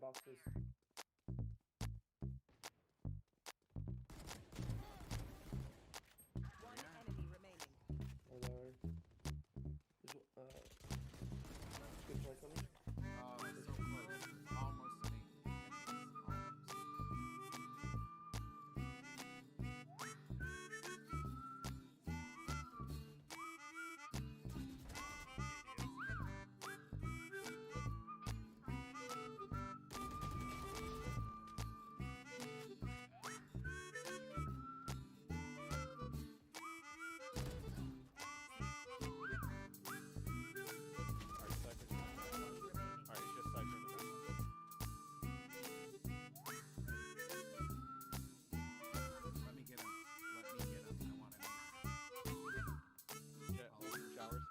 boxes. One enemy remaining. Or there. There's, good try coming. So close. Almost to me. Let me get him. Let me get him. I want to. Showers.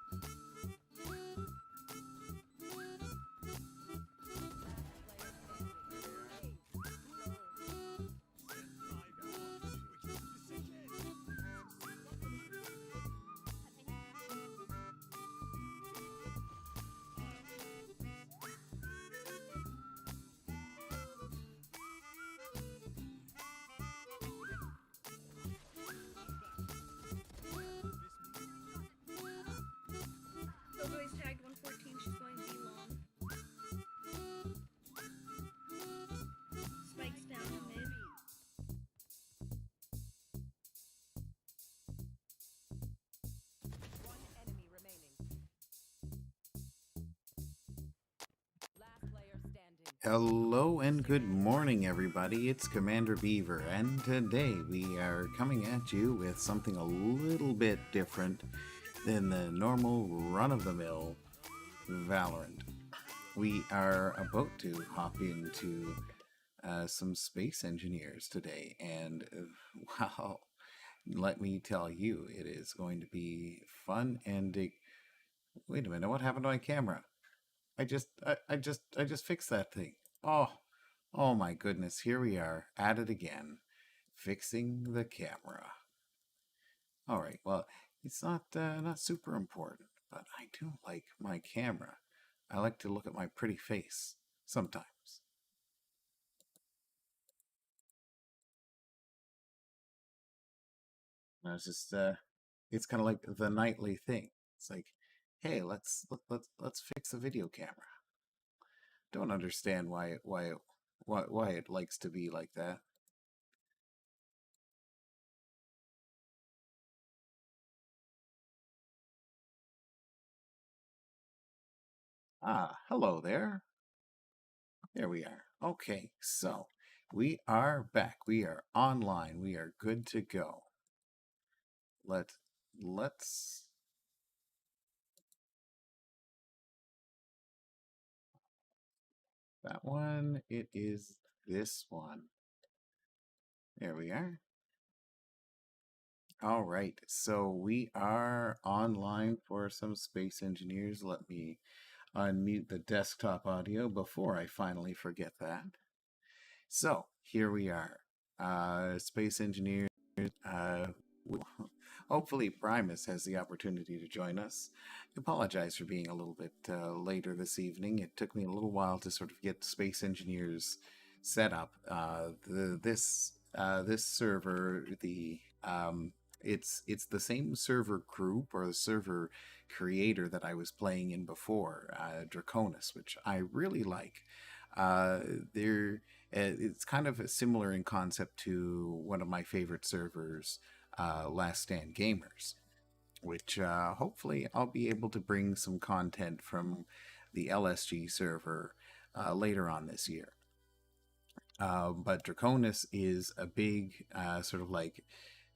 Logo's tagged 114, she's going B long. Spikes down in mid. One enemy remaining. Last player standing. Hello and good morning, everybody. It's Commander Beaver, and today we are coming at you with something a little bit different than the normal run-of-the-mill Valorant. We are about to hop into some space engineers today, and wow, let me tell you, it is going to be fun and wait a minute, what happened to my camera? I just fixed that thing. Oh my goodness, here we are at it again, fixing the camera. All right, well, it's not super important, but I do like my camera. I like to look at my pretty face sometimes. And it's just it's kind of like the nightly thing. It's like, hey, let's fix the video camera. Don't understand why it likes to be like that. Ah, hello there. There we are. Okay, so we are back. We are online. We are good to go. Let's that one. It is this one. There we are. All right, so we are online for some space engineers. Let me unmute the desktop audio before I finally forget that. So here we are, space engineers. Uh, Hopefully Primus has the opportunity to join us. I apologize for being a little bit later this evening. It took me a little while to sort of get Space Engineers set up. This server, it's the same server group or the server creator that I was playing in before, Draconis, which I really like. It's kind of similar in concept to one of my favorite servers, Last Stand Gamers, which hopefully I'll be able to bring some content from the LSG server later on this year. But Draconis is a big sort of like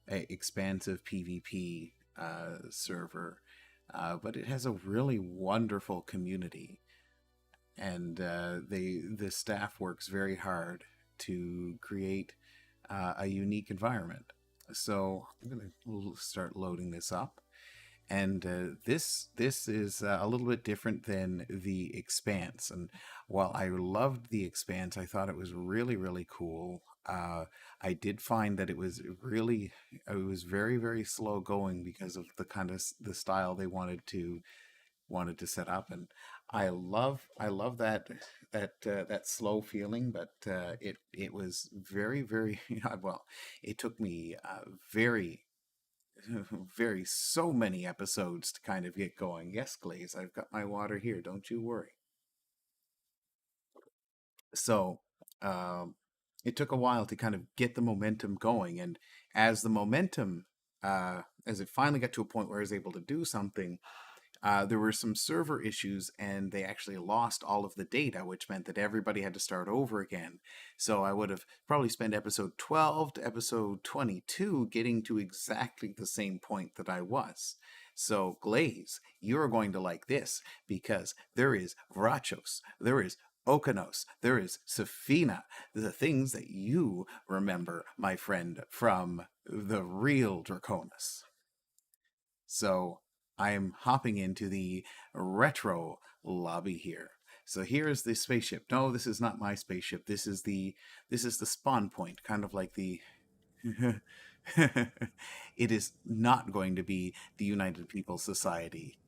expansive PvP server, but it has a really wonderful community, and the staff works very hard to create a unique environment. So I'm going to start loading this up. And this is a little bit different than The Expanse. And while I loved The Expanse, I thought it was really, really cool. I did find that it was very, very slow going because of the kind of the style they wanted to set up. And I love that slow feeling, but it was very very well. It took me very very so many episodes to kind of get going. Yes, Glaze, I've got my water here. Don't you worry. So um, it took a while to kind of get the momentum going, and as the momentum, as it finally got to a point where I was able to do something, there were some server issues and they actually lost all of the data, which meant that everybody had to start over again. So I would have probably spent episode 12 to episode 22 getting to exactly the same point that I was. So, Glaze, you're going to like this because there is Vrachos, there is Okanos, there is Safina, the things that you remember, my friend, from the real Draconis. So I'm hopping into the retro lobby here. So here is the spaceship. No, this is not my spaceship. This is the spawn point, kind of like the it is not going to be the United People's Society.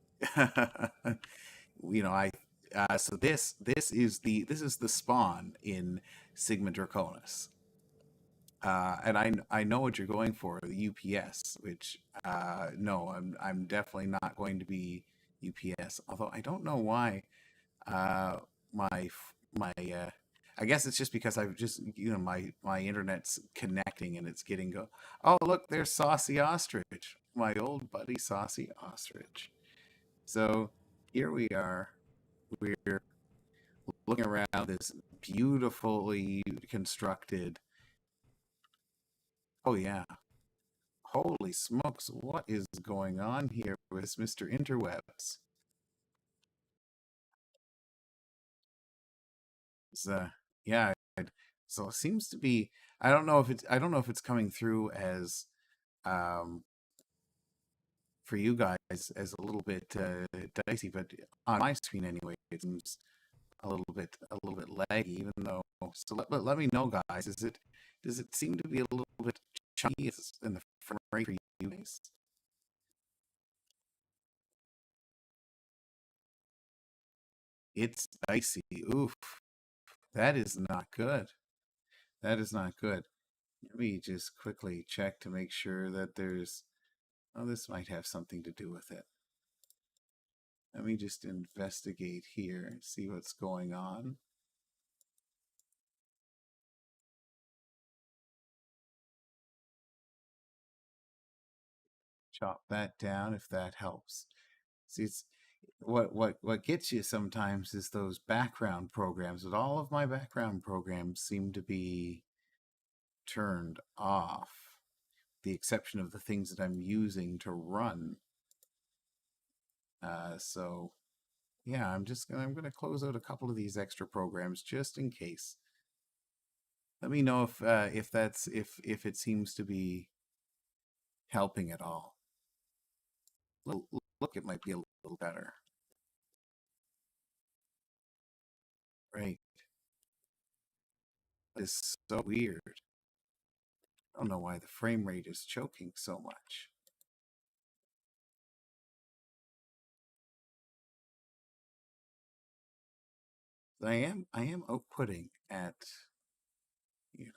You know, I so this is the spawn in Sigma Draconis. And I know what you're going for, the UPS, which no, I'm definitely not going to be UPS. Although I don't know why my I guess it's just because I've just my internet's connecting and it's getting go. Oh, look, there's Saucy Ostrich, my old buddy Saucy Ostrich. So here we are. We're looking around this beautifully constructed. Oh yeah. Holy smokes, what is going on here with Mr. Interwebs? It's, yeah, so it seems to be. I don't know if it's coming through as um, for you guys as a little bit dicey, but on my screen anyway, it seems a little bit laggy. Even though, so let me know, guys. Does it seem to be a little bit chunky in the frame rate for you guys? It's dicey. Oof, that is not good. That is not good. Let me just quickly check to make sure that there's. Oh, this might have something to do with it. Let me just investigate here and see what's going on. Chop that down if that helps. See, it's what gets you sometimes is those background programs. But all of my background programs seem to be turned off, the exception of the things that I'm using to run. So yeah, I'm gonna close out a couple of these extra programs just in case. Let me know if it seems to be helping at all. Look, it might be a little better. Right. It's so weird. I don't know why the frame rate is choking so much. I am outputting at.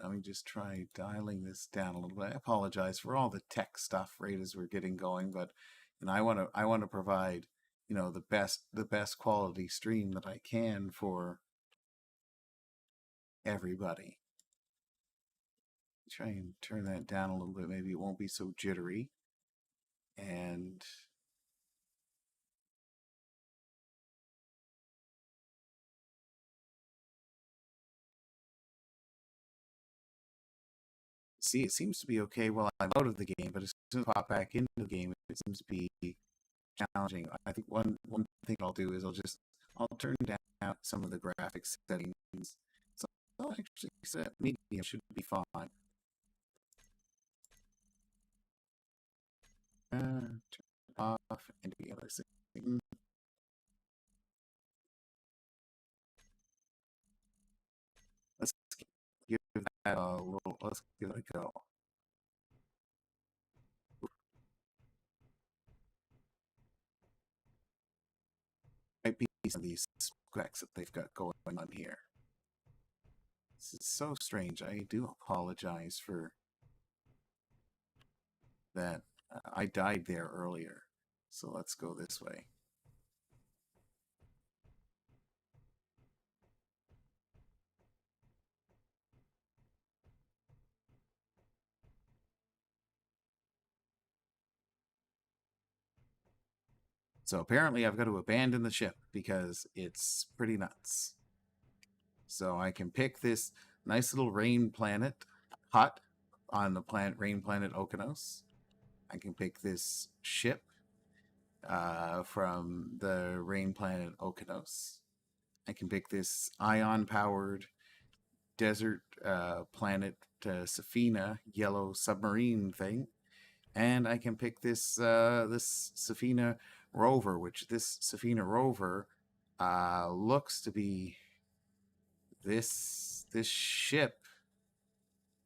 Let me just try dialing this down a little bit. I apologize for all the tech stuff right as we're getting going, but I want to provide the best quality stream that I can for everybody. Try and turn that down a little bit. Maybe it won't be so jittery. And see, it seems to be okay while I'm out of the game, but as soon as I pop back into the game, it seems to be challenging. I think one thing I'll do is I'll turn down some of the graphics settings. So I'll actually set medium should be fine. Turn off and the other setting. Let's give that a little. Let's give it a go. might be some of these specs that they've got going on here. This is so strange. I do apologize for that. I died there earlier. So let's go this way. So apparently I've got to abandon the ship because it's pretty nuts. So I can pick this nice little rain planet hut on the rain planet Okeanos. I can pick this ship from the rain planet Okeanos. I can pick this ion-powered desert planet Safina yellow submarine thing. And I can pick this this Safina rover, which this Safina rover looks to be this ship,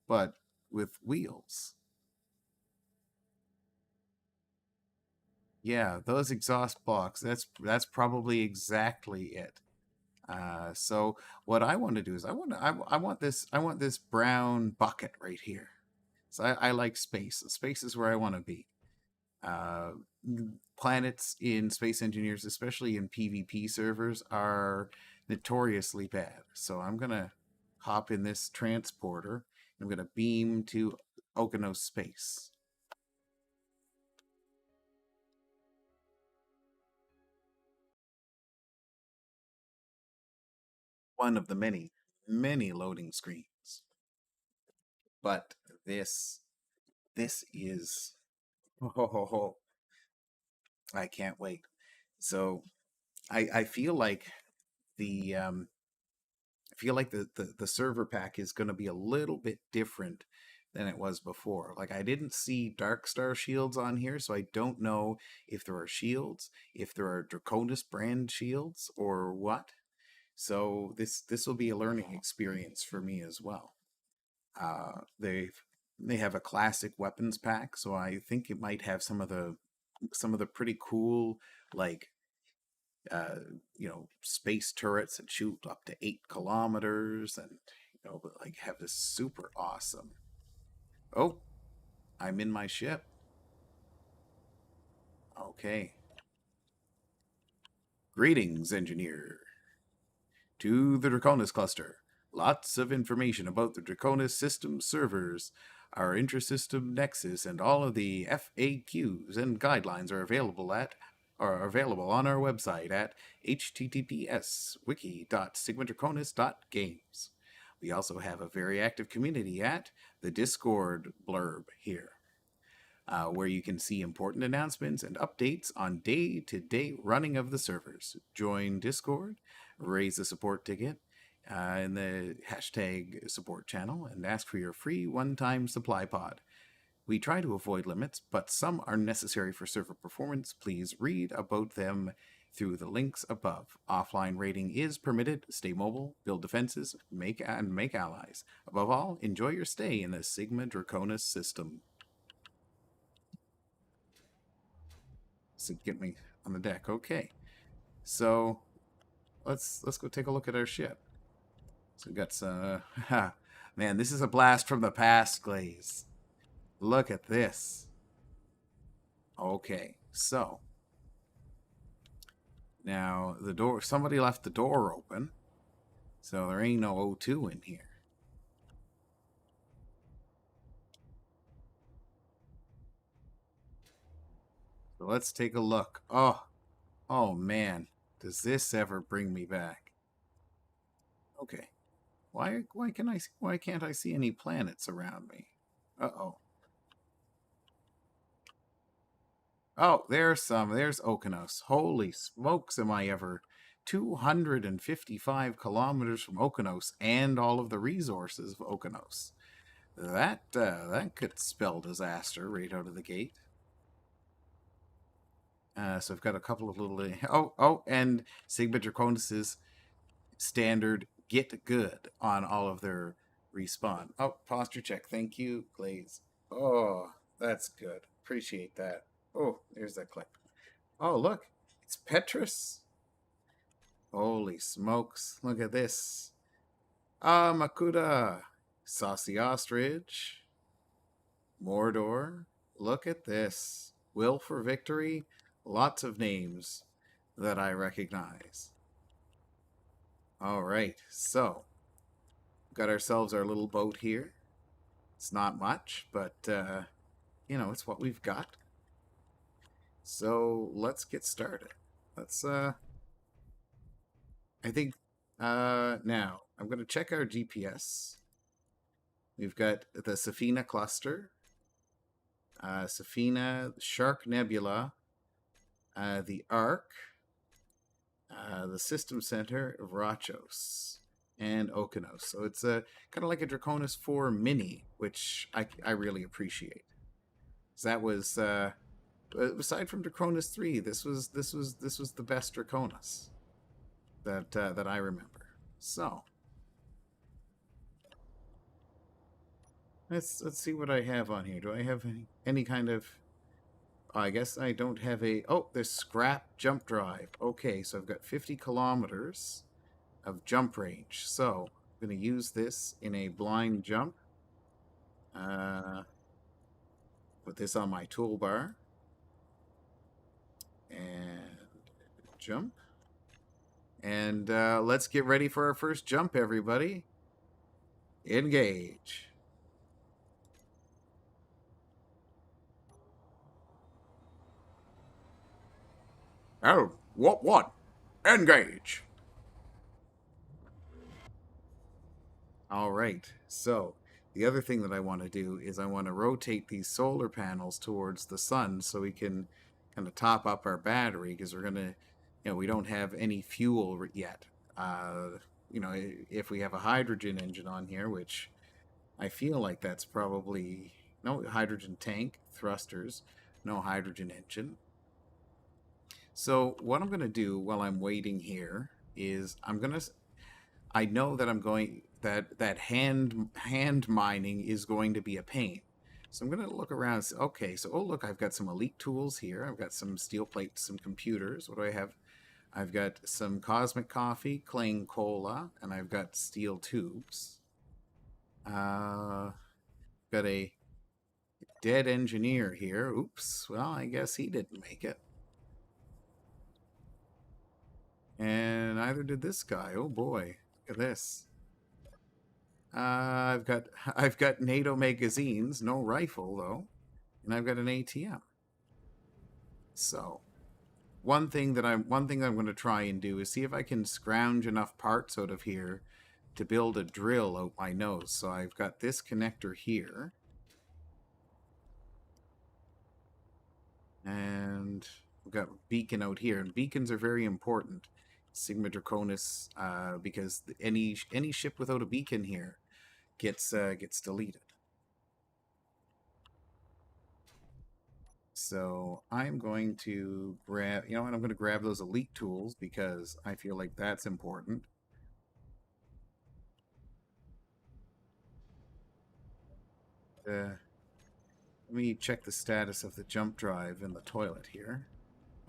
but with wheels. Yeah, those exhaust blocks. That's probably exactly it. So what I want to do is I want this brown bucket right here. So I like space. Space is where I want to be. Uh, Planets in Space Engineers, especially in PvP servers, are notoriously bad. So I'm gonna hop in this transporter. I'm gonna beam to Okeanos space. One of the many loading screens. But this is oh, I can't wait. So I feel like the the server pack is going to be a little bit different than it was before. Like I didn't see Dark Star shields on here, so I don't know if there are shields, if there are Draconis brand shields, or what. So this will be a learning experience for me as well. They have a classic weapons pack, so I think it might have some of the pretty cool like uh, space turrets that shoot up to 8 kilometers, and but like have this super awesome. Oh, I'm in my ship. Okay. Greetings, engineer. To the Draconis cluster. Lots of information about the Draconis system servers, our intrasystem nexus, and all of the FAQs and guidelines are available on our website at https://wiki.sigmadraconis.games. We also have a very active community at the Discord blurb here, where you can see important announcements and updates on day-to-day running of the servers. Join Discord, raise a support ticket in the hashtag support channel, and ask for your free one-time supply pod. We try to avoid limits, but some are necessary for server performance. Please read about them through the links above. Offline raiding is permitted. Stay mobile, build defenses, make allies. Above all, enjoy your stay in the Sigma Draconis system. So get me on the deck. Okay. So let's go take a look at our ship. So we got some man, this is a blast from the past, Glaze. Look at this. Okay, so now the door, somebody left the door open, so there ain't no O2 in here. So let's take a look. Oh man, does this ever bring me back? Okay, why can't I see any planets around me? Uh-oh. Oh, there's some. There's Okeanos. Holy smokes, am I ever 255 kilometers from Okeanos and all of the resources of Okeanos. That could spell disaster right out of the gate. So I've got a couple of little... and Sigma Draconis' standard get good on all of their respawn. Oh, posture check. Thank you, Glaze. Oh, that's good. Appreciate that. Oh, there's that clip. Oh, look. It's Petrus. Holy smokes. Look at this. Ah, Makuta. Saucy Ostrich. Mordor. Look at this. Will for Victory. Lots of names that I recognize. All right, so got ourselves our little boat here. It's not much, but you know, it's what we've got. So let's get started. Let's I think now I'm going to check our GPS. We've got the Safina cluster, Safina, Shark Nebula, the Ark, the System Center of Rachos, and Okeanos. So it's a kind of like a Draconis 4 mini, which I really appreciate. So that was aside from Draconis 3, this was the best Draconis that I remember. So let's see what I have on here. Do I have any kind of? I guess I don't have a. Oh, there's scrap jump drive. Okay, so I've got 50 kilometers of jump range. So I'm going to use this in a blind jump. Put this on my toolbar and jump. And let's get ready for our first jump, everybody. Engage. Oh, what? Engage. All right. So the other thing that I want to do is I want to rotate these solar panels towards the sun so we can kind of top up our battery because we're going to, you know, we don't have any fuel yet. You know, if we have a hydrogen engine on here, which I feel like that's probably no hydrogen tank, thrusters, no hydrogen engine. So what I'm going to do while I'm waiting here is I know that I'm going that hand mining is going to be a pain. So I'm going to look around and say, okay, so oh look, I've got some elite tools here. I've got some steel plates, some computers. What do I have? I've got some cosmic coffee, Clang cola, and I've got steel tubes. Got a dead engineer here. Oops. Well, I guess he didn't make it. And neither did this guy. Oh boy. Look at this. I've got NATO magazines, no rifle though, and I've got an ATM. So, one thing I'm going to try and do is see if I can scrounge enough parts out of here to build a drill out my nose. So I've got this connector here, and we've got beacon out here, and beacons are very important. Sigma Draconis, because any ship without a beacon here gets deleted. So I'm going to grab, you know what, I'm going to grab those elite tools because I feel like that's important. Let me check the status of the jump drive in the toilet here.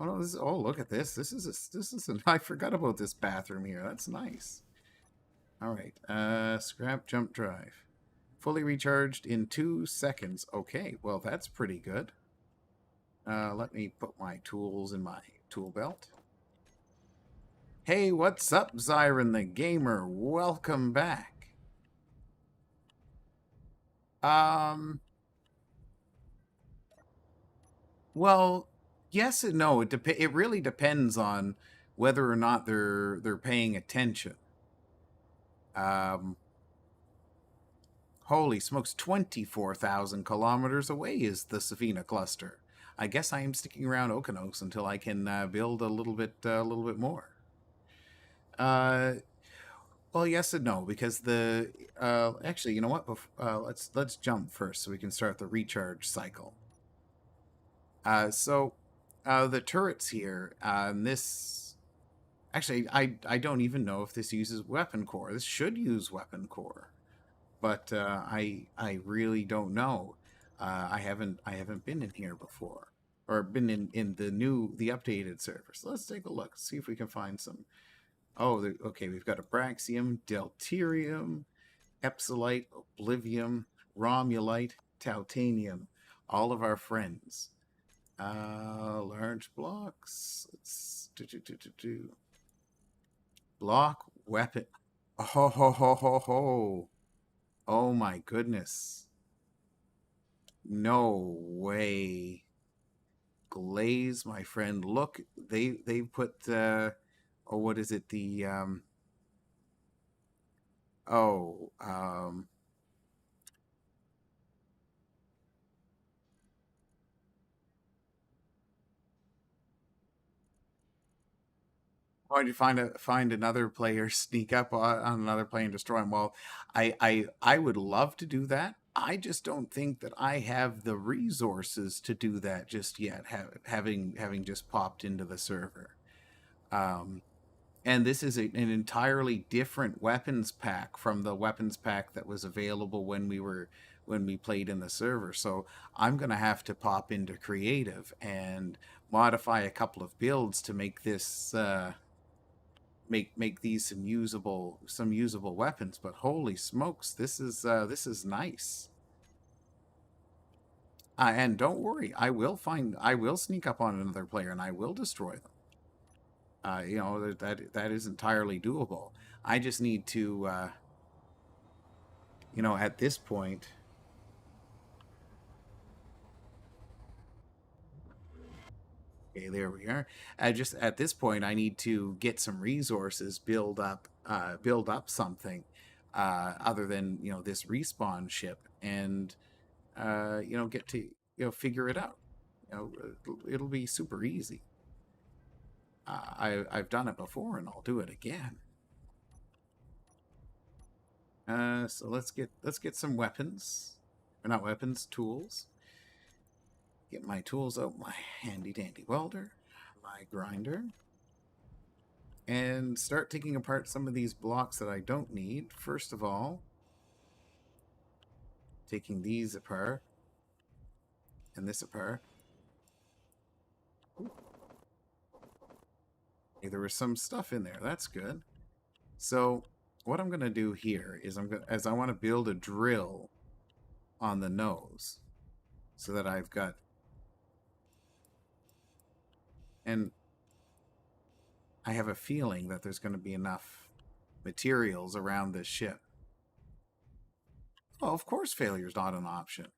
Oh no, oh look at this. This is I forgot about this bathroom here. That's nice. All right. Scrap jump drive. Fully recharged in 2 seconds. Okay, well that's pretty good. Let me put my tools in my tool belt. Hey, what's up, Zyron the Gamer? Welcome back. Well, yes and no. It really depends on whether or not they're paying attention. Holy smokes, 24,000 kilometers away is the Safina cluster. I guess I am sticking around Okeanos until I can build a little bit more. Well, yes and no, because the actually, you know what? Let's jump first so we can start the recharge cycle. So the turrets here, this actually I don't even know if this uses weapon core. This should use weapon core, but I really don't know. I haven't been in here before, or been in the updated server. So let's take a look, see if we can find some. Oh, okay, we've got Abraxium, Delterium, Epsilite, Oblivium, Romulite, Tautanium. All of our friends. Large blocks. Let's do. Block weapon. Oh ho ho ho ho. Oh my goodness. No way. Glaze, my friend. Look, they put oh, what is it? The oh, going to find another player, sneak up on another player and destroy him. Well, I would love to do that. I just don't think that I have the resources to do that just yet. Having just popped into the server, and this is an entirely different weapons pack from the weapons pack that was available when we played in the server. So I'm gonna have to pop into creative and modify a couple of builds to make this. Make these some usable weapons. But holy smokes, this is nice. And don't worry, I will sneak up on another player and I will destroy them. You know, that is entirely doable. I just need to you know, at this point, okay, there we are. Just at this point, I need to get some resources, build up something other than, you know, this respawn ship, and you know, get to, you know, figure it out. You know, it'll be super easy. I've done it before, and I'll do it again. So let's get some weapons, or not weapons, tools. Get my tools out, my handy dandy welder, my grinder, and start taking apart some of these blocks that I don't need. First of all, taking these apart and this apart. Okay, there was some stuff in there. That's good. So what I'm going to do here is I want to build a drill on the nose so that I've got, and I have a feeling that there's going to be enough materials around this ship. Oh, of course failure is not an option.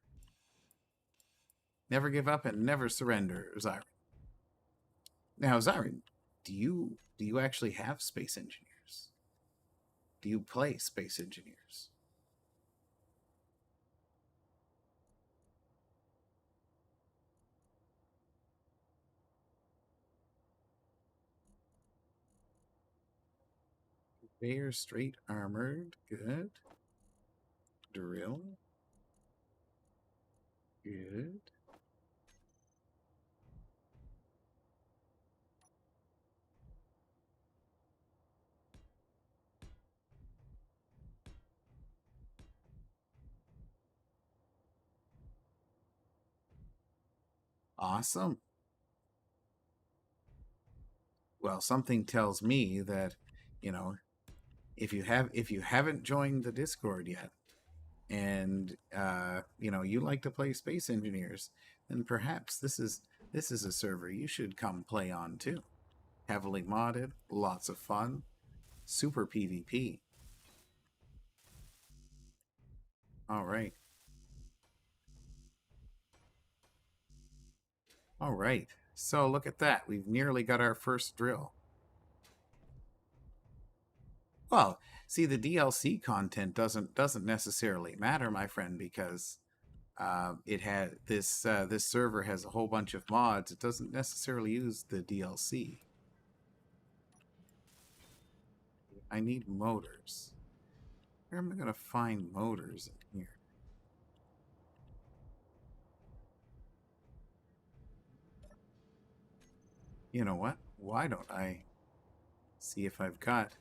Never give up and never surrender, Zyron. Now, Zyron, do you actually have space engineers? Do you play space engineers? They are straight armored. Good. Drill. Good. Awesome. Well, something tells me that, you know, if you haven't joined the Discord yet, and you know, you like to play Space Engineers, then perhaps this is a server you should come play on too. Heavily modded, lots of fun, super PvP. All right. All right. So look at that. We've nearly got our first drill. Well, see, the DLC content doesn't necessarily matter, my friend, because it had this server has a whole bunch of mods. It doesn't necessarily use the DLC. I need motors. Where am I going to find motors in here? You know what? Why don't I see if I've got...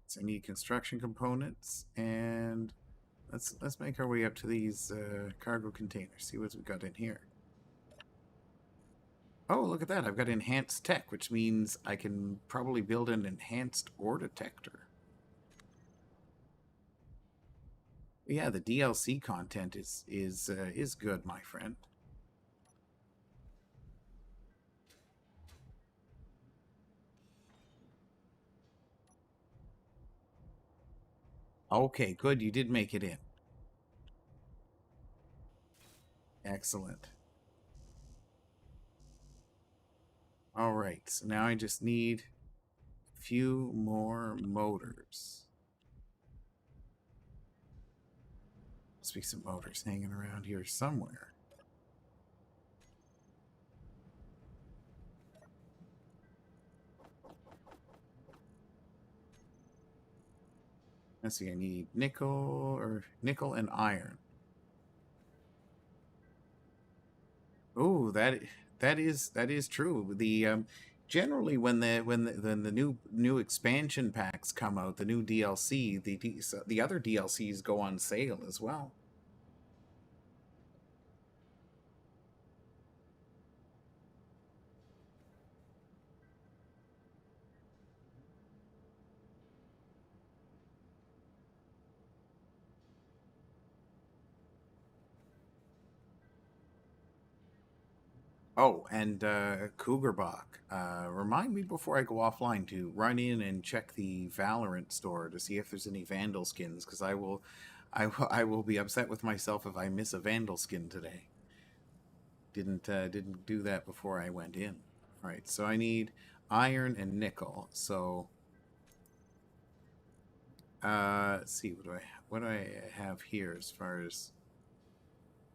So I need construction components, and let's make our way up to these cargo containers. See what we've got in here. Oh, look at that. I've got enhanced tech, which means I can probably build an enhanced ore detector. Yeah, the DLC content is good, my friend. Okay, good. You did make it in. Excellent. All right, so now I just need a few more motors. Must be some motors hanging around here somewhere. Let's see, I need nickel and iron. Oh, that is true. The generally when the new expansion packs come out, the new DLC, the other DLCs go on sale as well. Oh, and Cougarbach, remind me before I go offline to run in and check the Valorant store to see if there's any Vandal skins, because I will be upset with myself if I miss a Vandal skin today. Didn't do that before I went in. All right, so I need iron and nickel. So let's see, what do I have here as far as,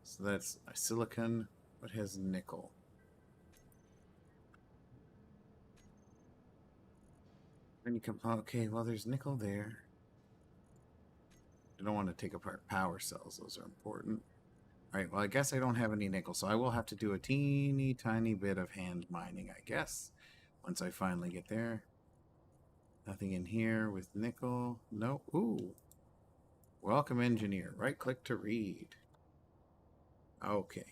so that's silicon. What has nickel? Okay, well, there's nickel there. I don't want to take apart power cells. Those are important. All right, well, I guess I don't have any nickel, so I will have to do a teeny tiny bit of hand mining, I guess, once I finally get there. Nothing in here with nickel. No. Ooh. Welcome, engineer. Right-click to read. Okay.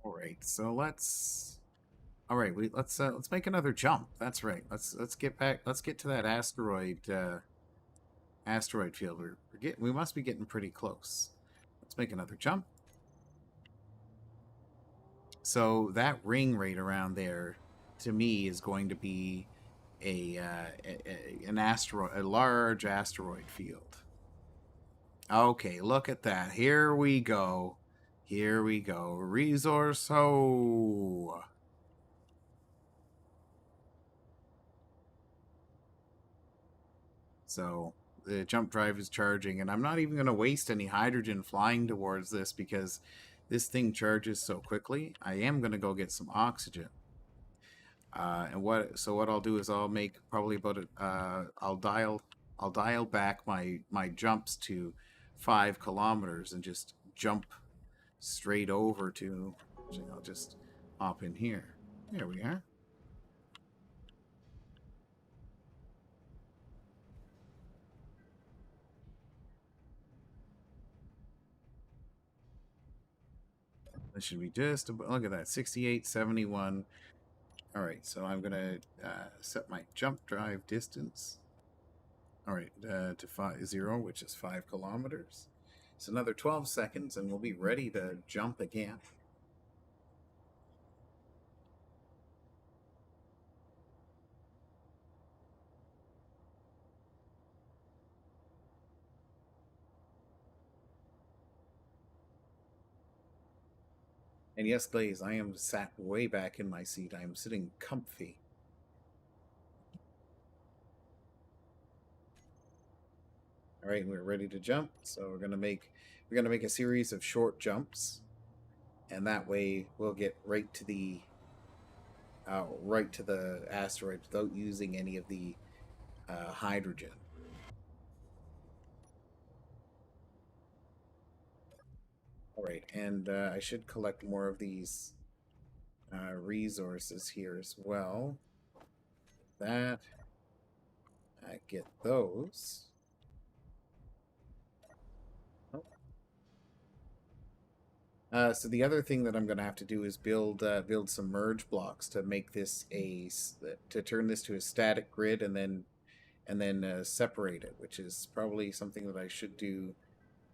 All right, so let's. All right, let's make another jump. That's right. Let's get back. Let's get to that asteroid field. We must be getting pretty close. Let's make another jump. So that ring right around there, to me, is going to be an asteroid, a large asteroid field. Okay, look at that. Here we go. Here we go. Resource ho. So the jump drive is charging, and I'm not even going to waste any hydrogen flying towards this because this thing charges so quickly. I am going to go get some oxygen. What I'll do is I'll make probably about I'll dial back my jumps to 5 kilometers and just jump straight over to. I'll just hop in here. There we are. This should be just look at that, 68, 71. All right, so I'm gonna set my jump drive distance. All right, to 0, which is 5 kilometers. It's another 12 seconds, and we'll be ready to jump again. And yes, Glaze, I am sat way back in my seat. I am sitting comfy. All right, we're ready to jump. So we're gonna make a series of short jumps, and that way we'll get right to the asteroid without using any of the hydrogen. All right, and I should collect more of these resources here as well. That. I get those. Oh. So the other thing that I'm going to have to do is build some merge blocks to make this to turn this to a static grid and then separate it, which is probably something that I should do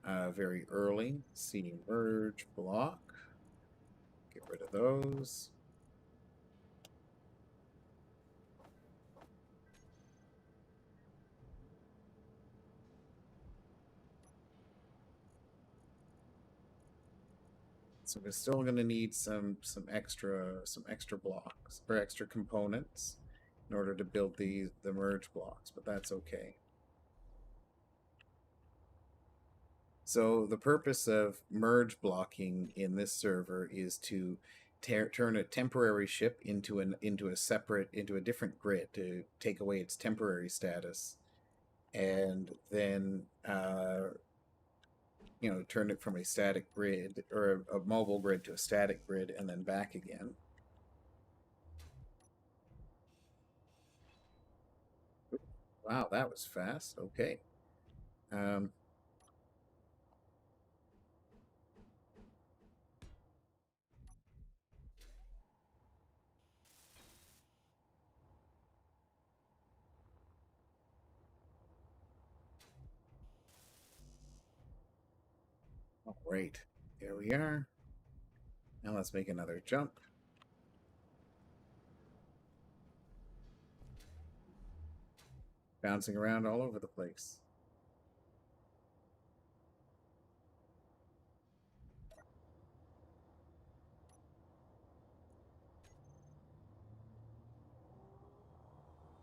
very early. See, merge block. Get rid of those. So we're still going to need some extra blocks or extra components in order to build the merge blocks, but that's okay. So the purpose of merge blocking in this server is to turn a temporary ship into a different grid to take away its temporary status, and then turn it from a static grid or a mobile grid to a static grid and then back again. Wow, that was fast. Okay. All right. Here we are. Now let's make another jump. Bouncing around all over the place.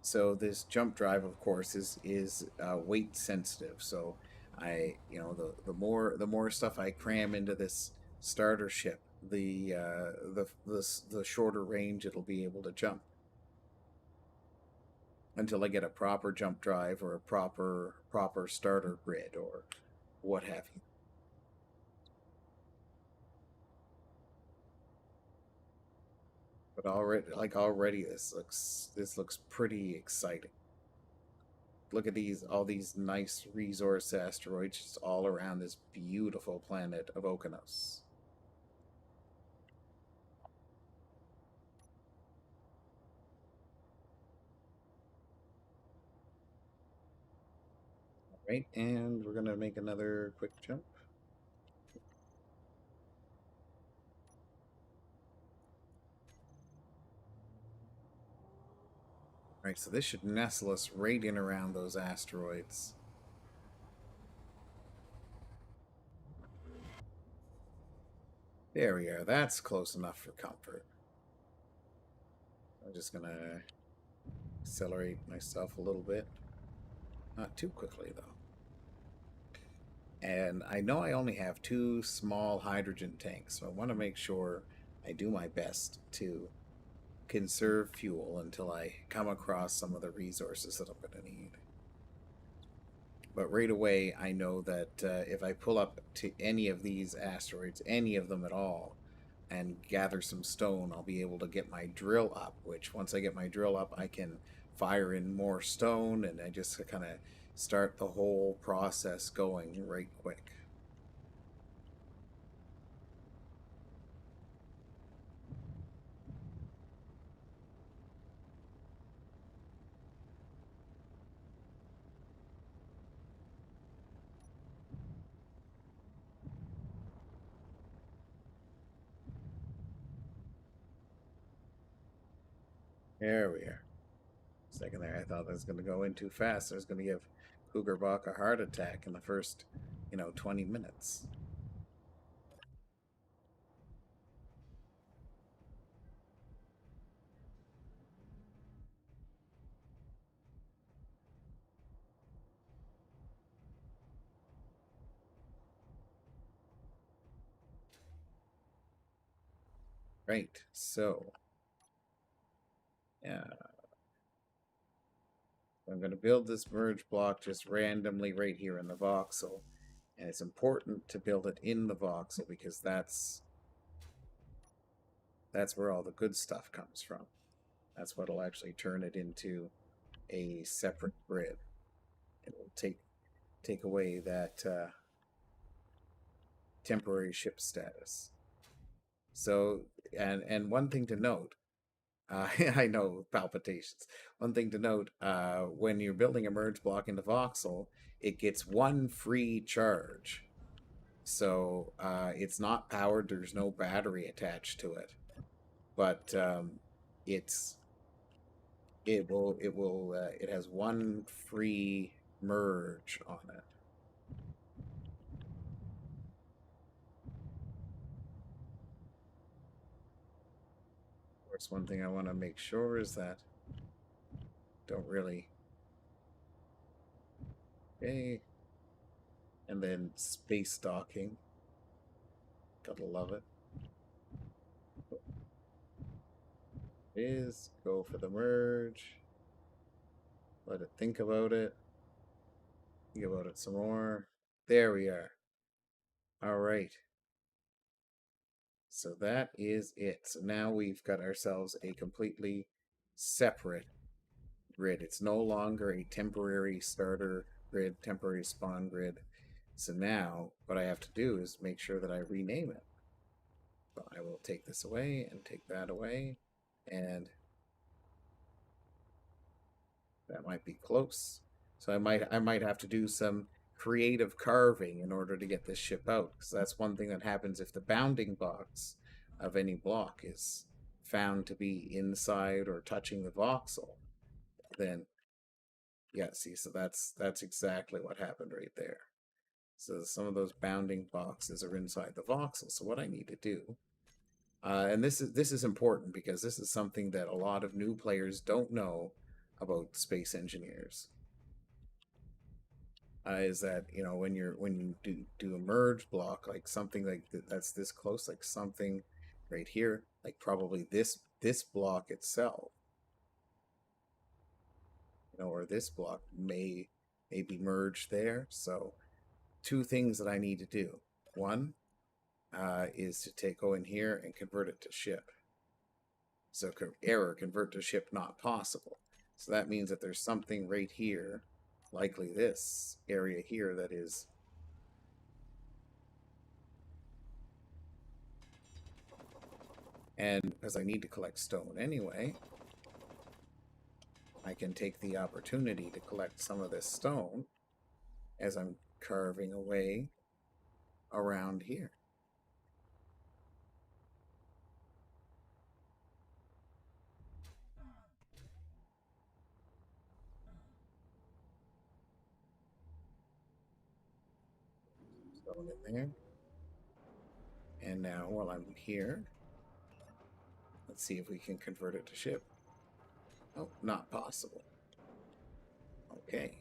So this jump drive, of course, is weight sensitive. So the more stuff I cram into this starter ship, the shorter range it'll be able to jump until I get a proper jump drive or a proper starter grid or what have you. But already this looks pretty exciting. Look at all these nice resource asteroids just all around this beautiful planet of Okeanos. All right, and we're gonna make another quick jump. All right, so this should nestle us right in around those asteroids. There we are. That's close enough for comfort. I'm just gonna accelerate myself a little bit. Not too quickly, though. And I know I only have 2 small hydrogen tanks, so I want to make sure I do my best to conserve fuel until I come across some of the resources that I'm going to need. But right away, I know that if I pull up to any of these asteroids, any of them at all, and gather some stone, I'll be able to get my drill up, which once I get my drill up, I can fire in more stone, and I just kind of start the whole process going right quick. There we are. Second there, I thought I was going to go in too fast. I was going to give Cougar-Bach a heart attack in the first, 20 minutes. Right, so yeah, I'm going to build this merge block just randomly right here in the voxel, And it's important to build it in the voxel because that's where all the good stuff comes from. That's what'll actually turn it into a separate grid. It will take away that temporary ship status. So, and one thing to note, I know palpitations. One thing to note, when you're building a merge block into voxel, it gets one free charge. So it's not powered. There's no battery attached to it, but it has one free merge on it. Of course, one thing I want to make sure is that don't really. Okay. And then space docking. Gotta love it. Is go for the merge. Let it think about it. Think about it some more. There we are. All right. So that is it. So now we've got ourselves a completely separate grid. It's no longer a temporary starter grid, temporary spawn grid. So now what I have to do is make sure that I rename it. So I will take this away and take that away, and that might be close. So I might have to do some creative carving in order to get this ship out, because that's one thing that happens if the bounding box of any block is found to be inside or touching the voxel. Then yeah, see, so that's exactly what happened right there. So some of those bounding boxes are inside the voxel. So what I need to do, and this is important because this is something that a lot of new players don't know about Space Engineers. Is that, you know, when you do a merge block, like something like that's this close, like something right here, like probably this block itself, you know, or this block may be merged there. So two things that I need to do. One is to go in here and convert it to ship. So error, convert to ship not possible. So that means that there's something right here, likely this area here, that is and because I need to collect stone anyway, I can take the opportunity to collect some of this stone as I'm carving away around here. Stone in there. And now while I'm here, let's see if we can convert it to ship. Oh, not possible. Okay.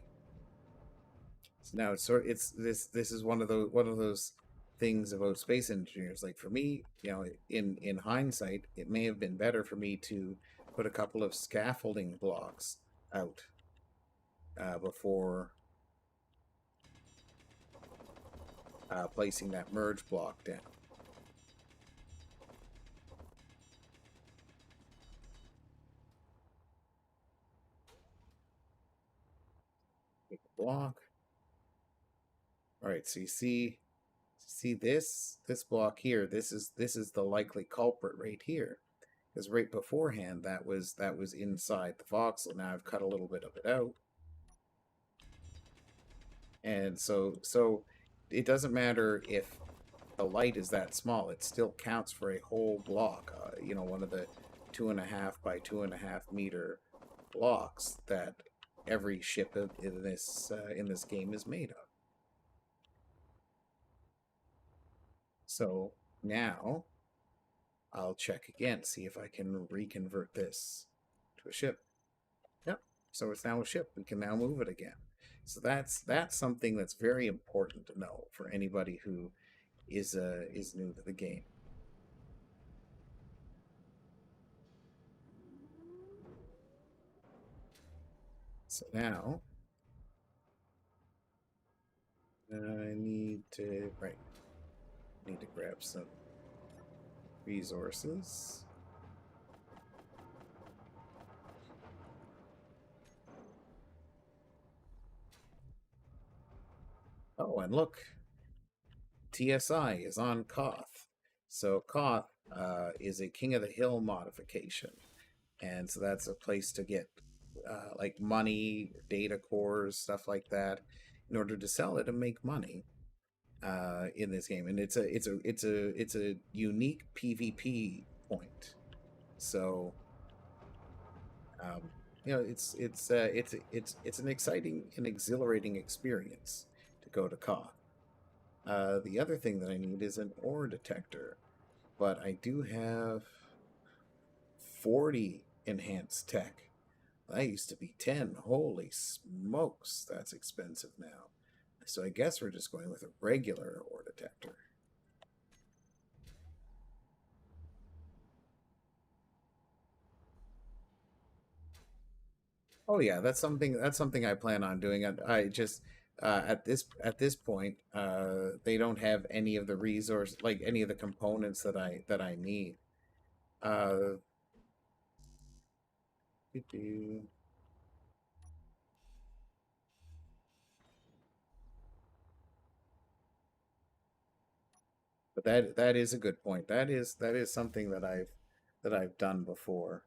So now this is one of those things about Space Engineers. Like for me, you know, in hindsight, it may have been better for me to put a couple of scaffolding blocks out before placing that merge block down. Take a block. All right, so you see this block here. This is the likely culprit right here, because right beforehand that was inside the voxel. Now I've cut a little bit of it out, and so it doesn't matter if the light is that small. It still counts for a whole block. You know, one of the 2.5 by 2.5 meter blocks that every ship in this game is made of. So now I'll check again, see if I can reconvert this to a ship. Yep. So it's now a ship. We can now move it again. So that's something that's very important to know for anybody who is new to the game. So now I need Right. Need to grab some resources. Oh, and look, TSI is on Koth. So Koth is a King of the Hill modification, and so that's a place to get like money, data cores, stuff like that, in order to sell it and make money in this game. And it's a unique PvP point. So you know, it's an exciting and exhilarating experience to go to Koth. The other thing that I need is an ore detector, but I do have 40 enhanced tech. That used to be 10. Holy smokes, that's expensive now. So I guess we're just going with a regular ore detector. Oh yeah, that's something I plan on doing. I just at this point, they don't have any of the resource, like any of the components that I need. Uh, doo-doo. But that is a good point. That is something that I've done before.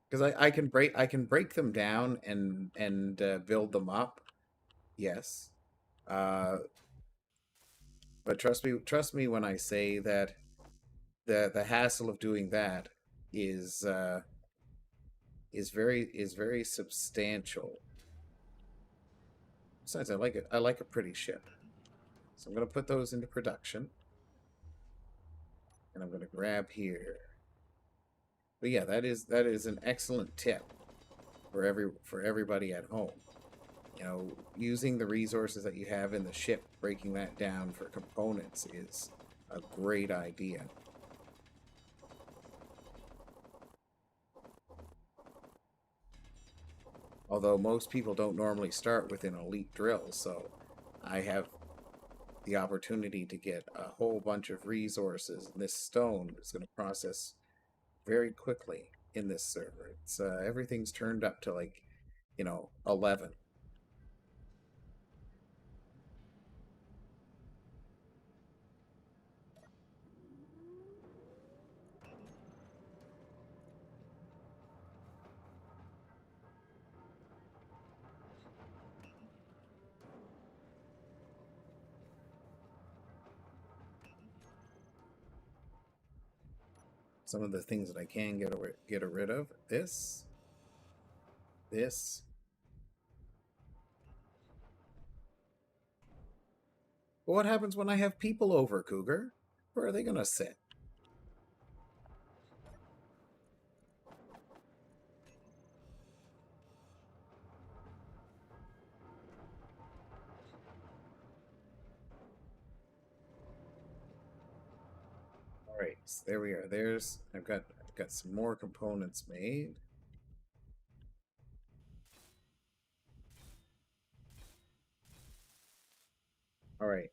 Because I can break them down and build them up. Yes. Uh, but trust me when I say that the hassle of doing that is is very substantial. Besides, I like it. I like a pretty ship, so I'm gonna put those into production, and I'm gonna grab here. But yeah, that is an excellent tip for everybody at home. You know, using the resources that you have in the ship, breaking that down for components is a great idea. Although most people don't normally start with an elite drill, so I have the opportunity to get a whole bunch of resources. And this stone is going to process very quickly in this server. It's everything's turned up to like, you know, 11. Some of the things that I can get rid of. This. But what happens when I have people over, Cougar? Where are they gonna sit? All right, so there we are. There's I've got some more components made. All right.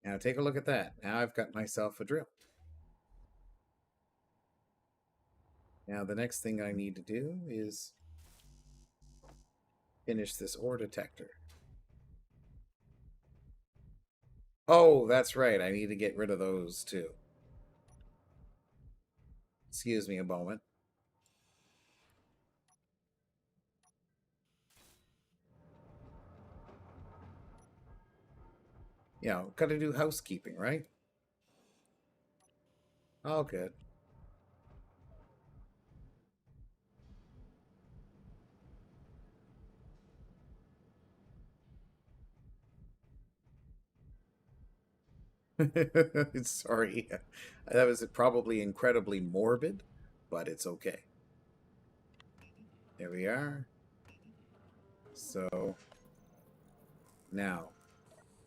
Now take a look at that. Now I've got myself a drill. Now the next thing I need to do is finish this ore detector. Oh, that's right. I need to get rid of those too. Excuse me a moment. You know, gotta do housekeeping, right? Oh, good. Sorry. That was probably incredibly morbid, but it's okay. There we are. So now,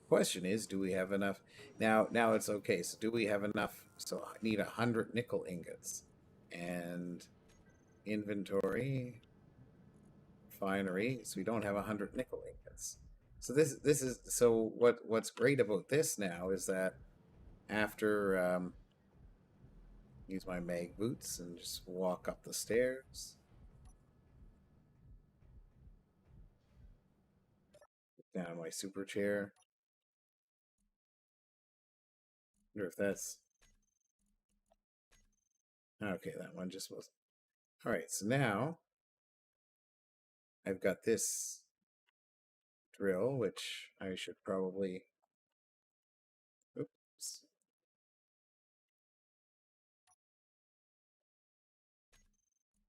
question is, do we have enough? Now it's okay. So do we have enough? So I need 100 nickel ingots, and inventory, refinery. So we don't have 100 nickel ingots. So this is so what's great about this now is that after use my mag boots and just walk up the stairs. Down my super chair. Wonder if that's okay. That one just wasn't. All right, so now I've got this drill, which I should probably. Oops.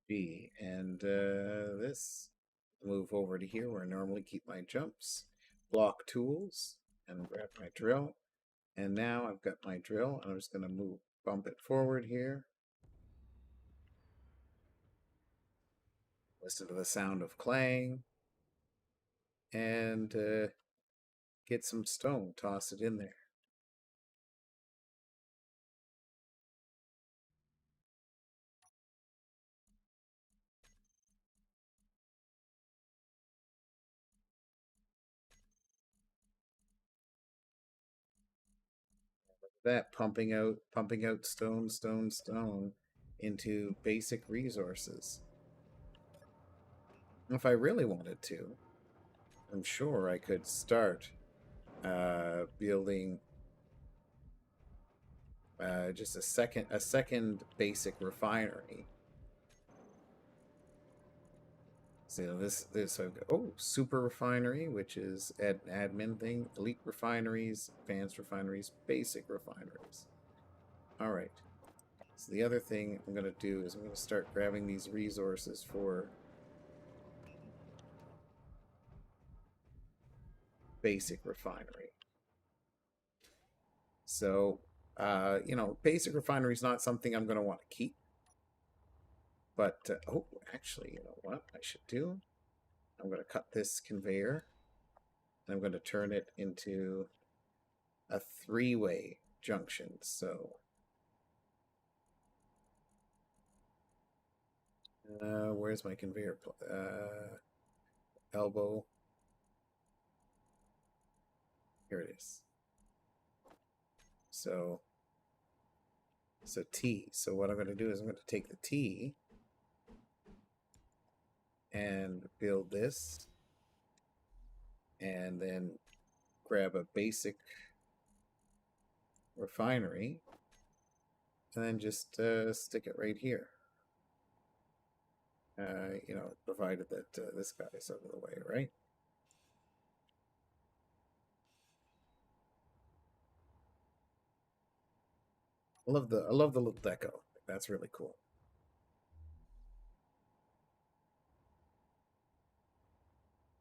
B and this. Move over to here where I normally keep my jumps. Block tools and grab my drill. And now I've got my drill, and I'm just going to bump it forward here. Listen to the sound of clang. And get some stone, toss it in there. That pumping out stone into basic resources. If I really wanted to, I'm sure I could start building just a second basic refinery. So this I've got, super refinery, which is an admin thing, elite refineries, advanced refineries, basic refineries. All right. So the other thing I'm going to do is I'm going to start grabbing these resources for basic refinery. So, basic refinery is not something I'm going to want to keep. But, actually, you know what I should do? I'm going to cut this conveyor. And I'm going to turn it into a three-way junction. So, where's my conveyor? Elbow. Here it is. So T. So what I'm going to do is I'm going to take the T and build this, and then grab a basic refinery, and then just stick it right here. Provided that this guy is out of the way, right? I love the little deco. That's really cool.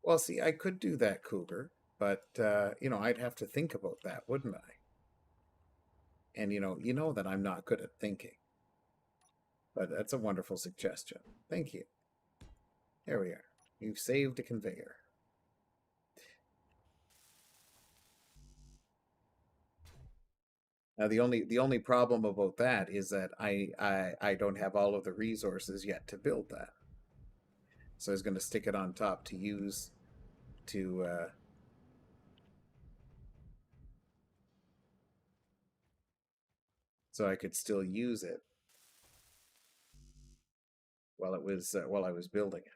Well, see, I could do that, Cougar, but I'd have to think about that, wouldn't I? And you know that I'm not good at thinking. But that's a wonderful suggestion. Thank you. There we are. You've saved a conveyor. Now the only problem about that is that I don't have all of the resources yet to build that. So I was going to stick it on top to use to so I could still use it while I was building it.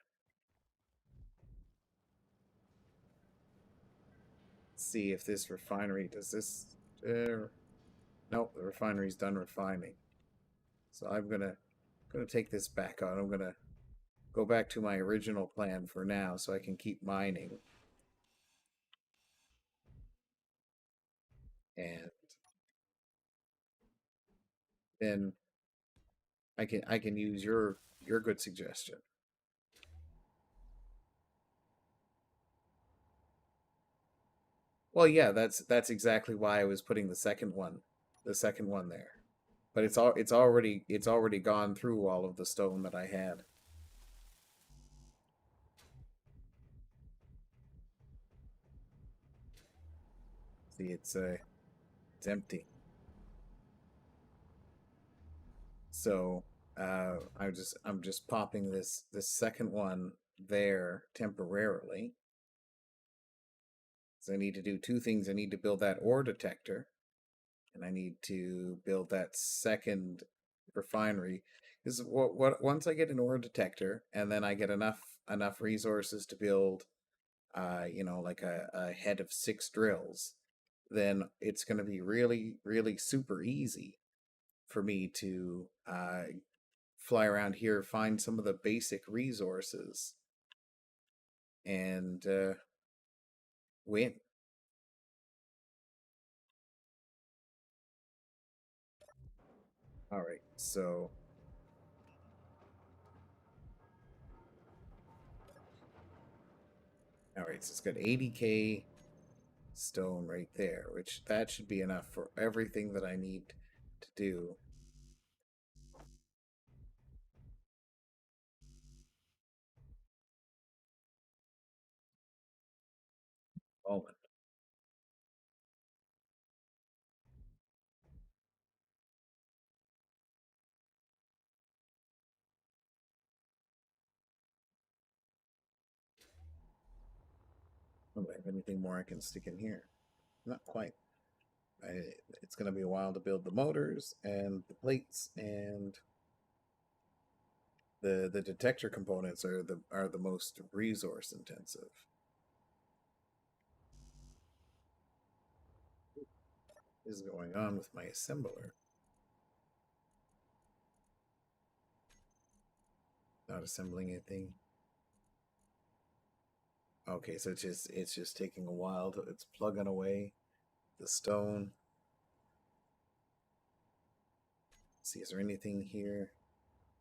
Let's see if this refinery does this. Nope, the refinery's done refining. So I'm gonna take this back out. I'm gonna go back to my original plan for now, so I can keep mining. And then I can use your good suggestion. Well, yeah, that's exactly why I was putting the second one there. But it's already gone through all of the stone that I had. See, it's empty. So I'm just popping this second one there temporarily. So I need to do two things. I need to build that ore detector, and I need to build that second refinery. Because once I get an ore detector, and then I get enough resources to build, like a head of 6 drills, then it's going to be really, really super easy for me to fly around here, find some of the basic resources, and win. All right, so it's got 80k stone right there, which that should be enough for everything that I need to do. Moment. Do I have anything more I can stick in here? Not quite. It's going to be a while to build the motors and the plates, and the detector components are the most resource intensive. What is going on with my assembler? Not assembling anything. Okay, so it's just taking a while to, it's plugging away the stone. Let's see, is there anything here?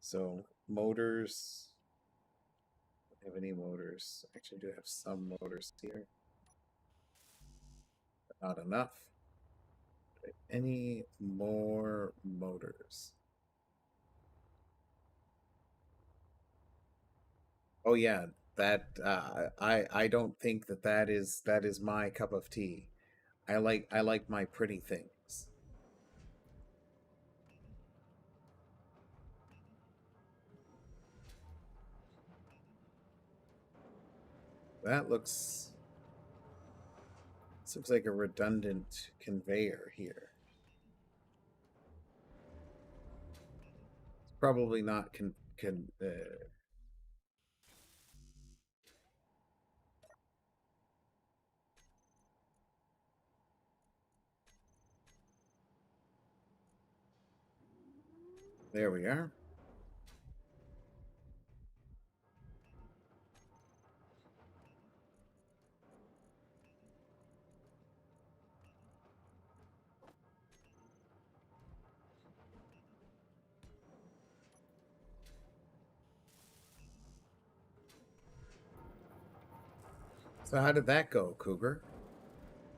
So motors. Don't have any motors. Actually, I do have some motors here, but not enough. Do I have any more motors? Oh yeah, that I don't think that is my cup of tea. I like my pretty things. That looks, this looks like a redundant conveyor here. It's probably not there we are. So how did that go, Cougar?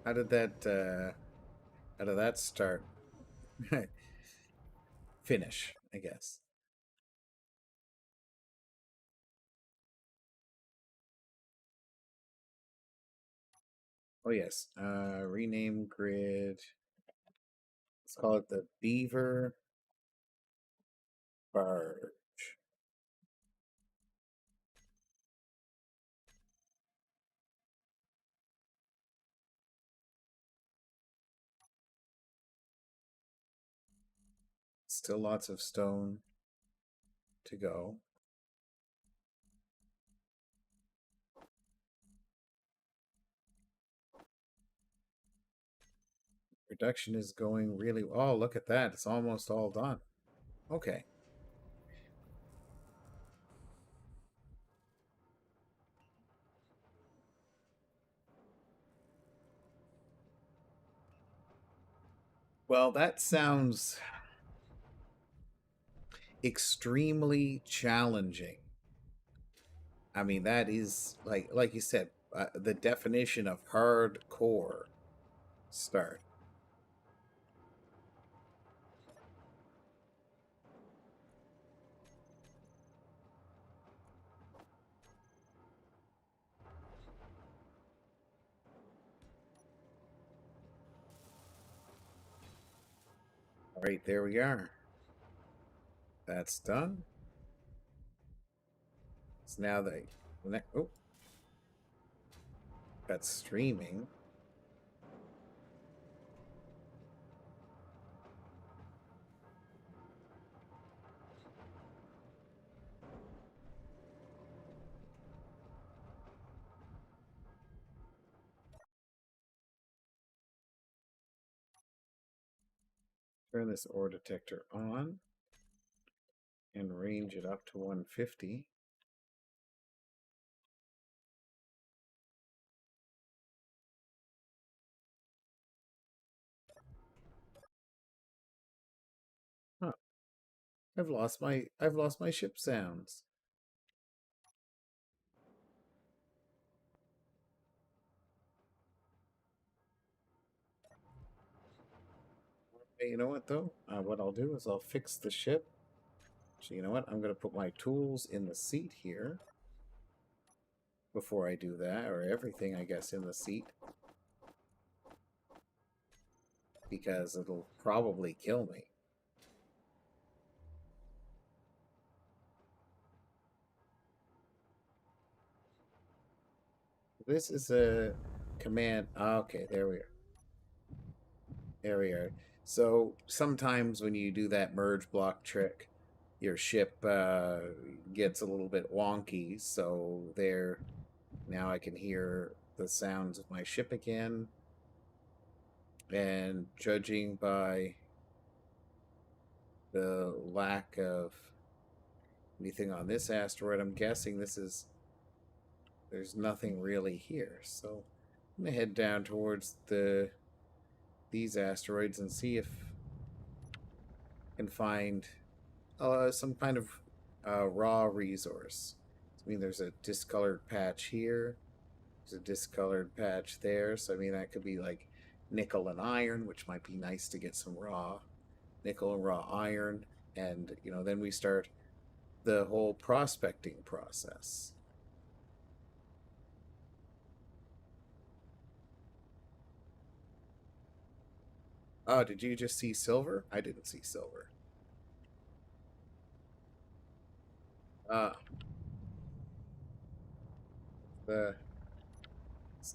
How did that start? Finish, I guess. Oh yes. Rename grid. Let's call it the Beaver Barge. Still lots of stone to go. Production is going really well. Oh, look at that. It's almost all done. Okay. Well, that sounds extremely challenging. I mean, that is like you said, the definition of hardcore start. All right, there we are. That's done. So now oh, that's streaming. Turn this ore detector on and range it up to 150. Huh. I've lost my ship sounds. Hey, you know what though? What I'll do is I'll fix the ship. So you know what? I'm going to put my tools in the seat here before I do that, or everything, I guess, in the seat. Because it'll probably kill me. This is a command. Okay, there we are. There we are. So sometimes when you do that merge block trick, your ship gets a little bit wonky. So there, now I can hear the sounds of my ship again. And judging by the lack of anything on this asteroid, I'm guessing there's nothing really here. So I'm gonna head down towards these asteroids and see if I can find some kind of raw resource. I mean, there's a discolored patch here. There's a discolored patch there. So I mean, that could be like nickel and iron, which might be nice to get some raw nickel and raw iron. And you know, then we start the whole prospecting process. Oh, did you just see silver? I didn't see silver. Uh, let's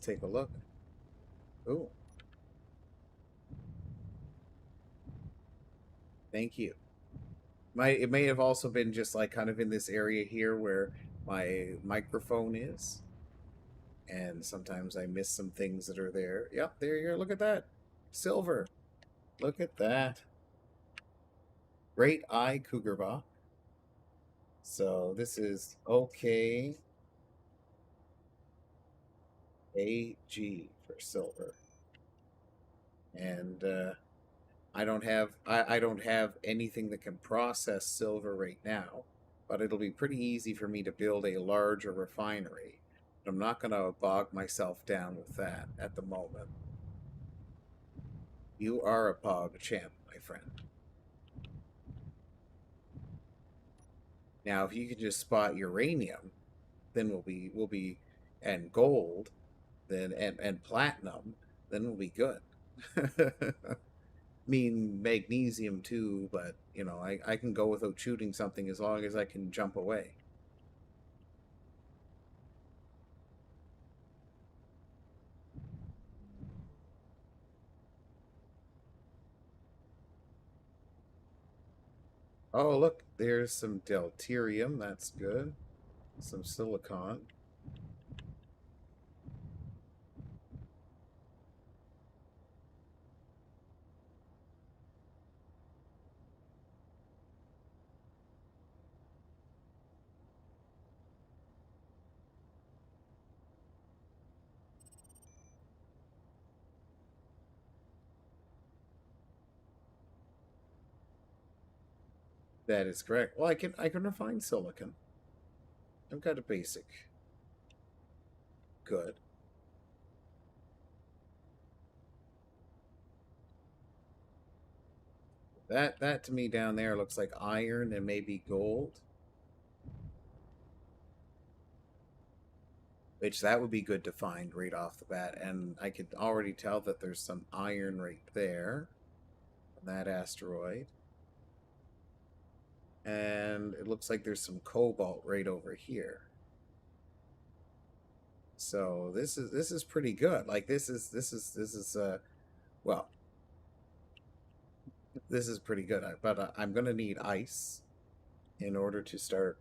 take a look. Ooh. Thank you. It may have also been just like kind of in this area here where my microphone is. And sometimes I miss some things that are there. Yep, there you are. Look at that. Silver. Look at that. Great eye, Cougarba. So this is okay. AG for silver. And I don't have anything that can process silver right now, but it'll be pretty easy for me to build a larger refinery. I'm not going to bog myself down with that at the moment. You are a pog champ, my friend. Now, if you can just spot uranium, then we'll be and gold, then and platinum, then we'll be good. Mean magnesium too, but you know, I can go without shooting something as long as I can jump away. Oh, look, there's some deuterium. That's good. Some silicon. That is correct. Well, I can refine silicon. I've got a basic. Good. That to me down there looks like iron and maybe gold. Which that would be good to find right off the bat. And I could already tell that there's some iron right there on that asteroid. And it looks like there's some cobalt right over here. So this is pretty good. Like this is well, this is pretty good. But I'm gonna need ice in order to start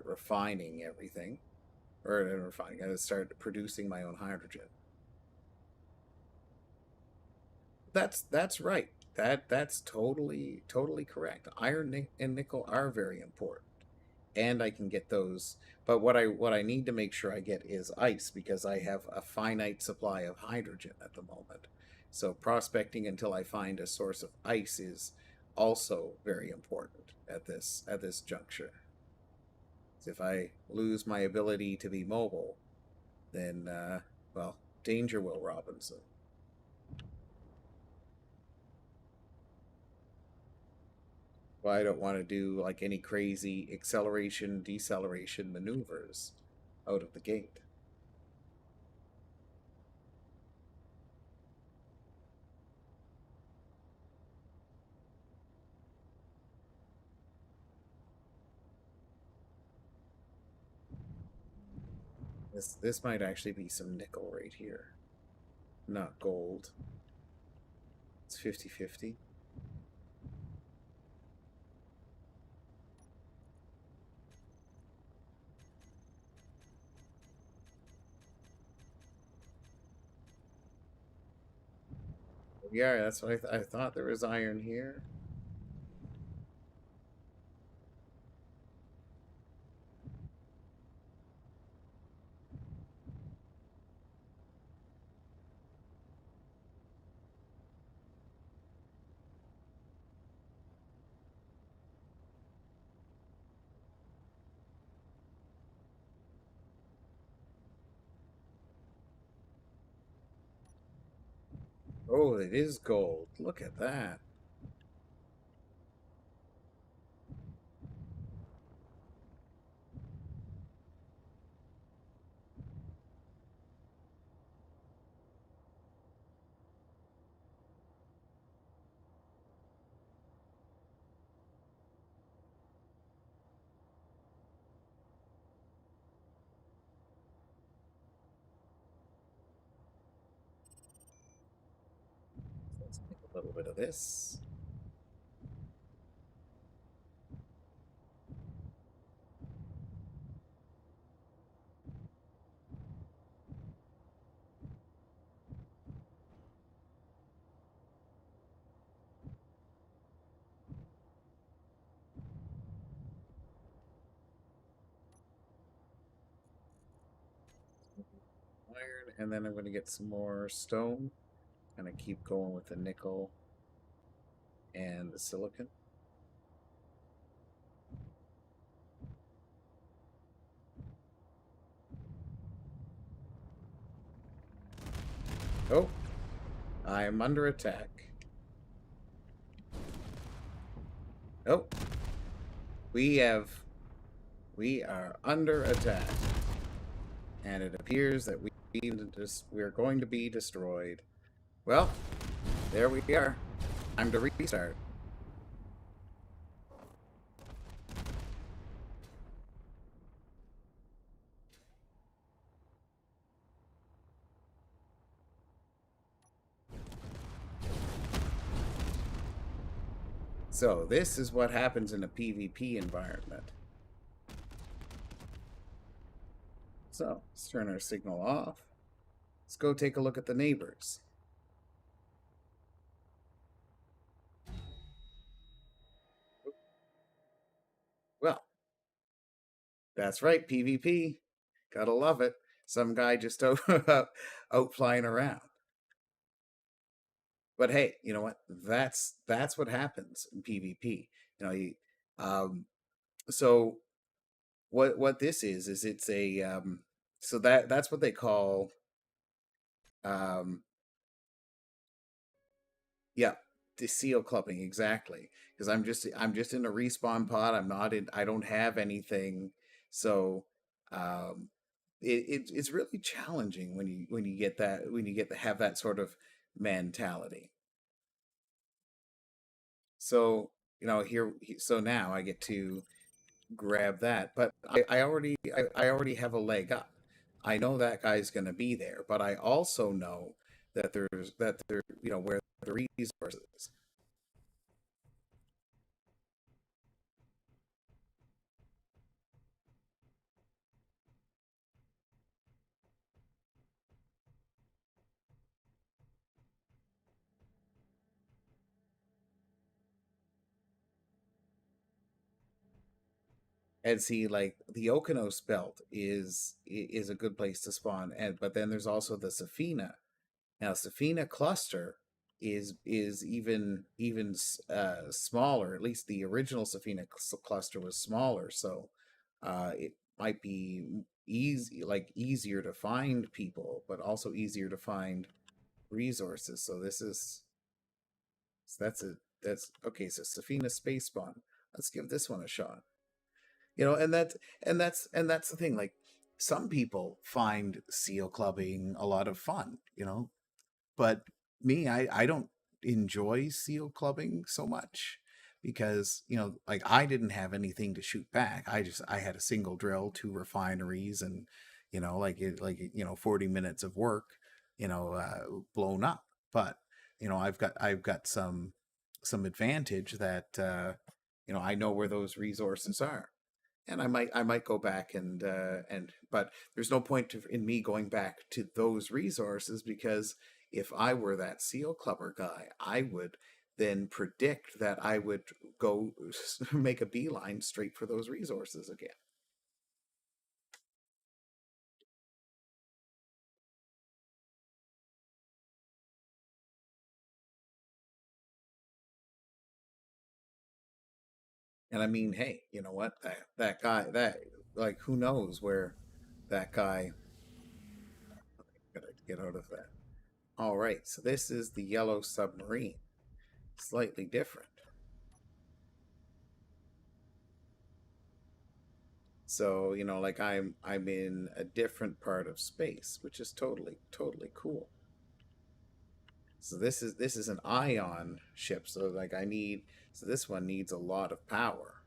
refining everything, or refining. I gotta start producing my own hydrogen. That's right. that's totally correct. Iron and nickel are very important, and I can get those. But what I need to make sure I get is ice because I have a finite supply of hydrogen at the moment. So prospecting until I find a source of ice is also very important at this juncture. If I lose my ability to be mobile, then well, danger, Will Robinson. Well, I don't want to do like any crazy acceleration, deceleration maneuvers out of the gate. This might actually be some nickel right here. Not gold. It's 50-50. Yeah, that's what I thought there was iron here. Oh, it is gold. Look at that. Let's make a little bit of this. Iron, and then I'm going to get some more stone. Gonna keep going with the nickel and the silicon. Oh, I'm under attack. Oh, we are under attack, and it appears that we're going to be destroyed. Well, there we are. Time to restart. So this is what happens in a PvP environment. So let's turn our signal off. Let's go take a look at the neighbors. Well, that's right, PvP. Gotta love it. Some guy just out flying around. But hey, you know what? That's what happens in PvP. So what this is it's a so that's what they call um yeah, the seal clubbing exactly. Because I'm just in a respawn pod. I don't have anything. So um it's really challenging when you get that when you get to have that sort of mentality. So so now I get to grab that, but I already have a leg up. I know that guy's going to be there, but I also know that there where the resources. And see, like the Okonos belt is a good place to spawn, and but then there's also the Safina. Now, Safina cluster is even smaller. At least the original Safina cluster was smaller, so it might be easier to find people, but also easier to find resources. So this is that's okay. So Safina space spawn. Let's give this one a shot. And that's the thing. Like some people find seal clubbing a lot of fun. But me, I don't enjoy seal clubbing so much because, like I didn't have anything to shoot back. I had a single drill, two refineries, and 40 minutes of work, blown up. But I've got some advantage that I know where those resources are, and I might go back and but there's no point in me going back to those resources, because if I were that seal clubber guy, I would then predict that I would go make a beeline straight for those resources again. And I mean, hey, you know what? That guy, like, who knows where that guy. Gotta get out of that. All right, so this is the yellow submarine, slightly different. So, like I'm in a different part of space, which is totally cool. So this is an ion ship, so like so this one needs a lot of power.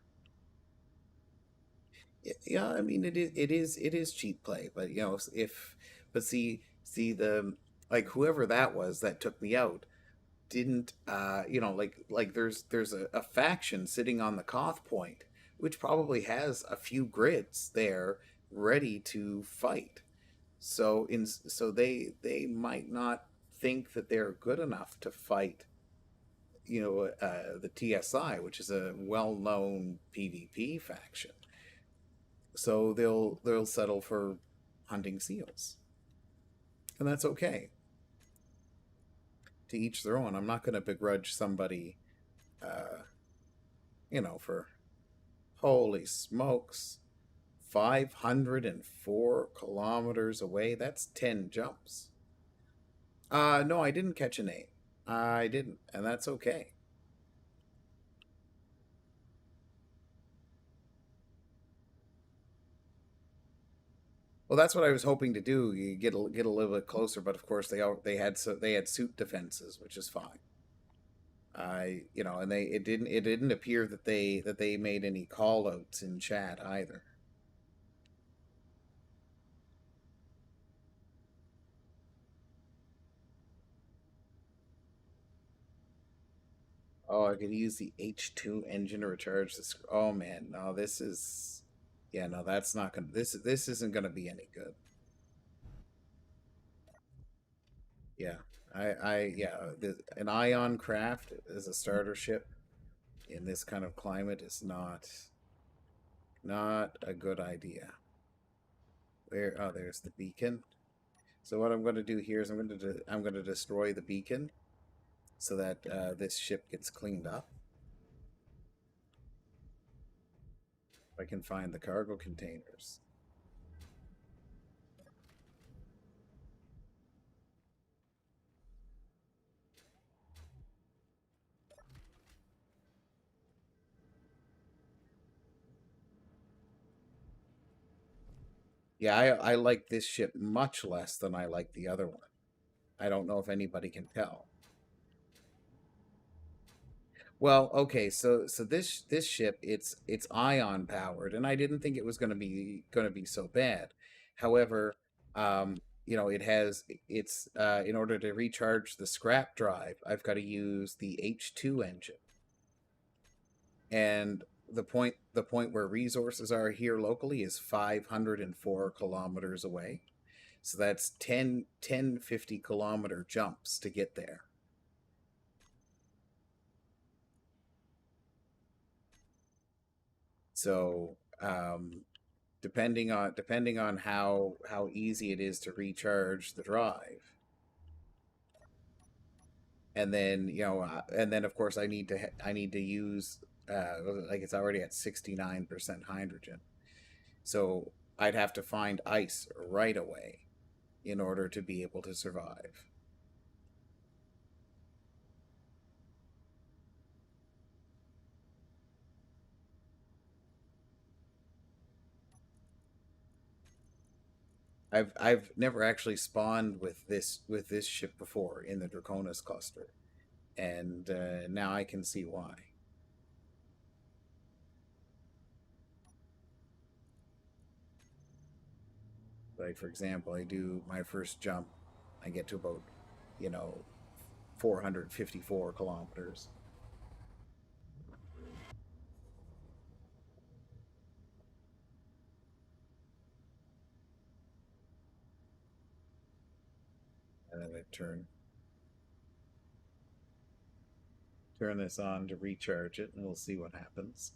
Yeah, I mean it is cheap play, but but see the like whoever that was that took me out didn't like there's a faction sitting on the Koth point, which probably has a few grids there ready to fight. So they might not think that they're good enough to fight the TSI, which is a well-known PvP faction. So they'll settle for hunting seals, and that's okay. To each their own. I'm not going to begrudge somebody, uh, for holy smokes, 504 kilometers away. That's 10 jumps. No, I didn't catch an A. I didn't, and that's okay. Well, that's what I was hoping to do. You get a little bit closer, but of course they had suit defenses, which is fine. And it didn't appear that they made any call outs in chat either. Oh, I could use the H2 engine to recharge this. Oh man, no, this is, yeah, no, that's not gonna. This isn't gonna be any good. Yeah, an ion craft as a starter ship in this kind of climate is not a good idea. Where? Oh, there's the beacon. So what I'm going to do here is I'm going to destroy the beacon so that this ship gets cleaned up. If I can find the cargo containers. Yeah, I like this ship much less than I like the other one. I don't know if anybody can tell. Well, okay, so this ship it's ion powered, and I didn't think it was going to be so bad. However, it has it's in order to recharge the scrap drive, I've got to use the H2 engine, and the point where resources are here locally is 504 kilometers away. So that's 50 kilometer jumps to get there. So um, depending on how easy it is to recharge the drive. And then and then of course I need to use like it's already at 69% hydrogen, so I'd have to find ice right away in order to be able to survive. I've never actually spawned with this ship before in the Draconis cluster, and now I can see why. Like, for example, I do my first jump, I get to about, you know, 454 kilometers. And then I turn this on to recharge it, and we'll see what happens.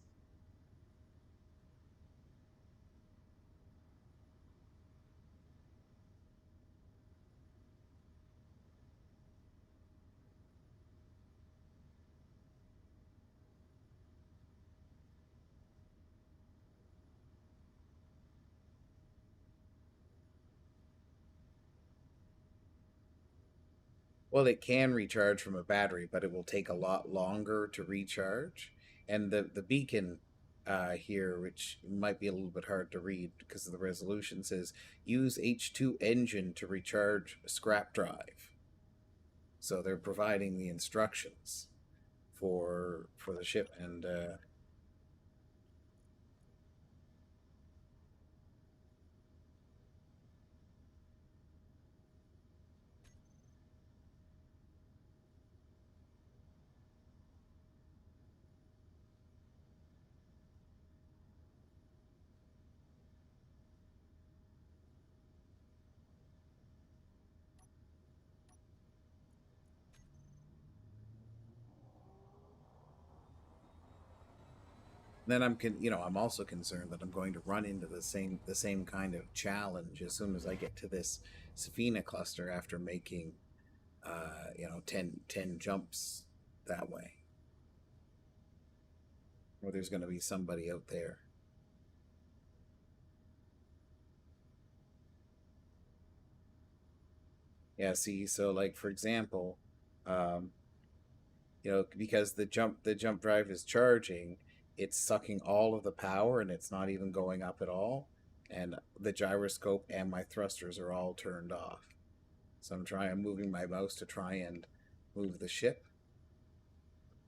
Well, it can recharge from a battery, but it will take a lot longer to recharge. And the beacon here, which might be a little bit hard to read because of the resolution, says use H2 engine to recharge scrap drive. So they're providing the instructions for the ship, and then I'm also concerned that I'm going to run into the same kind of challenge as soon as I get to this Safina cluster after making 10 jumps that way, or there's going to be somebody out there. Yeah, see, so like for example, um, because the jump drive is charging, it's sucking all of the power and it's not even going up at all, and the gyroscope and my thrusters are all turned off. So I'm moving my mouse to try and move the ship.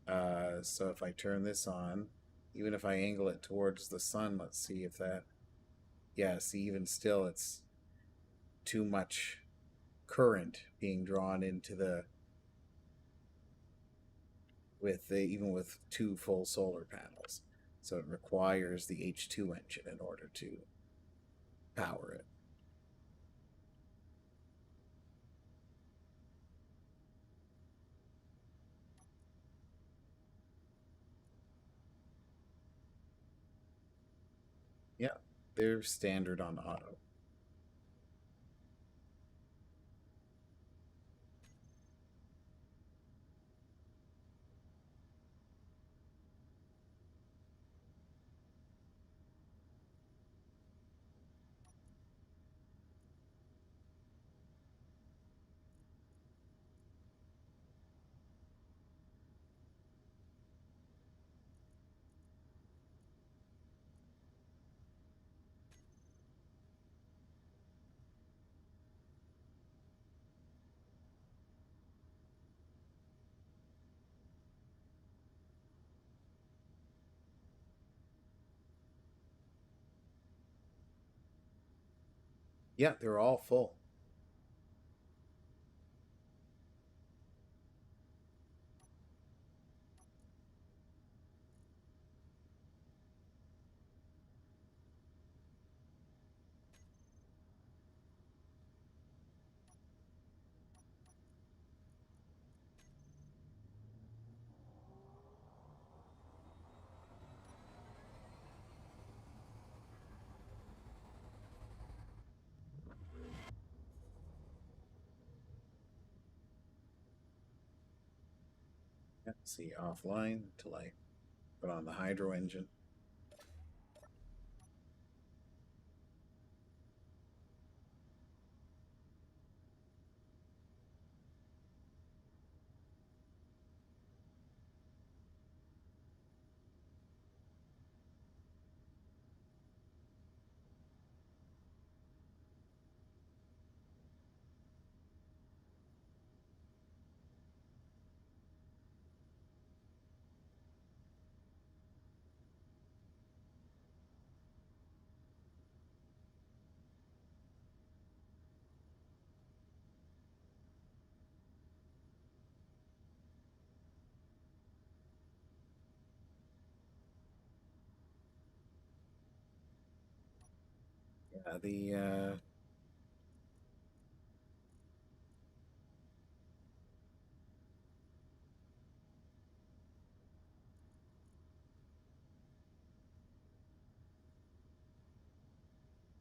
So if I turn this on, even if I angle it towards the sun, let's see if that. Yeah, see, even still, it's too much current being drawn into the even with two full solar panels. So it requires the H2 engine in order to power it. Yeah, they're standard on auto. Yeah, they're all full. See, offline until I put on the hydro engine. Yeah,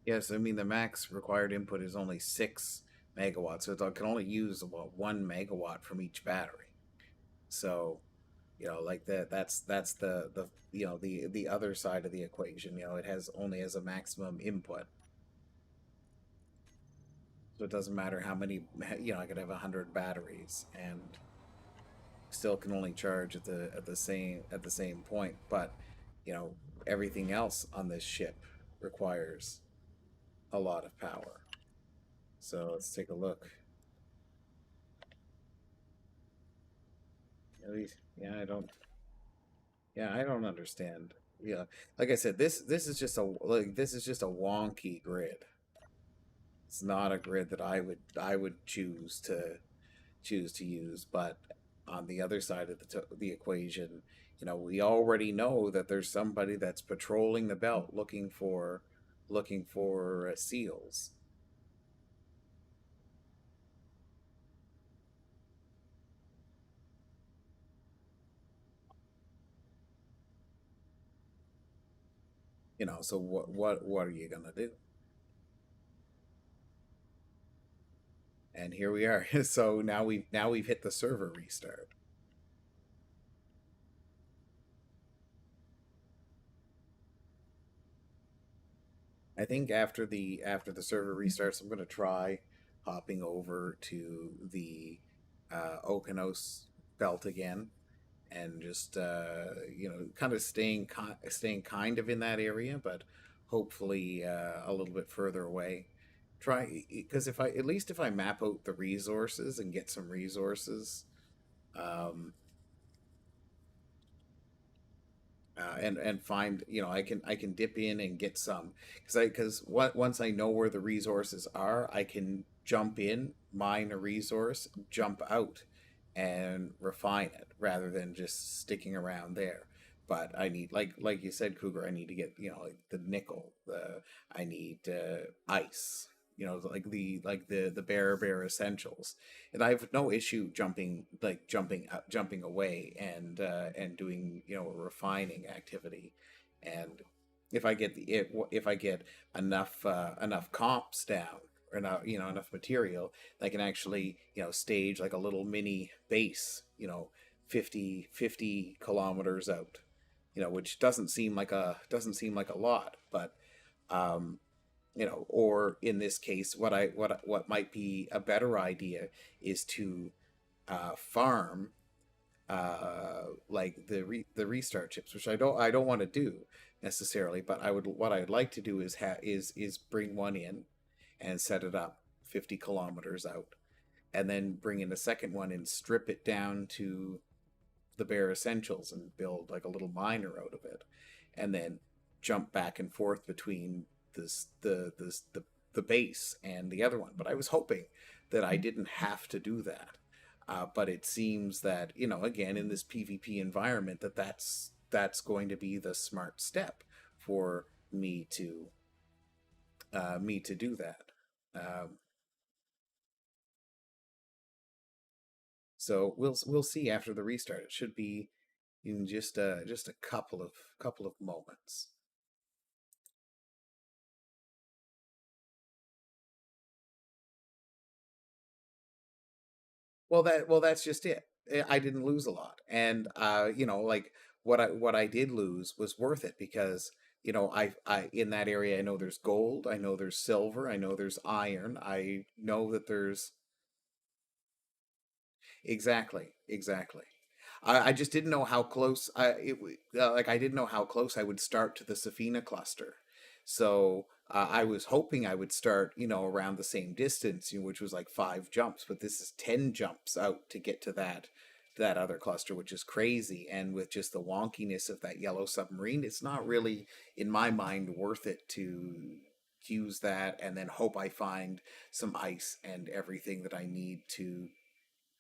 yes, I mean the max required input is only 6 megawatts, so it can only use about 1 megawatt from each battery. So, like that's the the other side of the equation. It only has a maximum input, so it doesn't matter how many. I could have 100 batteries and still can only charge at the same point. But you know, everything else on this ship requires a lot of power. So let's take a look. At least, yeah, I don't. Yeah, I don't understand. Yeah, like I said, this is just a wonky grid. It's not a grid that I would choose to use. But on the other side of the equation, we already know that there's somebody that's patrolling the belt looking for seals. So what are you gonna do? And here we are. So now we've hit the server restart. I think after the server restarts, I'm going to try hopping over to the Okeanos belt again, and just kind of staying kind of in that area, but hopefully a little bit further away. Try, because if I map out the resources and get some resources, um, and find, I can dip in and get some, because once I know where the resources are, I can jump in, mine a resource, jump out, and refine it rather than just sticking around there. But I need, like you said, Cougar, I need to get, like the nickel, the I need ice, like the bare essentials. And I have no issue jumping away and doing, a refining activity. And if I get enough comps down, or enough material, I can actually, stage like a little mini base, 50 kilometers out, which doesn't seem like a lot. But um or in this case, what might be a better idea is to farm, like the restart chips, which I don't want to do necessarily. But what I'd like to do is bring one in and set it up 50 kilometers out, and then bring in a second one and strip it down to the bare essentials and build like a little miner out of it, and then jump back and forth between the base and the other one. But I was hoping that I didn't have to do that. But it seems that, again, in this PvP environment, that's going to be the smart step for me to do that. Um, so we'll see after the restart. It should be in just a couple of moments. that's just it. I didn't lose a lot, and like what I did lose was worth it because I in that area I know there's gold, I know there's silver, I know there's iron, I know that there's exactly. I just didn't know how close like I didn't know how close I would start to the Safina cluster. So I was hoping I would start, around the same distance, which was like 5 jumps, but this is 10 jumps out to get to that other cluster, which is crazy. And with just the wonkiness of that yellow submarine, it's not really, in my mind, worth it to use that and then hope I find some ice and everything that I need to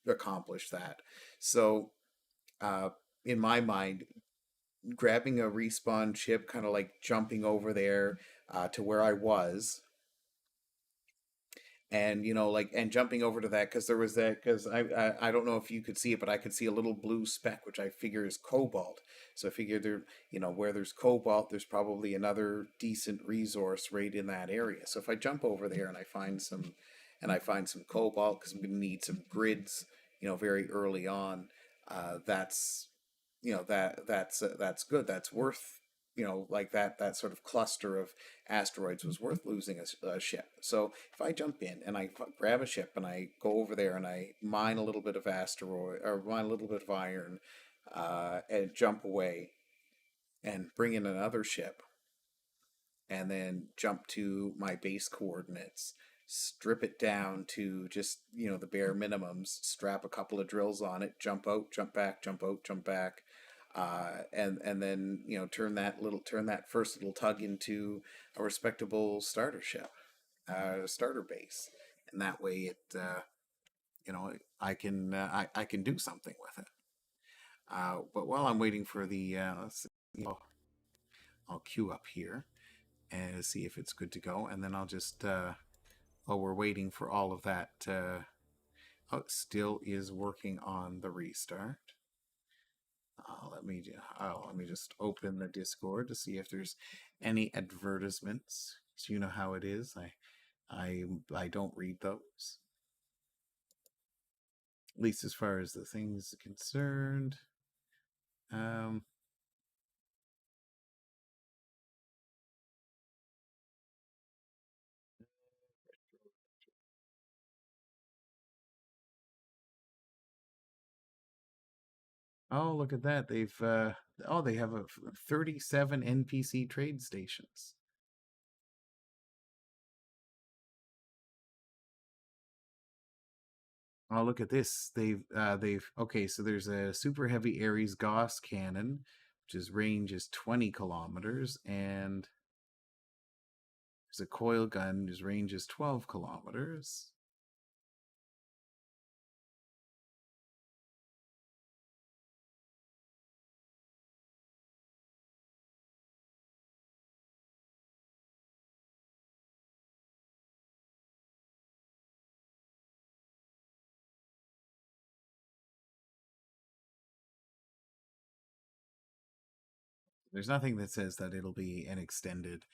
accomplish that. So, uh, in my mind, grabbing a respawn chip, kind of like jumping over there to where I was, and like and jumping over to that because there was that because I don't know if you could see it, but I could see a little blue speck, which I figure is cobalt. So I figured there, where there's cobalt, there's probably another decent resource right in that area. So if I jump over there and I find some cobalt because I'm going to need some grids, very early on, that's that's good. That's worth like that sort of cluster of asteroids was worth losing a ship. So if I jump in and I grab a ship and I go over there and I mine a little bit of asteroid or mine a little bit of iron, and jump away and bring in another ship and then jump to my base coordinates, strip it down to just the bare minimums, strap a couple of drills on it, jump out, jump back, jump out, jump back, and then turn that first little tug into a respectable starter ship, starter base, and that way it I can do something with it. But while I'm waiting for the let's see, I'll queue up here and see if it's good to go, and then I'll just while we're waiting for all of that, oh, it still is working on the restart. Let me just open the Discord to see if there's any advertisements. So you know how it is. I don't read those. At least as far as the things concerned. Oh, look at that. They have 37 NPC trade stations. Oh, look at this. They've okay, so there's a super heavy Ares Gauss cannon, which is range is 20 kilometers, and there's a coil gun whose range is 12 kilometers. There's nothing that says that it'll be an extended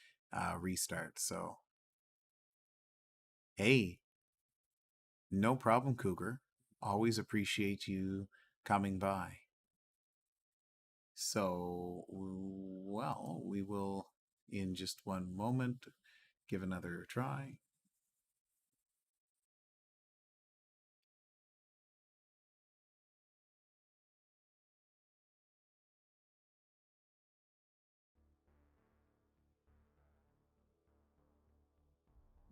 restart. So, hey, no problem, Cougar. Always appreciate you coming by. So, well, we will, in just one moment, give another try.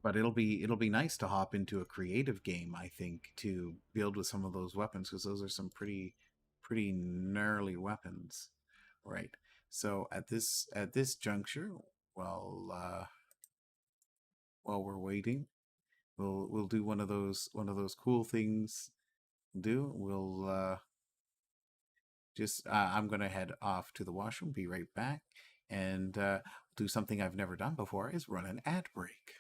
But it'll be nice to hop into a creative game, I think, to build with some of those weapons because those are some pretty gnarly weapons, right? So at this juncture, while while we're waiting, we'll do one of those cool things. We'll just I'm gonna head off to the washroom, be right back, and do something I've never done before is run an ad break.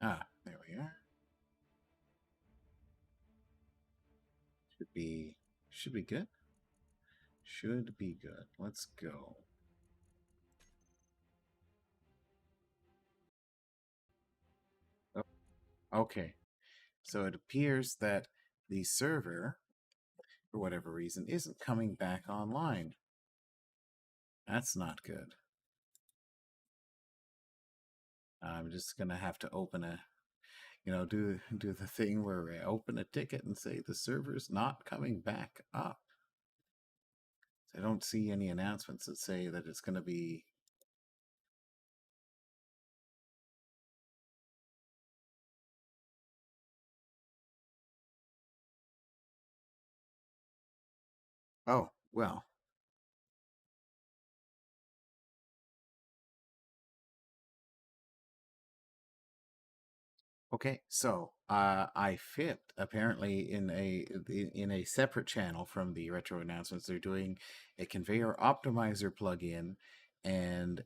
Ah, there we are. Should be good. Should be good. Let's go. Oh, okay. So it appears that the server, for whatever reason, isn't coming back online. That's not good. I'm just gonna have to open a, do the thing where I open a ticket and say the server's not coming back up. I don't see any announcements that say that it's going to be. Oh, well. Okay, so I fibbed apparently in a separate channel from the retro announcements. They're doing a conveyor optimizer plugin and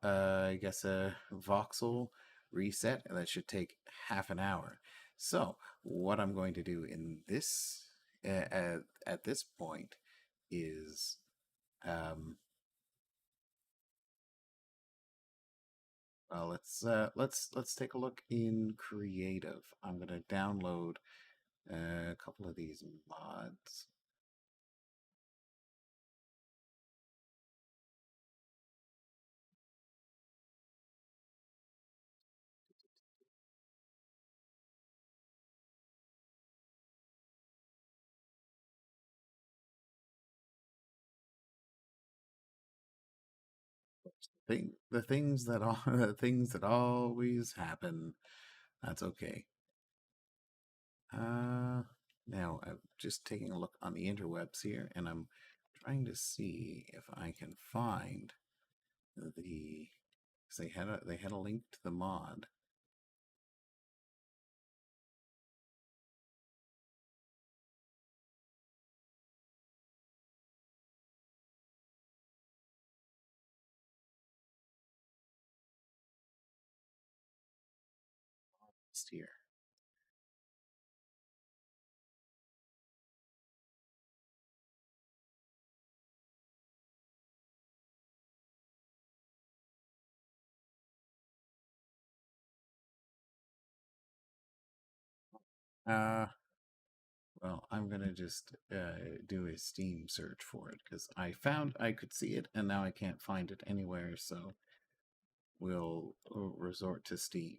I guess a voxel reset that should take half an hour. So what I'm going to do in this at this point is um, well, let's take a look in creative. I'm gonna download a couple of these mods. The things that the things that always happen. That's okay. Now I'm just taking a look on the interwebs here, and I'm trying to see if I can find the. 'Cause they had a link to the mod. Here. Uh, well, I'm gonna just do a Steam search for it because I found I could see it and now I can't find it anywhere. So we'll resort to Steam.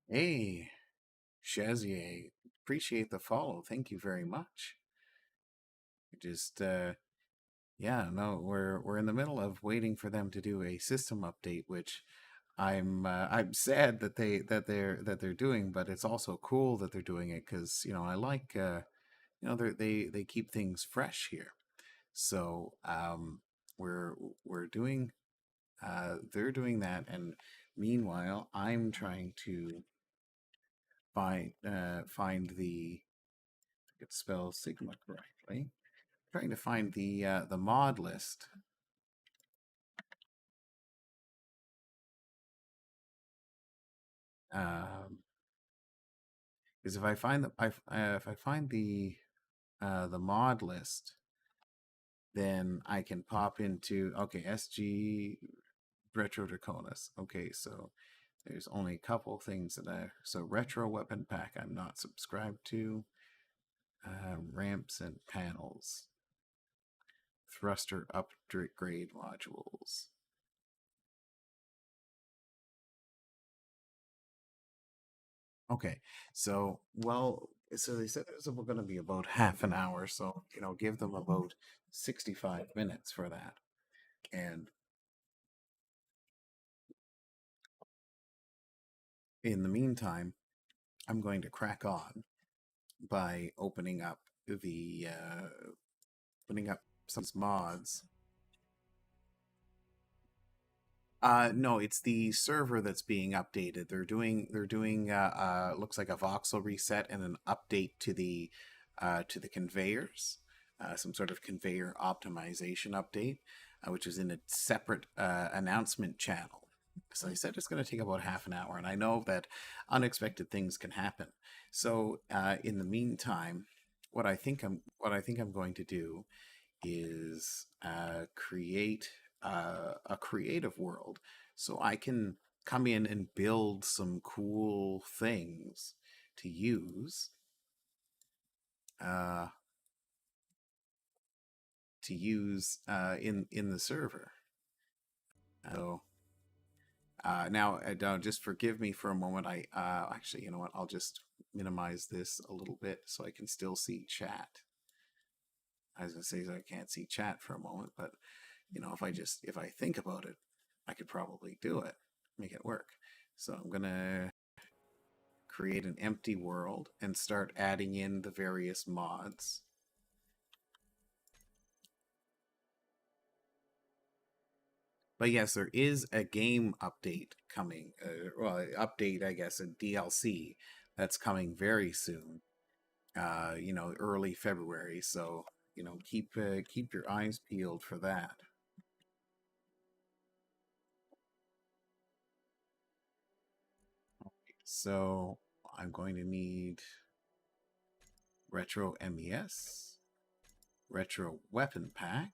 Hey, Chazier, appreciate the follow. Thank you very much. Just yeah, no, we're in the middle of waiting for them to do a system update, which I'm sad that they're doing, but it's also cool that they're doing it because I like they keep things fresh here. So we're we're doing they're doing that, and meanwhile I'm trying to find the I could spell Sigma correctly. Trying to find the mod list. Because if I find if I find the mod list, then I can pop into SG Retro Draconis. Okay, so there's only a couple things that so retro weapon pack I'm not subscribed to. Ramps and panels. thruster upgrade modules. Okay, so so they said it was going to be about half an hour, so give them about 65 minutes for that. And in the meantime, I'm going to crack on by opening up some mods. No, it's the server that's being updated. They're doing looks like a voxel reset and an update to the conveyors, some sort of conveyor optimization update, which is in a separate announcement channel. So I said it's going to take about half an hour, and I know that unexpected things can happen. So in the meantime, what I think I'm going to do is create a creative world so I can come in and build some cool things to use in the server. So now, just forgive me for a moment. I actually, you know what? I'll just minimize this a little bit so I can still see chat. I was gonna say I can't see chat for a moment, but if I think about it, I could probably do it, make it work. So I'm gonna create an empty world and start adding in the various mods. But yes, there is a game update coming. Update, I guess, a DLC that's coming very soon. Early February. So keep your eyes peeled for that. So I'm going to need Retro MES, Retro Weapon Pack,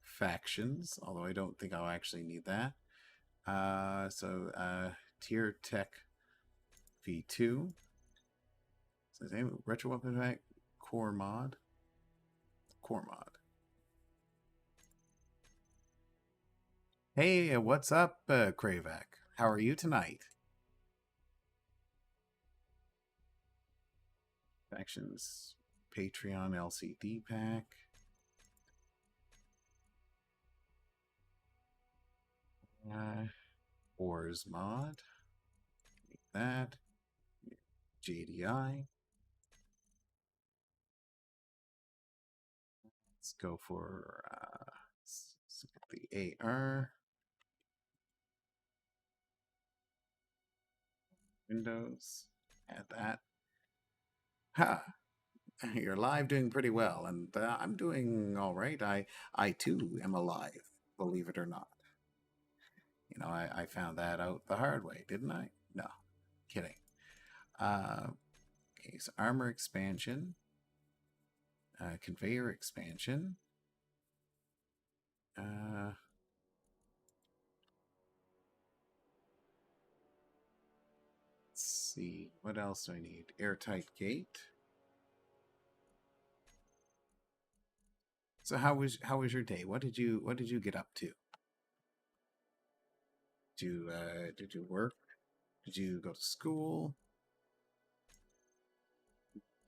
Factions, although I don't think I'll actually need that. Tier Tech V2. So Retro Weapon Pack, Core Mod. Hey, what's up, Kravak? How are you tonight? Factions, Patreon LCD pack. Ors mod. That. JDI. Let's go for the AR. Windows. Add that. Ha! You're live, doing pretty well, and I'm doing all right. I too am alive, believe it or not. I found that out the hard way, didn't I? No, kidding. Okay, so armor expansion, conveyor expansion. Let's see, what else do I need? Airtight gate. So how was your day? What did you get up to? Did you work? Did you go to school?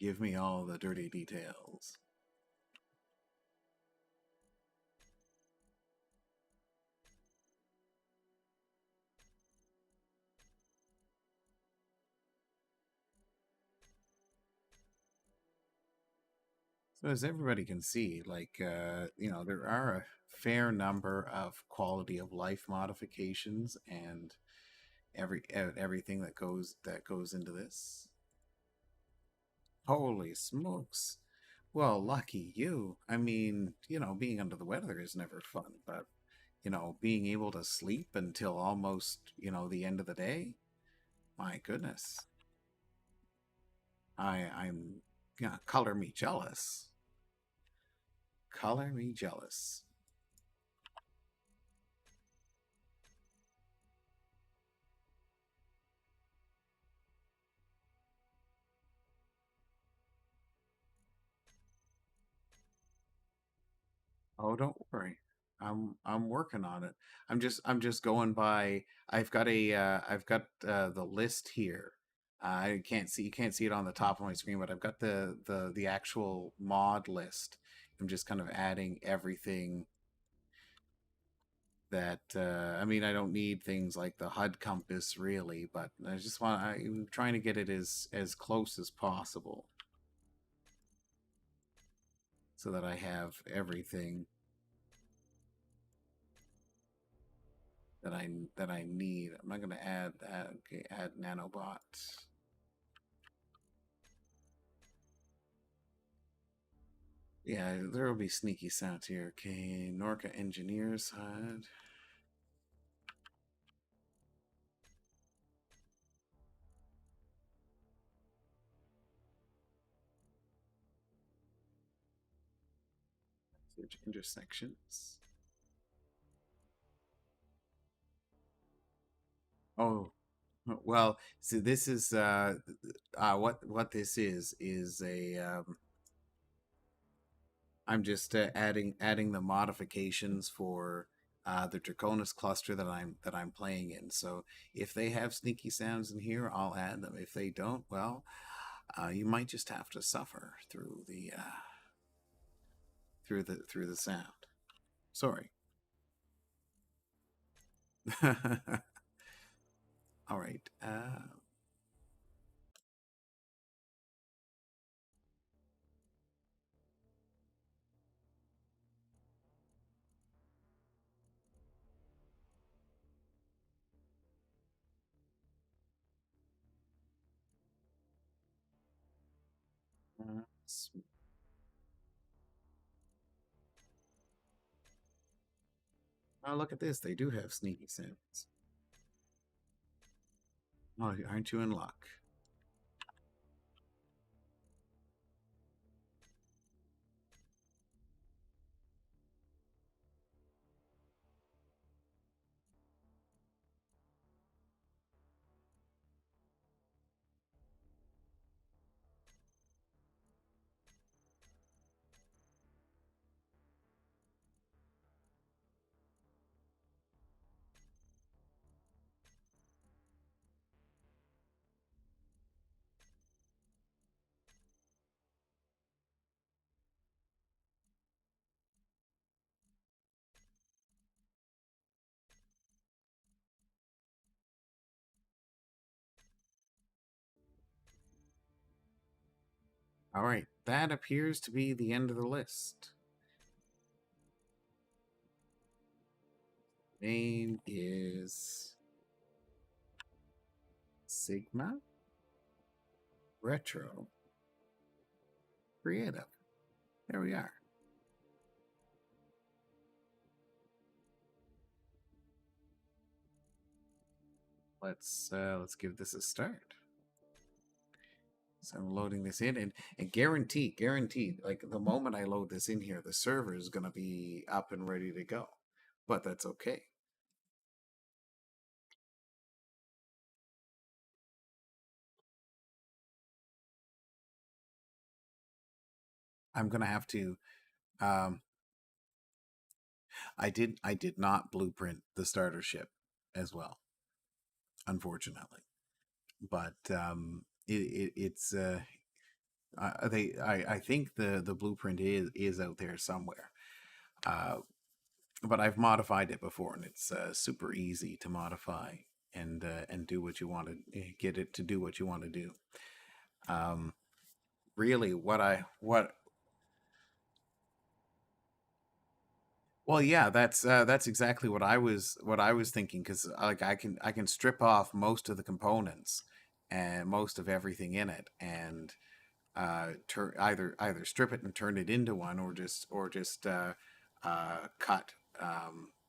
Give me all the dirty details. So as everybody can see, there are a fair number of quality of life modifications and everything that goes into this. Holy smokes. Well, lucky you. I mean, being under the weather is never fun, but being able to sleep until almost, the end of the day, my goodness. I'm color me jealous. Color me jealous. Oh, don't worry. I'm working on it. I'm just going by. I've got the list here. I can't see, you can't see it on the top of my screen, but I've got the actual mod list. I'm just kind of adding everything that I mean, I don't need things like the HUD compass really, but I'm trying to get it as close as possible so that I have everything that I need. I'm not going to add that. Okay, add nanobot. Yeah, there will be sneaky sounds here. Okay, Norca Engineers HUD. Search intersections. Oh, well, see, this is what this is a I'm just adding the modifications for the Draconis cluster that I'm playing in. So if they have sneaky sounds in here, I'll add them. If they don't, well, you might just have to suffer through the sound. Sorry. All right. Oh, look at this. They do have sneaky sounds. Oh, aren't you in luck? All right. That appears to be the end of the list. Name is Sigma Retro Creative. There we are. Let's give this a start. So I'm loading this in, and guaranteed, like the moment I load this in here, the server is going to be up and ready to go. But that's okay. I'm going to have to. I did not blueprint the starter ship as well, unfortunately. But it's I think the blueprint is out there somewhere. But I've modified it before, and it's super easy to modify and do what you want to get it to do what you want to do. Really, well, yeah, that's exactly what I was thinking, because like I can strip off most of the components and most of everything in it, and either strip it and turn it into one, or just cut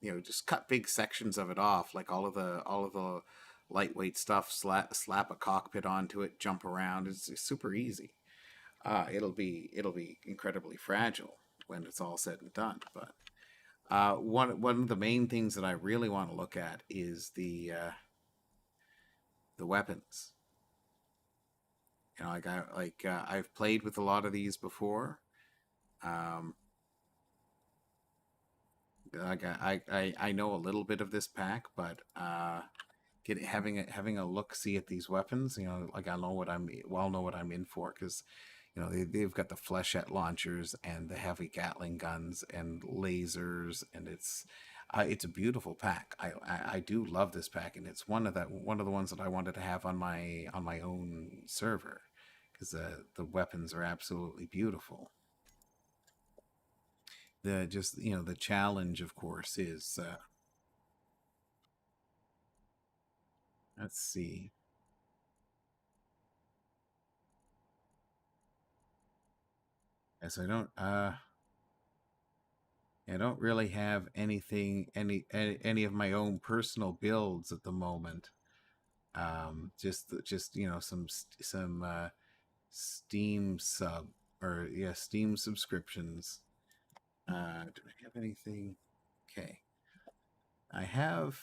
just cut big sections of it off, like all of the lightweight stuff. Slap a cockpit onto it, jump around. It's super easy. It'll be incredibly fragile when it's all said and done, but. One of the main things that I really want to look at is the weapons. You know, I've played with a lot of these before. like I know a little bit of this pack, but having a look see at these weapons, like I know what I'm in for, because they've got the flechette launchers and the heavy Gatling guns and lasers, and it's a beautiful pack. I do love this pack, and it's one of the ones that I wanted to have on my own server, because the weapons are absolutely beautiful. The challenge, of course, is let's see. Yes, I don't really have any of my own personal builds at the moment. Just some Steam Steam subscriptions. Do I have anything? Okay, I have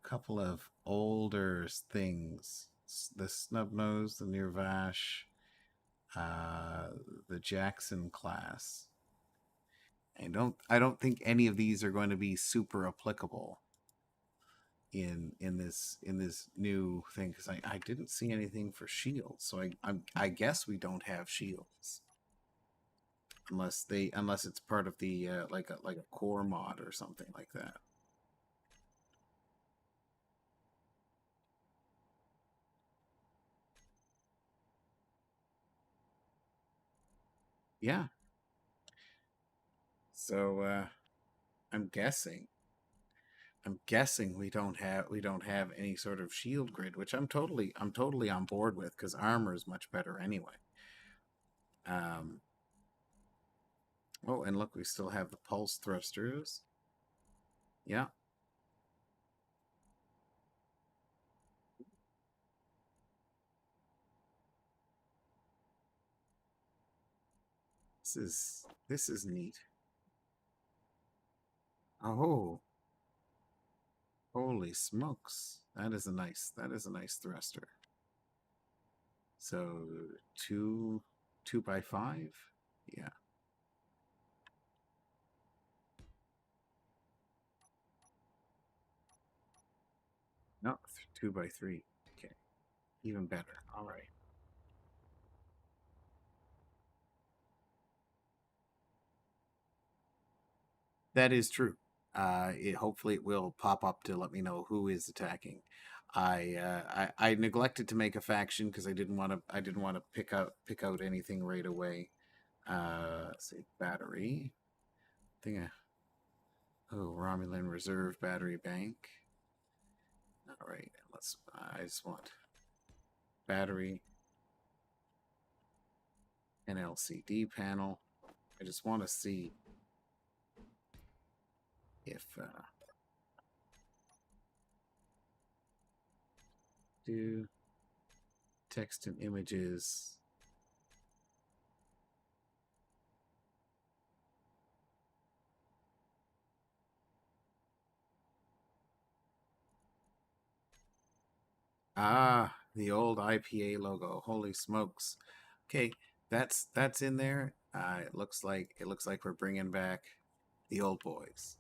a couple of older things. The Snubnose, the Nirvash, the Jackson class. I don't think any of these are going to be super applicable in this new thing, because I didn't see anything for shields, so I guess we don't have shields unless it's part of the like a core mod or something like that. Yeah. So I'm guessing we don't have any sort of shield grid, which I'm totally on board with, because armor is much better anyway. Oh, and look, we still have the pulse thrusters. Yeah. This is neat. Oh, holy smokes. That is a nice thruster. So two by five? Yeah. No, 2 by 3. Okay. Even better. All right. That is true. Hopefully it will pop up to let me know who is attacking. I neglected to make a faction because I didn't want to pick out anything right away. Let's see, battery. Romulan reserve battery bank. All right, I just want battery and LCD panel. I just want to see if do text and images. Ah, the old IPA logo. Holy smokes. Okay, that's in there. It looks like we're bringing back the old boys.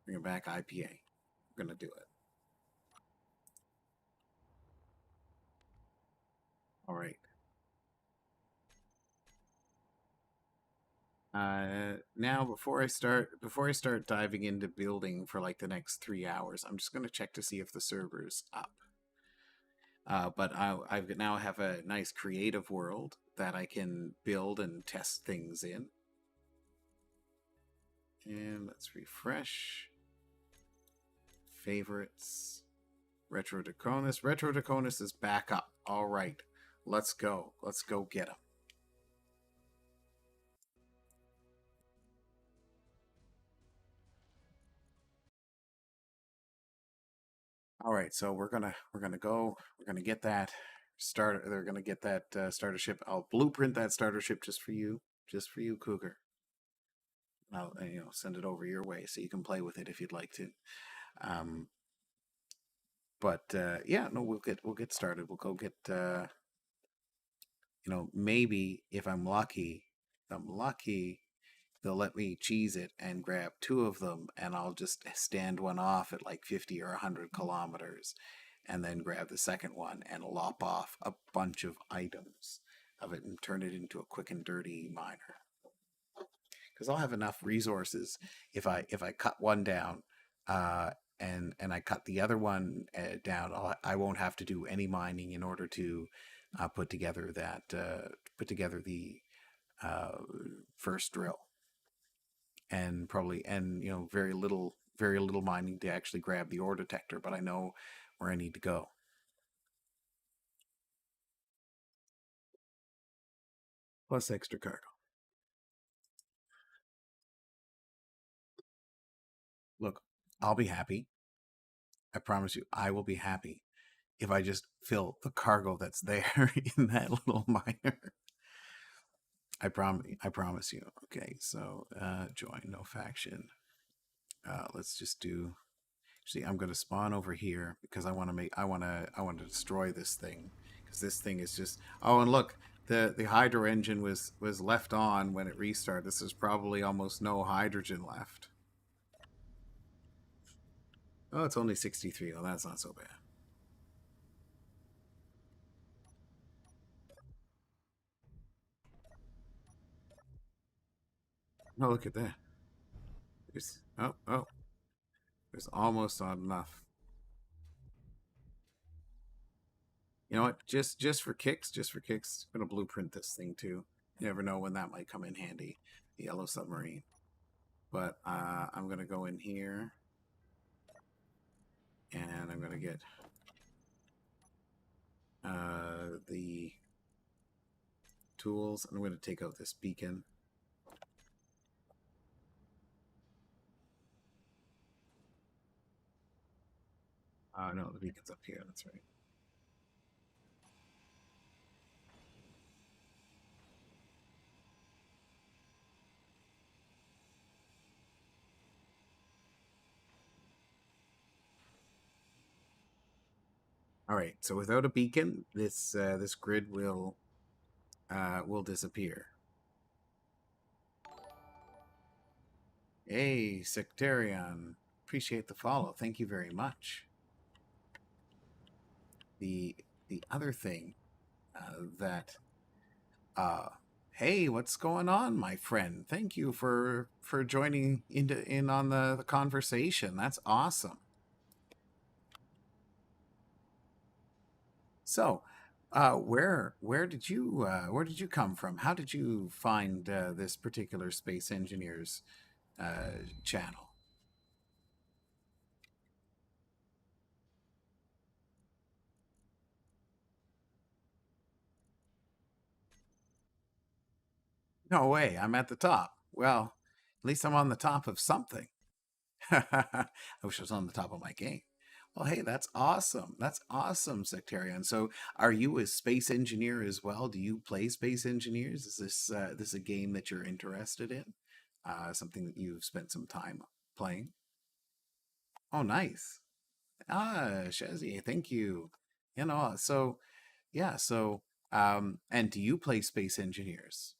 Bringing back IPA. We're gonna do it. All right. Now before I start diving into building for like the next 3 hours, I'm just gonna check to see if the server's up. But I now have a nice creative world that I can build and test things in. And let's refresh. Favorites. Retro Draconis. Retro Draconis is back up. All right. Let's go. Let's go get him. All right, so we're gonna get that start. They're gonna get that starter ship. I'll blueprint that starter ship just for you, Cougar. I'll send it over your way so you can play with it if you'd like to. But yeah, no, we'll get started. We'll go get maybe if I'm lucky, they'll let me cheese it and grab two of them, and I'll just stand one off at like 50 or 100 kilometers, and then grab the second one and lop off a bunch of items of it and turn it into a quick and dirty miner. Because I'll have enough resources if I cut one down, and I cut the other one down. I won't have to do any mining in order to put together the first drill, and very little mining to actually grab the ore detector. But I know where I need to go. Plus extra cargo. Look, I'll be happy. I promise you, I will be happy if I just fill the cargo that's there in that little miner. I promise you. Okay, so join no faction. Let's just do. See, I'm going to spawn over here because I want to destroy this thing, because this thing is just. Oh, and look, the hydro engine was left on when it restarted. This is probably almost no hydrogen left. Oh, it's only 63. Oh, that's not so bad. Oh, look at that. There's there's almost not enough. You know what? Just for kicks, I'm gonna blueprint this thing too. You never know when that might come in handy. The yellow submarine. But I'm gonna go in here, and I'm gonna get the tools. I'm gonna take out this beacon. No, the beacon's up here. That's right. All right. So without a beacon, this grid will disappear. Hey, Sectarian. Appreciate the follow. Thank you very much. The other thing that hey, what's going on, my friend? Thank you for joining in on the conversation. That's awesome. So, where did you come from? How did you find this particular Space Engineers channel? No way, I'm at the top. Well, at least I'm on the top of something. I wish I was on the top of my game. Well, hey, that's awesome. That's awesome, Sectarian. So, are you a space engineer as well? Do you play Space Engineers? Is this a game that you're interested in? Something that you've spent some time playing? Oh, nice. Shazzy, thank you. So yeah, so and do you play Space Engineers?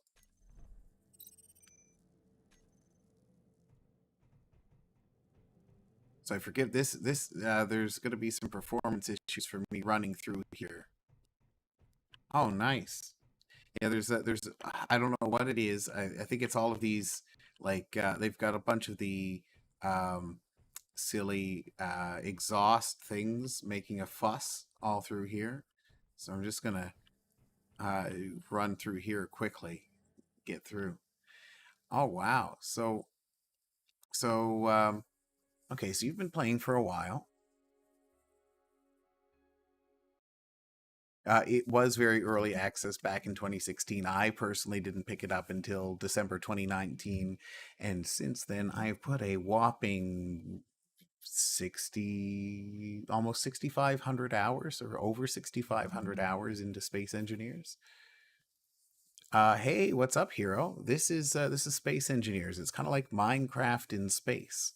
So I forgive this there's going to be some performance issues for me running through here. Oh, nice. Yeah, there's I don't know what it is. I think it's all of these, like they've got a bunch of the um silly exhaust things making a fuss all through here. So I'm just gonna run through here quickly, get through. Oh wow. So okay, so you've been playing for a while. It was very early access back in 2016. I personally didn't pick it up until December 2019, and since then I've put a whopping 60, almost 6,500 hours, or over 6,500 hours into Space Engineers. Hey, what's up, hero? This is Space Engineers. It's kind of like Minecraft in space.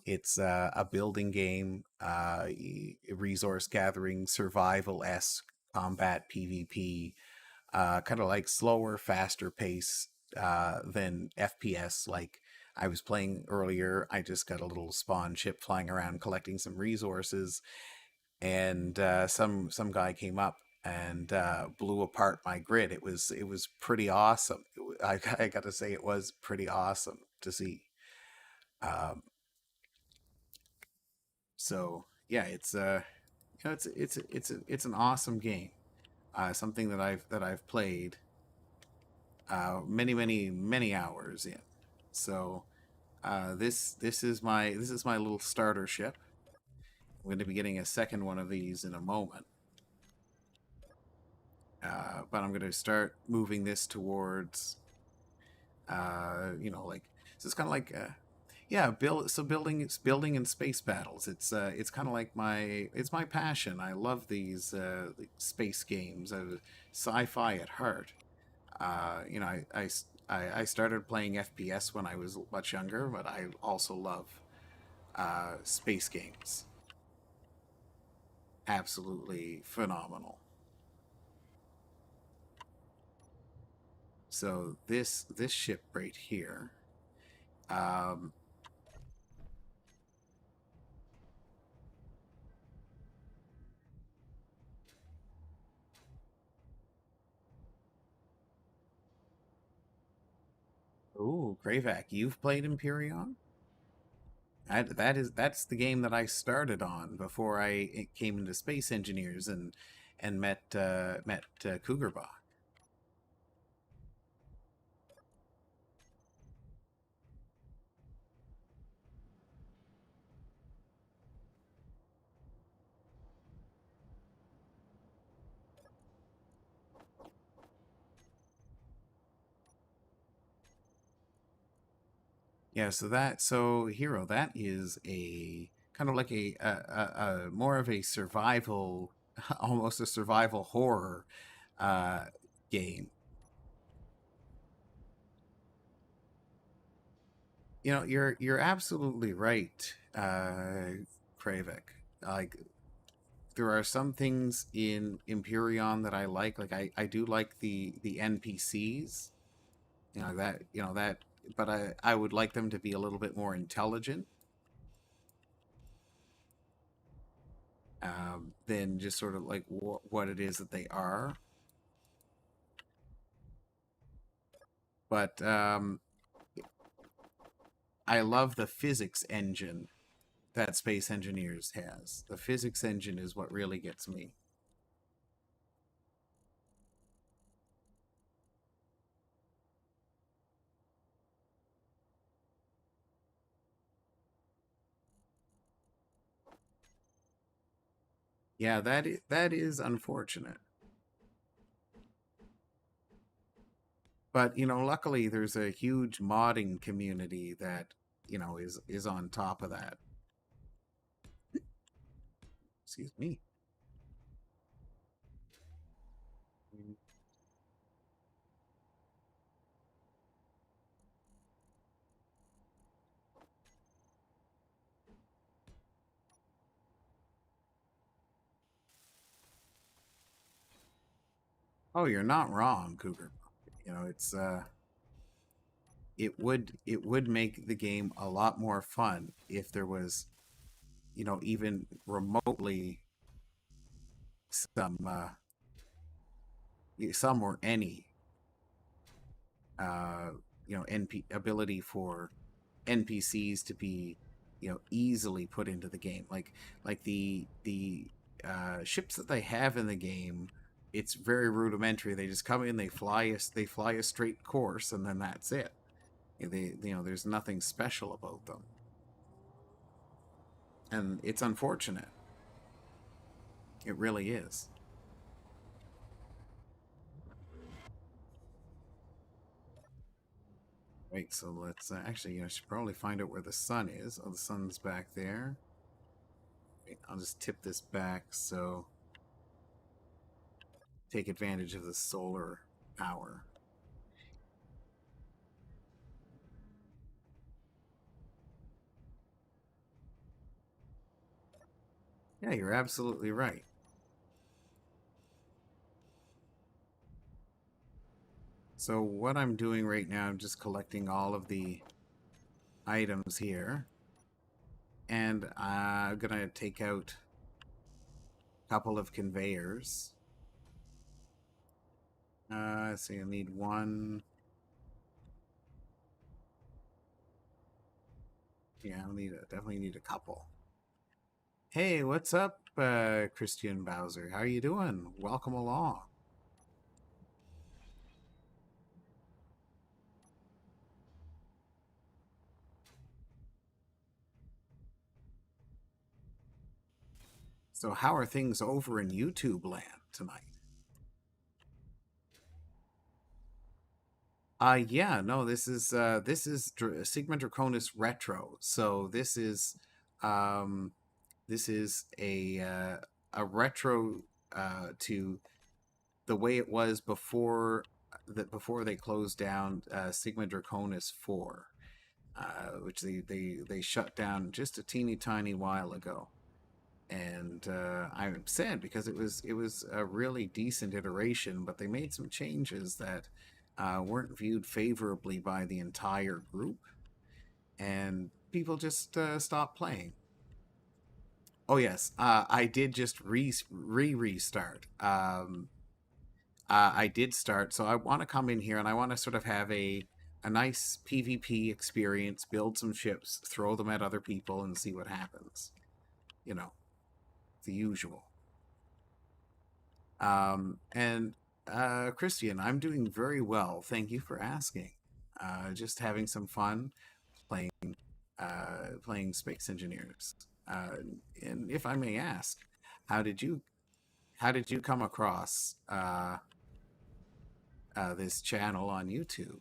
It's a building game, resource gathering, survival-esque combat PvP, kind of like slower, faster pace than FPS. Like I was playing earlier, I just got a little spawn ship flying around collecting some resources, and some guy came up and blew apart my grid. It was pretty awesome. I got to say, it was pretty awesome to see. Um, so yeah, it's an awesome game. Something that I've played many hours in. So this is my little starter ship. I'm going to be getting a second one of these in a moment. But I'm going to start moving this towards, like, so it's kind of like, yeah, building and space battles. It's kind of like it's my passion. I love these space games, sci-fi at heart. I started playing FPS when I was much younger, but I also love space games. Absolutely phenomenal. So this ship right here, um, ooh, Gravak, you've played Imperion? That's the game that I started on before I came into Space Engineers and met Cougarba. Yeah, so Hero, that is a kind of like a more of a survival, almost a survival horror uh, game. You're absolutely right, Kravik. Like there are some things in Imperion that I like. Like I do like the NPCs. That, but I would like them to be a little bit more intelligent than just sort of like what it is that they are. But I love the physics engine that Space Engineers has. The physics engine is what really gets me. Yeah, that is unfortunate. But luckily there's a huge modding community that is on top of that. Excuse me. Oh, you're not wrong, Cougar. It's it would make the game a lot more fun if there was, even remotely some some or any uh ability for NPCs to be easily put into the game, like the ships that they have in the game. It's very rudimentary. They just come in, they fly a straight course, and then that's it. There's nothing special about them, and it's unfortunate. It really is. Wait, so let's actually, I should probably find out where the sun is. Oh, the sun's back there. Wait, I'll just tip this back so take advantage of the solar power. Yeah, you're absolutely right. So what I'm doing right now, I'm just collecting all of the items here. And I'm going to take out a couple of conveyors. So you'll need one. Yeah, definitely need a couple. Hey, what's up, Christian Bowser? How are you doing? Welcome along. So how are things over in YouTube land tonight? Yeah, no, this is Sigma Draconis Retro. So this is a retro to the way it was before they closed down Sigma Draconis 4, which they shut down just a teeny tiny while ago. And I'm sad because it was a really decent iteration, but they made some changes that weren't viewed favorably by the entire group, and people just stopped playing. Oh yes, I did just restart. I did start, so I want to come in here and I want to sort of have a nice PvP experience, build some ships, throw them at other people, and see what happens. You know, the usual. And Christian, I'm doing very well. Thank you for asking. Just having some fun playing playing Space Engineers. And if I may ask, how did you come across this channel on YouTube?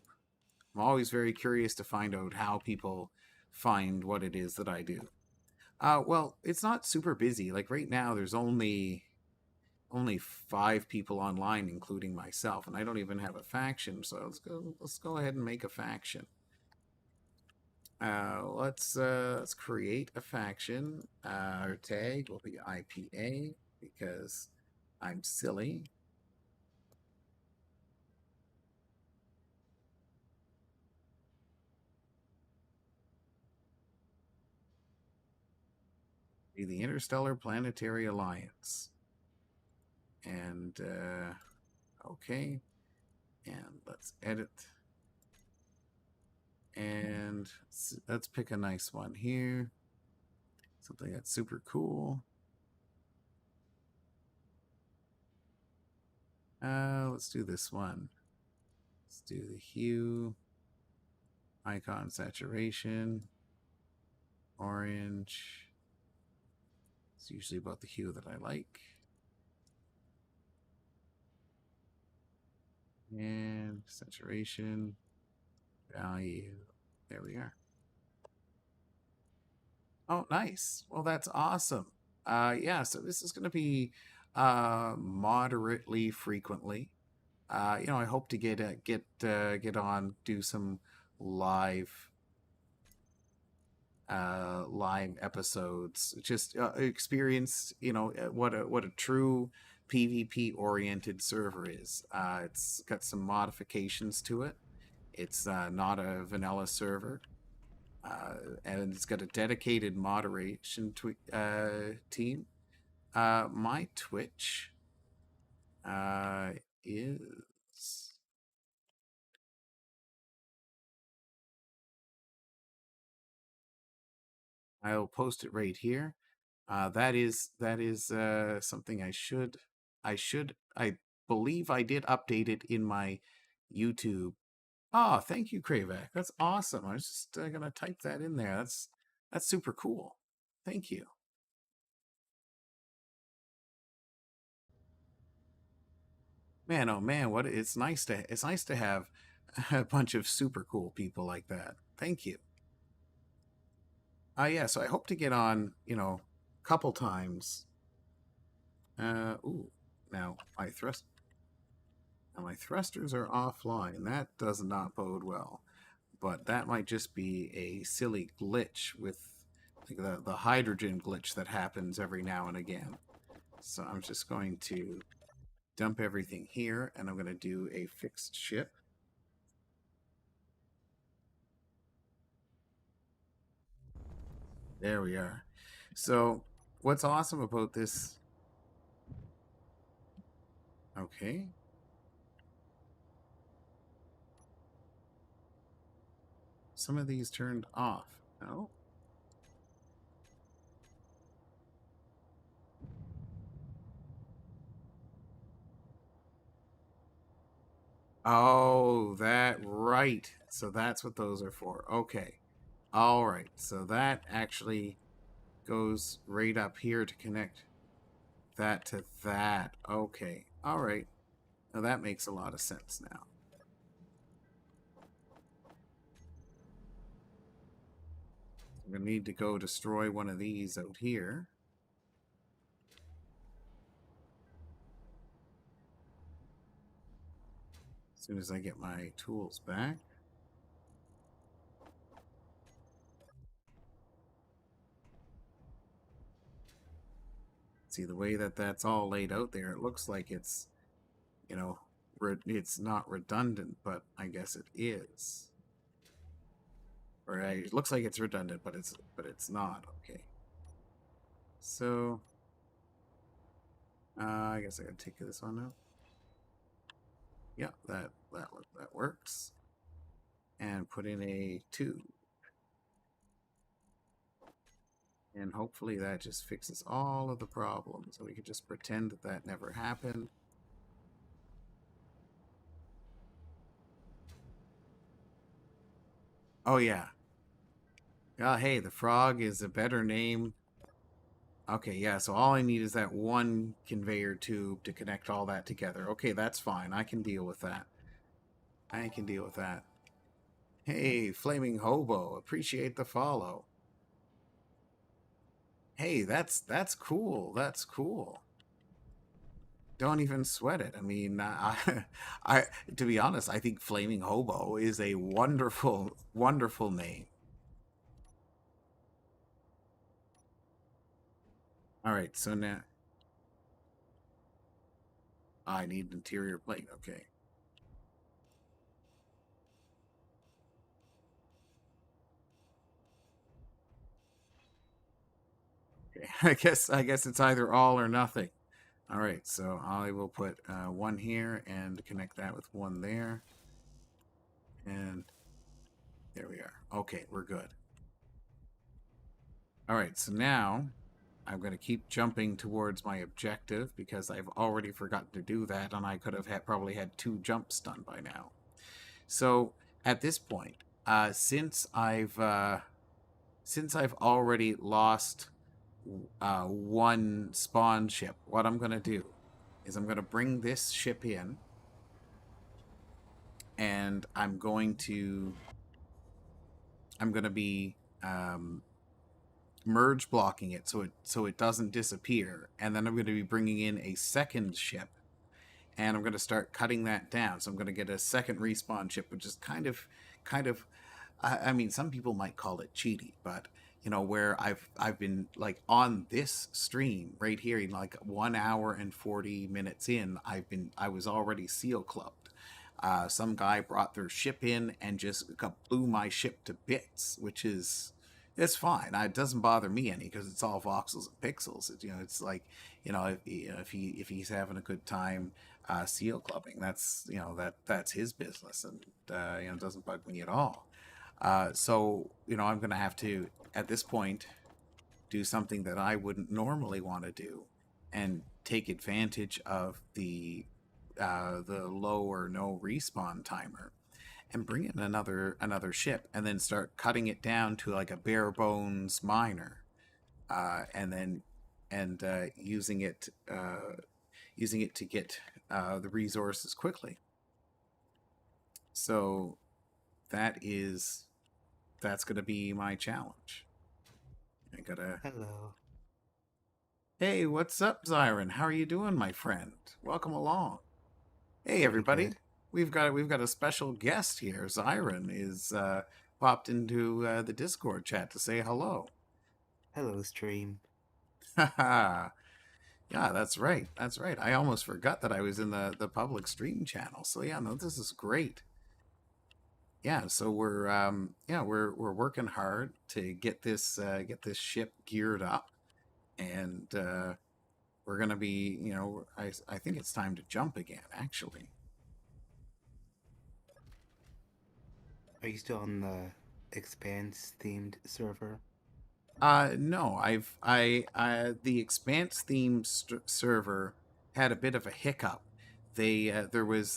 I'm always very curious to find out how people find what it is that I do. Well, it's not super busy. Like right now, there's only 5 people online, including myself, and I don't even have a faction. So let's go ahead and make a faction. Let's create a faction. Our tag will be IPA because I'm silly. Be the Interstellar Planetary Alliance. And okay, and let's edit. And let's pick a nice one here. Something that's super cool. Let's do this one. Let's do the hue, icon saturation, orange. It's usually about the hue that I like. And saturation, value. There we are. Oh, nice. Well, that's awesome. Yeah, so this is going to be moderately frequently. You know, I hope to get on, do some live episodes, just experience, you know, what a true PvP oriented server is. It's got some modifications to it. It's not a vanilla server, and it's got a dedicated moderation team. My Twitch is I'll post it right here. That is something I believe I did update it in my YouTube. Oh, thank you, Kravak. That's awesome. I was just gonna type that in there. That's super cool. Thank you. Man, oh man, it's nice to have a bunch of super cool people like that. Thank you. Yeah, so I hope to get on, you know, a couple times. Ooh, now my thrusters are offline. That does not bode well. But that might just be a silly glitch with like the hydrogen glitch that happens every now and again. So I'm just going to dump everything here, and I'm going to do a fixed ship. There we are. So, what's awesome about this? Okay. Some of these turned off. No. Oh, that right. So that's what those are for. Okay. All right. So that actually goes right up here to connect that to that. Okay. All right. Now that makes a lot of sense now. I'm going to need to go destroy one of these out here. As soon as I get my tools back. See, the way that that's all laid out there, it looks like it's, you know, it's not redundant, but I guess it is. Or it looks like it's redundant, but it's not. Okay. So, I guess I gotta take this one out. Yeah, that works. And put in a 2. And hopefully that just fixes all of the problems. So we could just pretend that that never happened. Oh, yeah. Hey, the frog is a better name. Okay, yeah, so all I need is that one conveyor tube to connect all that together. Okay, that's fine. I can deal with that. I can deal with that. Hey, Flaming Hobo, appreciate the follow. Hey, that's cool. That's cool. Don't even sweat it. I mean, I to be honest, I think Flaming Hobo is a wonderful, wonderful name. All right, so now I need interior plate. Okay. Okay. I guess it's either all or nothing. All right, so I will put one here and connect that with one there. And there we are. Okay, we're good. All right, so now I'm going to keep jumping towards my objective because I've already forgotten to do that, and I could have probably had 2 jumps done by now. So at this point, since I've already lost one spawn ship, what I'm going to do is I'm going to bring this ship in, and I'm going to be merge blocking it so it doesn't disappear, and then I'm going to be bringing in a second ship, and I'm going to start cutting that down. So I'm going to get a second respawn ship, which is kind of I mean, some people might call it cheaty, but you know, where I've been like on this stream right here in like 1 hour and 40 minutes in, I was already seal clubbed. Some guy brought their ship in and just blew my ship to bits, which is it's fine. It doesn't bother me any because it's all voxels and pixels. You know, it's like if he's having a good time seal clubbing, that's that's his business, and it doesn't bug me at all. So I'm gonna have to at this point do something that I wouldn't normally want to do, and take advantage of the low or no respawn timer, and bring in another ship, and then start cutting it down to like a bare bones miner, and then using it to get the resources quickly. So that's gonna be my challenge. I gotta. Hello. Hey, what's up, Zyron? How are you doing, my friend? Welcome along. Hey, everybody. good. We've got a special guest here. Zyron is popped into the Discord chat to say hello. Hello, stream. Haha. Yeah, that's right. That's right. I almost forgot that I was in the public stream channel. So yeah, no, this is great. yeah, so we're working hard to get this ship geared up, and we're gonna be, I think it's time to jump again, actually. Are you still on the Expanse themed server? No, the Expanse themed server had a bit of a hiccup. There was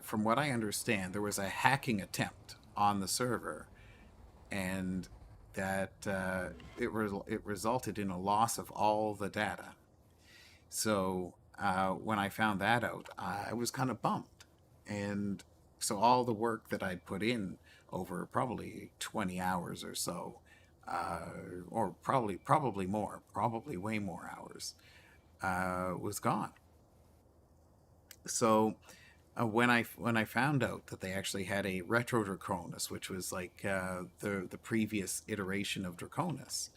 from what I understand, there was a hacking attempt on the server, and that it resulted in a loss of all the data. So when I found that out, I was kind of bummed, and so all the work that I'd put in over probably 20 hours or so, or probably more, probably way more hours, was gone. So when I found out that they actually had a retro Draconis, which was like the previous iteration of Draconis,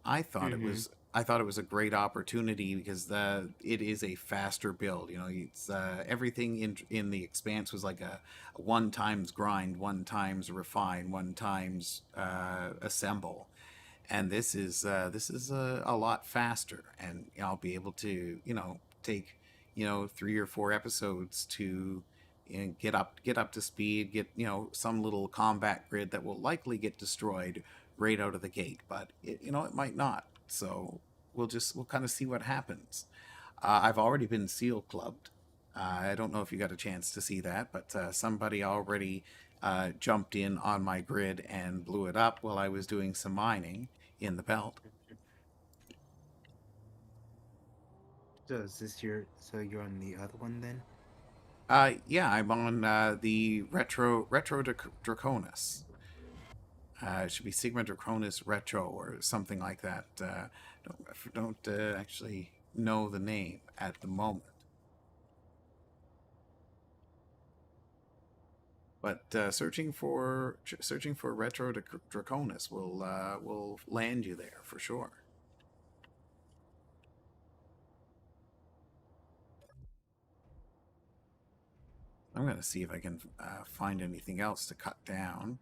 Mm-hmm. I thought it was a great opportunity because it is a faster build. You know, it's everything in the Expanse was like a one times grind, one times refine, one times assemble, and this is a lot faster, and I'll be able to take 3 or 4 episodes to get up to speed, get some little combat grid that will likely get destroyed right out of the gate, but it might not. So we'll kind of see what happens. I've already been seal clubbed. I don't know if you got a chance to see that, but somebody already jumped in on my grid and blew it up while I was doing some mining in the belt. So is this so you're on the other one then? Yeah, I'm on the retro Draconis. It should be Sigma Draconis Retro or something like that. Don't actually know the name at the moment. But searching for retro Draconis will land you there for sure. I'm gonna see if I can find anything else to cut down.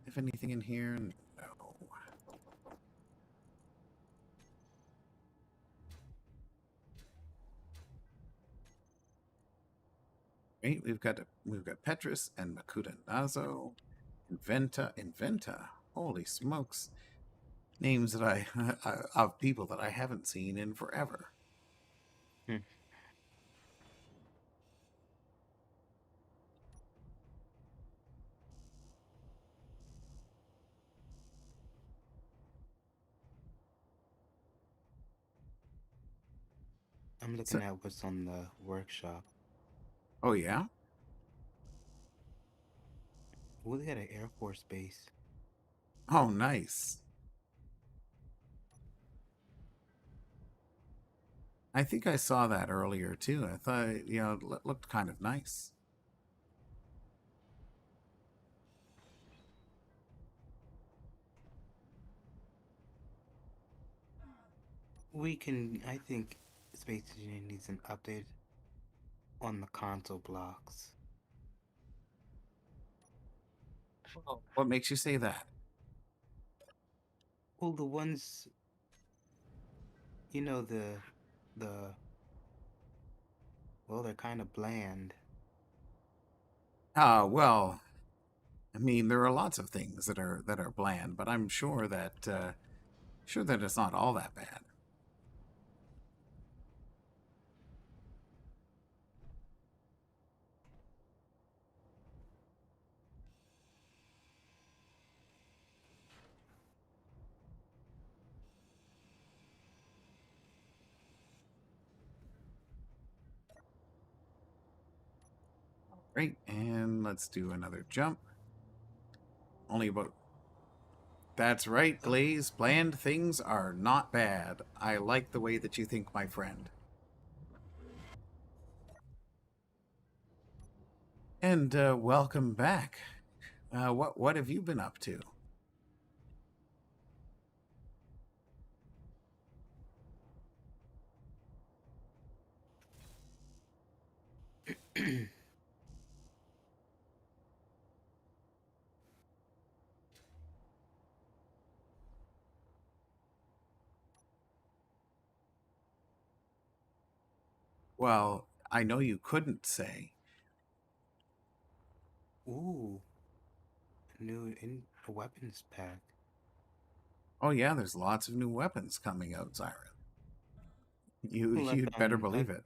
If anything in here, no. Right, we've got Petrus and Makuta Nazo, Inventa. Holy smokes! Names that I of people that I haven't seen in forever. Hmm. I'm So, looking at what's on the workshop. oh yeah. Oh, they got an Air Force base. Oh, nice. I think I saw that earlier too. I thought it looked kind of nice. I think Space Engineering needs an update on the console blocks. What makes you say that? Well, the ones, the well, they're kind of bland. Well, I mean, there are lots of things that are bland, but I'm sure that it's not all that bad. Right, and let's do another jump. Only about. That's right, Oh, Glaze. Bland things are not bad. I like the way that you think, my friend. And welcome back. What have you been up to? Well, I know you couldn't say. Ooh, a weapons pack. Oh yeah, there's lots of new weapons coming out, Zyra. Well, You'd better believe it.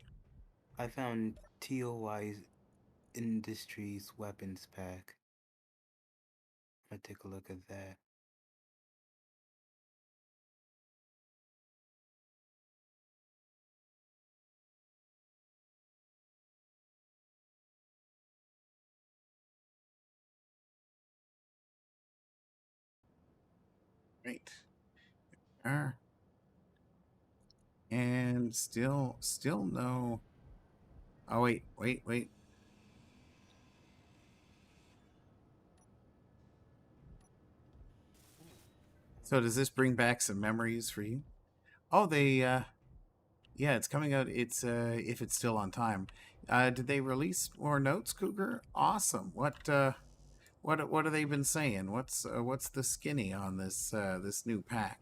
I found TOY's Industries weapons pack. I'll take a look at that. Right. And still no. Oh wait. So does this bring back some memories for you? Oh, yeah, it's coming out. It's if it's still on time. Did they release more notes, Cougar? Awesome. What have they been saying? What's the skinny on this new pack?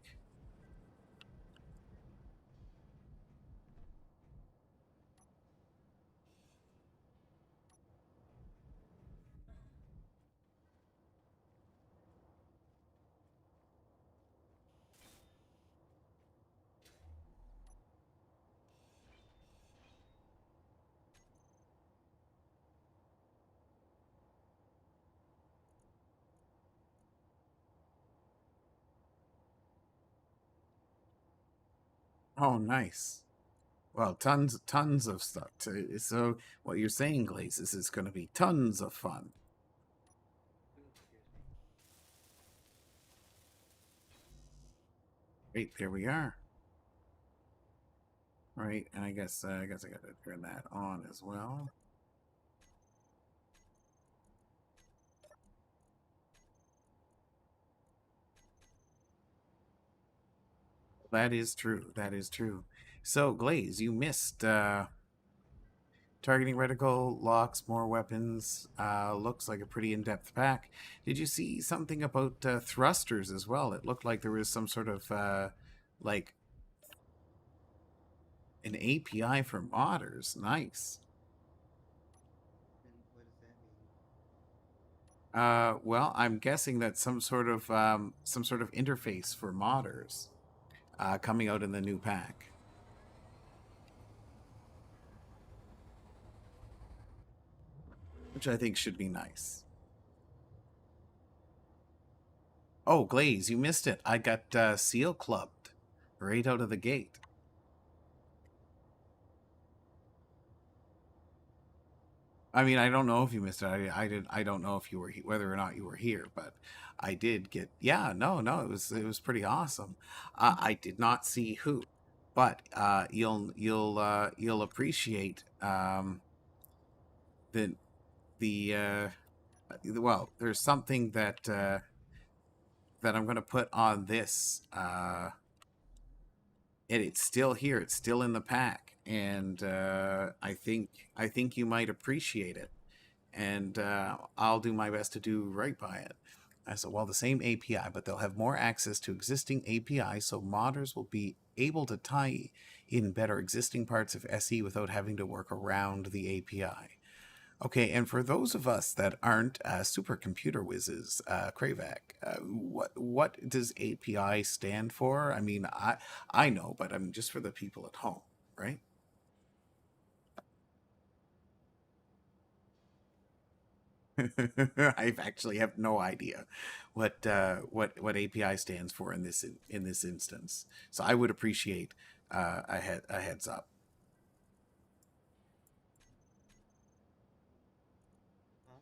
Oh, nice. Well, tons of stuff. So what you're saying, Glaze, is it's going to be tons of fun. Great, there we are. Right, and I guess I got to turn that on as well. That is true. That is true. So, Glaze, you missed targeting reticle, locks, more weapons. Looks like a pretty in-depth pack. Did you see something about thrusters as well? It looked like there was some sort of like an API for modders. Nice. And what does that mean? Well, I'm guessing that's some sort of interface for modders coming out in the new pack. Which I think should be nice. Oh, Glaze, you missed it. I got seal clubbed right out of the gate. I mean, I don't know if you missed it. I don't know if you were whether or not you were here, but I did get. Yeah, no. It was pretty awesome. I did not see who, but you'll appreciate the well. There's something that I'm going to put on this, and it's still here. It's still in the pack, and I think you might appreciate it, and I'll do my best to do right by it. So, well, the same API, but they'll have more access to existing API, so modders will be able to tie in better existing parts of SE without having to work around the API. Okay, and for those of us that aren't supercomputer whizzes, Kravak, what does API stand for? I mean, I know, but I mean just for the people at home, right? I actually have no idea what API stands for in this instance. So I would appreciate a heads up. Huh?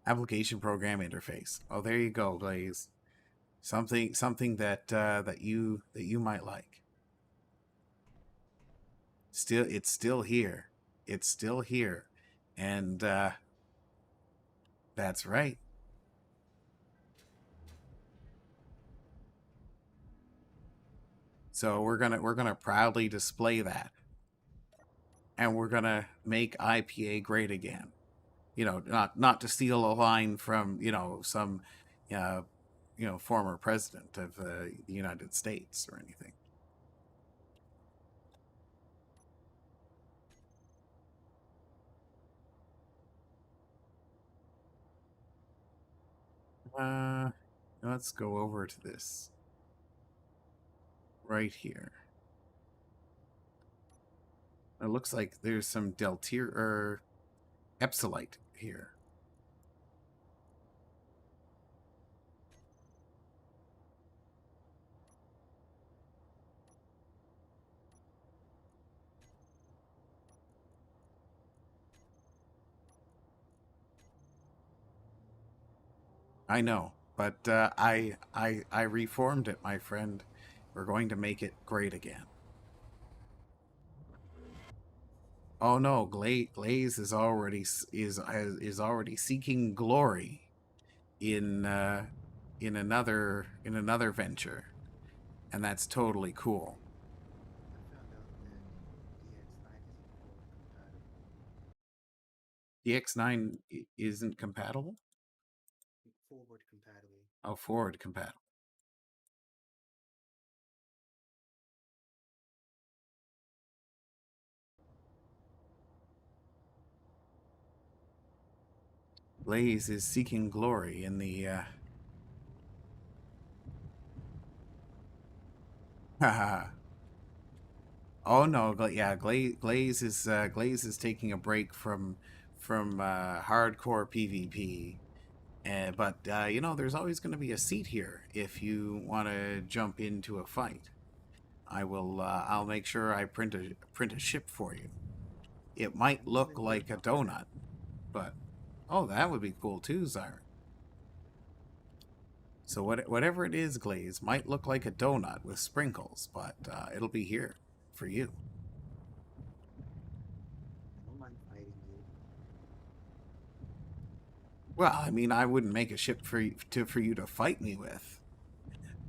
Application program interface. Oh, there you go, Glaze. Something that you might like. It's still here. It's still here, and that's right. So we're gonna proudly display that, and we're gonna make IPA great again. You know, not to steal a line from some uh, former president of the United States or anything. Let's go over to this right here. It looks like there's some Deltir or Epsilite here. I know, but I reformed it, my friend. We're going to make it great again. Oh no, Glaze is already is already seeking glory in another venture, and that's totally cool. I found out that DX9 isn't forward compatible. DX9 isn't compatible. Forward compatible. Oh, forward compatible. Blaze is seeking glory in the haha. Oh no, yeah, Glaze is taking a break from hardcore PvP. But there's always going to be a seat here if you want to jump into a fight. I'll make sure I print a ship for you. It might look like a donut, but oh, that would be cool too, Zyron. So whatever it is, Glaze might look like a donut with sprinkles, but it'll be here for you. I don't mind fighting you. Well, I mean, I wouldn't make a ship for you to fight me with,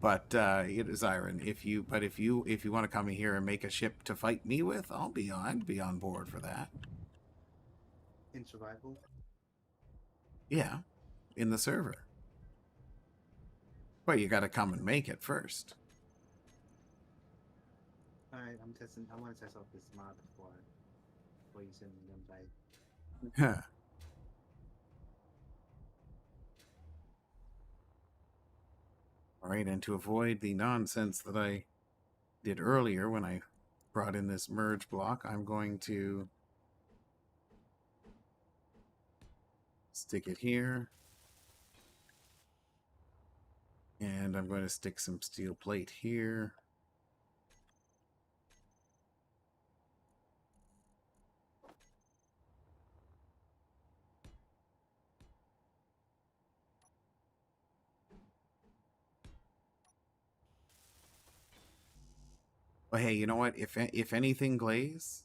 but Zyron, if you want to come in here and make a ship to fight me with, I'd be on board for that. In survival? Yeah, in the server. But you got to come and make it first. Alright, I want to test out this mod before you send me an invite. Alright, and to avoid the nonsense that I did earlier when I brought in this merge block, I'm going to stick it here. And I'm going to stick some steel plate here. Well, hey, you know what? If anything, Glaze.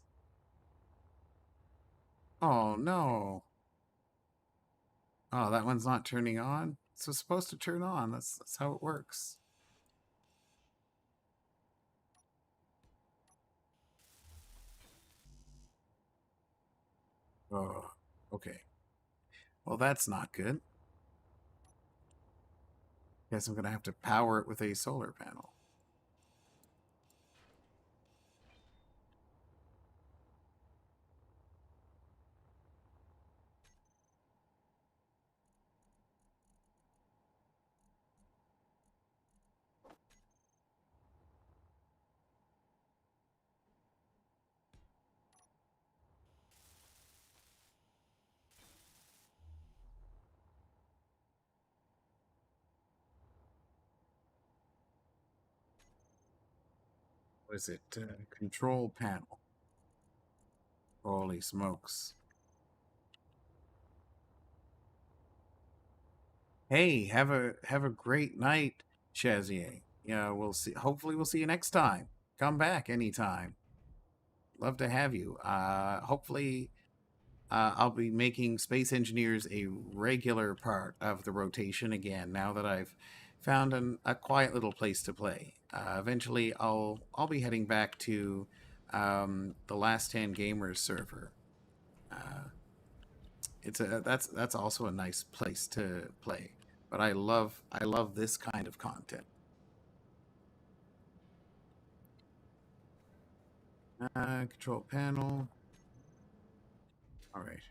Oh no. Oh, that one's not turning on. So it's supposed to turn on. That's how it works. Oh, okay. Well, that's not good. Guess I'm gonna have to power it with a solar panel. What is it? Control panel. Holy smokes. Hey, have a great night, Chazier. Yeah, we'll see. Hopefully, we'll see you next time. Come back anytime. Love to have you. Hopefully, I'll be making Space Engineers a regular part of the rotation again. Now that I've a quiet little place to play. Eventually, I'll be heading back to the Last Stand Gamers server. That's also a nice place to play. But I love this kind of content. Control panel. All right.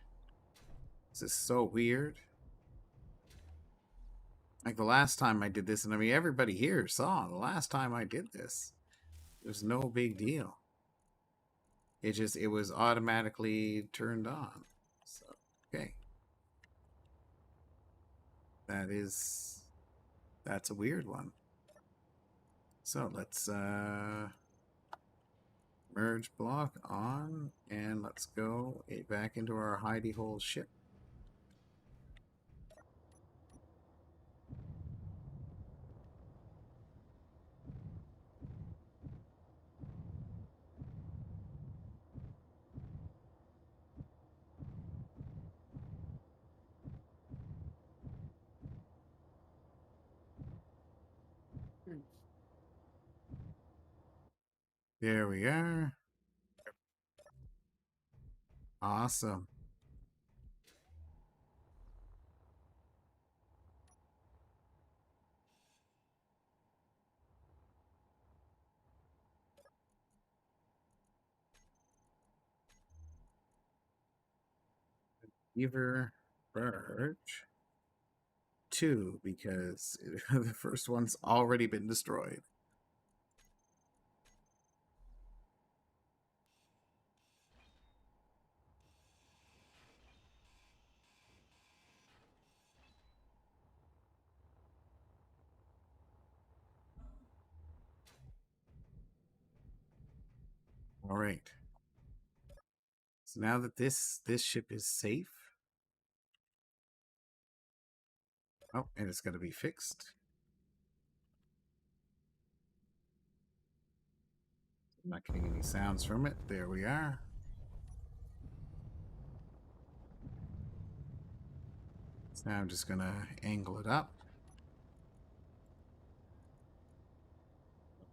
This is so weird. Like the last time I did this, and I mean everybody here saw the last time I did this. It was no big deal. It was automatically turned on. So okay. That's a weird one. So let's merge block on, and let's go back into our hidey hole ship. There we are. Awesome. Beaver Birch 2, because the first one's already been destroyed. All right. So now that this ship is safe, oh, and it's going to be fixed. I'm not getting any sounds from it. There we are. So now I'm just going to angle it up.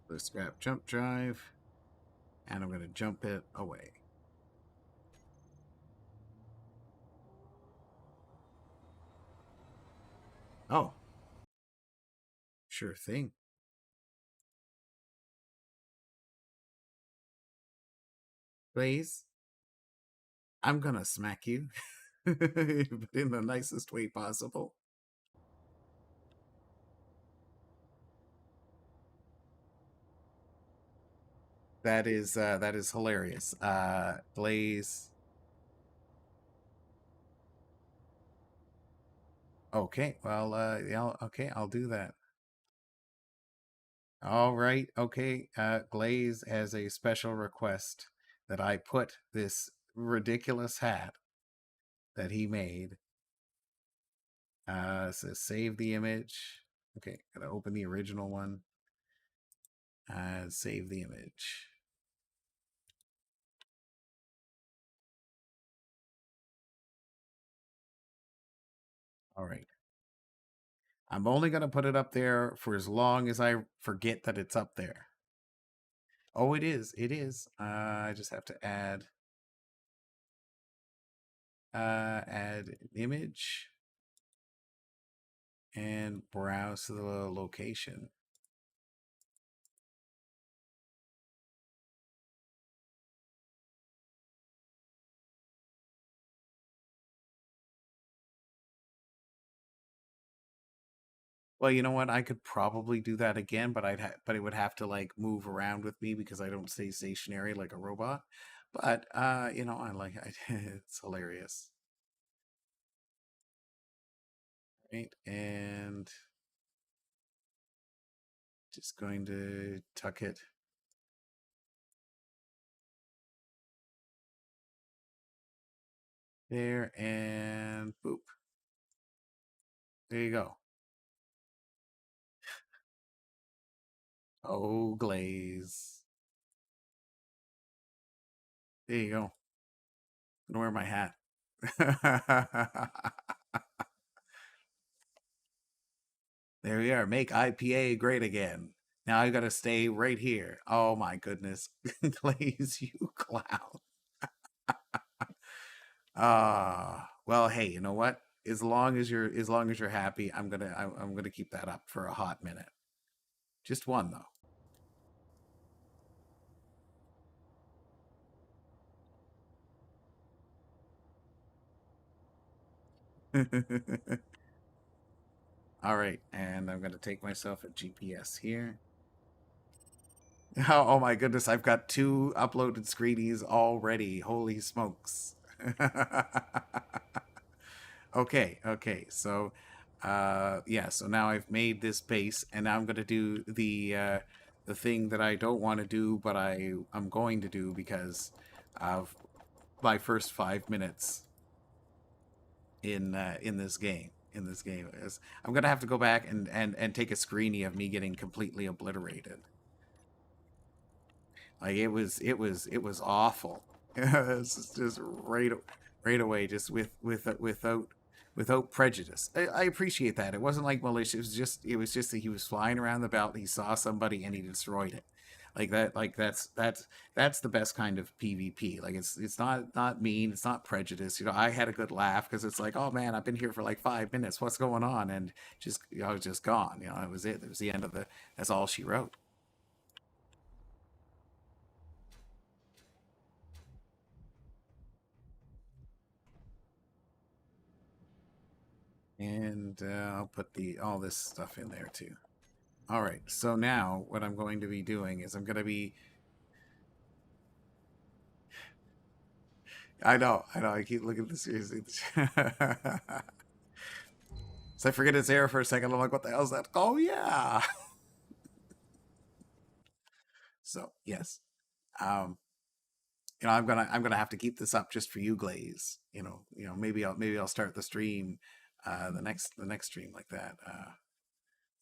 The scrap jump drive, and I'm going to jump it away. Oh, sure thing. Please, I'm going to smack you, but in the nicest way possible. That is hilarious. Blaze. Okay, well, yeah, okay, I'll do that. All right, okay. Glaze has a special request that I put this ridiculous hat that he made. Says save the image. Okay, gotta open the original one. Save the image. All right. I'm only gonna put it up there for as long as I forget that it's up there. Oh, it is. It is. I just have to add an image and browse to the location. Well, you know what? I could probably do that again, but but it would have to like move around with me because I don't stay stationary like a robot. But you know, it's hilarious. Right, and just going to tuck it there, and boop. There you go. Oh, glaze. There you go. I'm gonna wear my hat. There we are. Make IPA great again. Now I gotta stay right here. Oh my goodness. Glaze, you clown. Well, hey, you know what? As long as you're happy, I'm gonna keep that up for a hot minute. Just one though. All right, and I'm gonna take myself a GPS here. Oh my goodness, I've got 2 uploaded screenies already. Holy smokes. Okay. So yeah, so now I've made this base and now I'm going to do the thing that I don't want to do but I'm going to do because of my first 5 minutes in this game. In this game is I'm going to have to go back and take a screenie of me getting completely obliterated. Like it was awful. It's just right away, just without prejudice. I appreciate that. It wasn't like malicious. It was just that he was flying around the belt. He saw somebody and he destroyed it. Like that. Like that's the best kind of PvP. Like it's not mean. It's not prejudice. I had a good laugh because it's like, oh man, I've been here for like 5 minutes. What's going on? And just I was just gone. That was it. It was the end of the. That's all she wrote. And I'll put all this stuff in there too. All right, so now what I'm going to be doing is I'm going to be... I know, I keep looking at this seriously. So I forget it's there for a second. I'm like, what the hell is that? Oh, yeah. So, yes. I'm gonna have to keep this up just for you, Glaze. Maybe I'll start the stream, the next stream like that.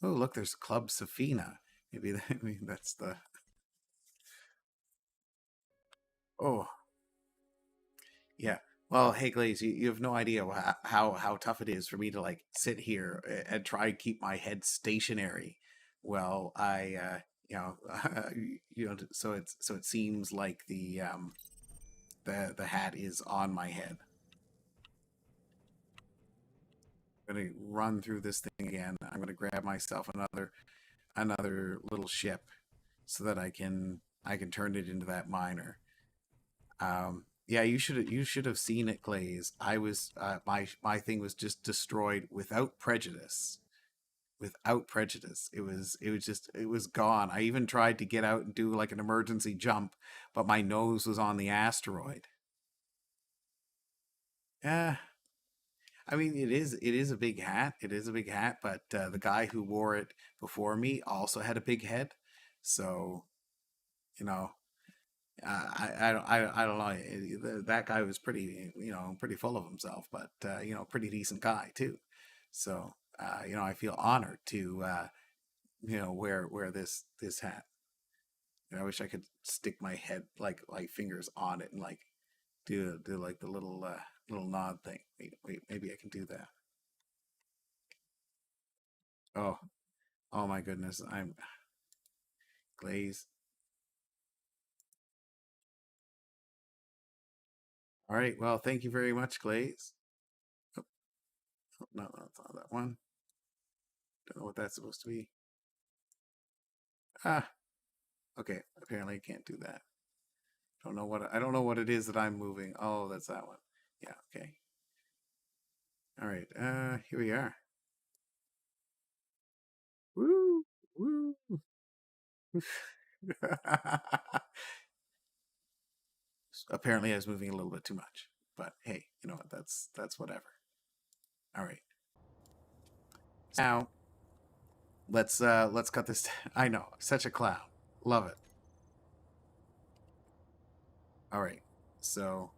Oh, look, there's Club Safina. Maybe that's the... Oh, yeah. Well, hey, Glaze, you have no idea how tough it is for me to like sit here and try and keep my head stationary. Well, so it seems like the hat is on my head. I'm gonna run through this thing again. I'm gonna grab myself another little ship so that I can turn it into that miner. Yeah, you should have seen it, Glaze. I was my thing was just destroyed without prejudice. Without prejudice, it was gone. I even tried to get out and do like an emergency jump, but my nose was on the asteroid. Yeah, I mean it is a big hat. It is a big hat, but the guy who wore it before me also had a big head, so you know I don't know. That guy was pretty full of himself, but pretty decent guy too. So I feel honored to wear this hat. I wish I could stick my head like fingers on it and like do like the little nod thing. Wait, maybe I can do that. Oh, oh my goodness, I'm Glaze. All right, well, thank you very much, Glaze. Oh, no, that's not that one. Don't know what that's supposed to be. Ah, okay. Apparently, I can't do that. I don't know what it is that I'm moving. Oh, that's that one. Yeah. Okay. All right. Here we are. Woo! Woo! Apparently, I was moving a little bit too much, but hey, you know what? That's whatever. All right. Now, let's cut this. I know, such a clown. Love it. All right. So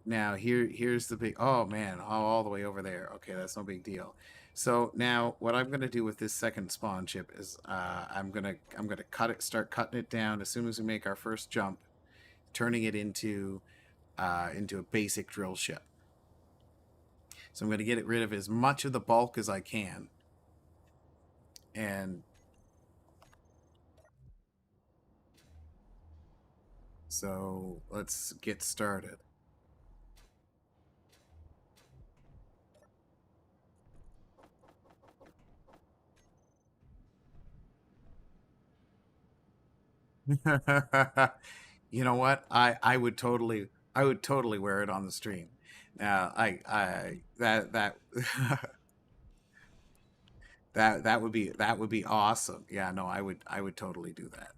now here's the big... Oh man, all the way over there. Okay, that's no big deal. So now what I'm gonna do with this second spawn chip is I'm gonna start cutting it down as soon as we make our first jump, turning it into a basic drill ship. So I'm gonna get rid of as much of the bulk as I can. And so let's get started. You know what? I would totally wear it on the stream. Now, I that that would be awesome. Yeah, no, I would totally do that.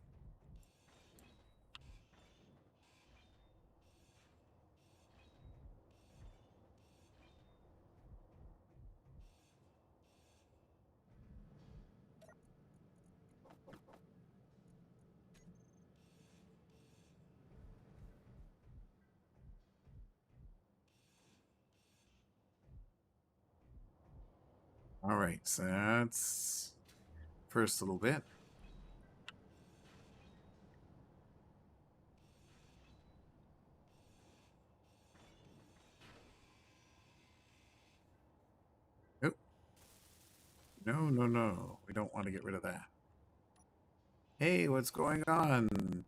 All right, so that's first little bit. Oh, no, no, no. We don't want to get rid of that. Hey, what's going on?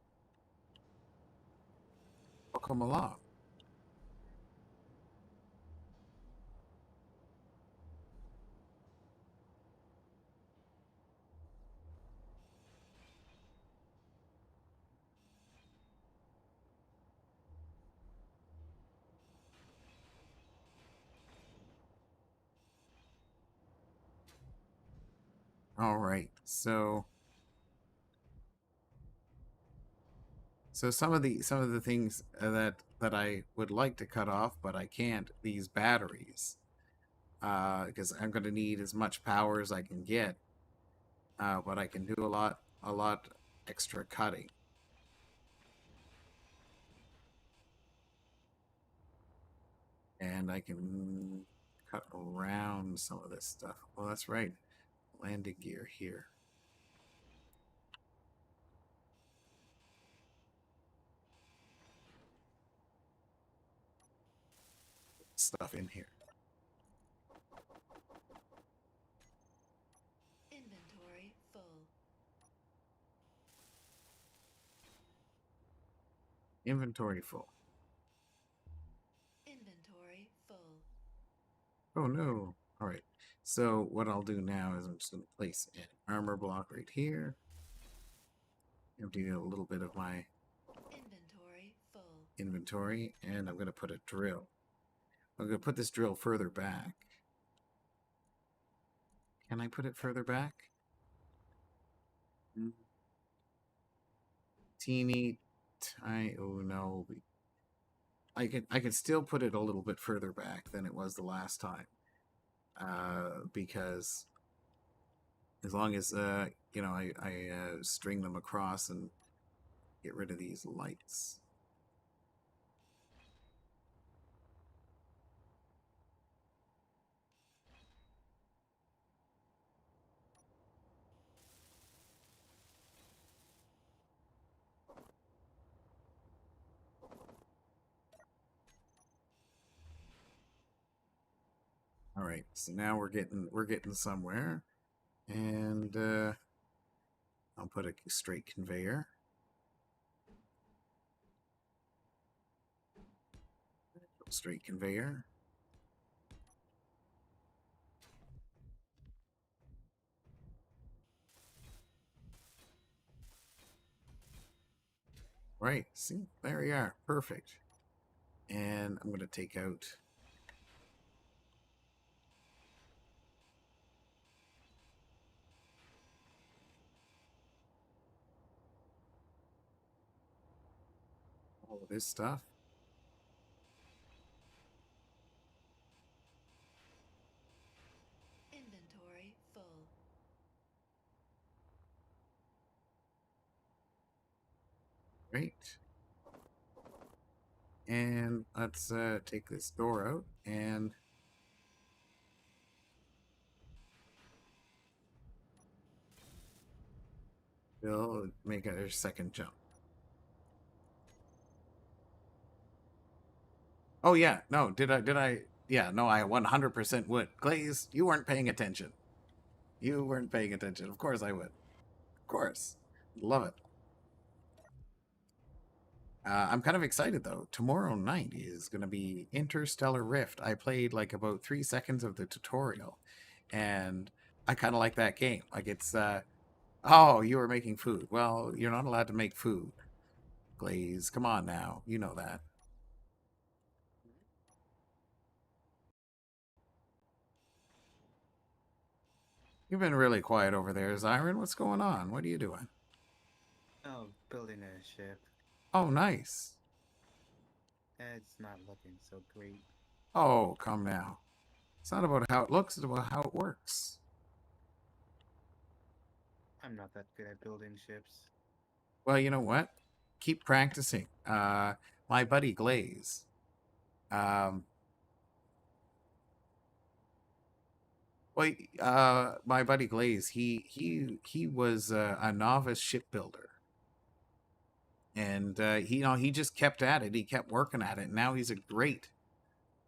Welcome along. All right, so some of the things that I would like to cut off, but I can't. These batteries, because I'm going to need as much power as I can get. But I can do a lot extra cutting. And I can cut around some of this stuff. Well, that's right. Landing gear here. Stuff in here. Inventory full. Inventory full. Inventory full. Oh no. All right. So what I'll do now is I'm just going to place an armor block right here. Empty a little bit of my Inventory full. inventory, and I'm going to put a drill. I'm going to put this drill further back. Can I put it further back? Teeny tiny. Oh no. I can still put it a little bit further back than it was the last time. Because as long as you know, I string them across and get rid of these lights. All right, so now we're getting somewhere, and I'll put a straight conveyor. Straight conveyor. Right, see, there we are, perfect. And I'm going to take out all of this stuff. Inventory full. Great. And let's take this door out and we'll make a second jump. Oh yeah, no, did I yeah, no, I 100% would. Glaze, you weren't paying attention. You weren't paying attention. Of course I would. Of course. Love it. I'm kind of excited though. Tomorrow night is going to be Interstellar Rift. I played like about 3 seconds of the tutorial, and I kind of like that game. Like it's, oh, you were making food. Well, you're not allowed to make food. Glaze, come on now. You know that. You've been really quiet over there, Zyron. What's going on? What are you doing? Oh, building a ship. Oh, nice. It's not looking so great. Oh, come now. It's not about how it looks, it's about how it works. I'm not that good at building ships. Well, you know what? Keep practicing. My buddy Glaze. Um, my buddy Glaze, he was a novice shipbuilder, and he just kept at it. He kept working at it. And now he's a great.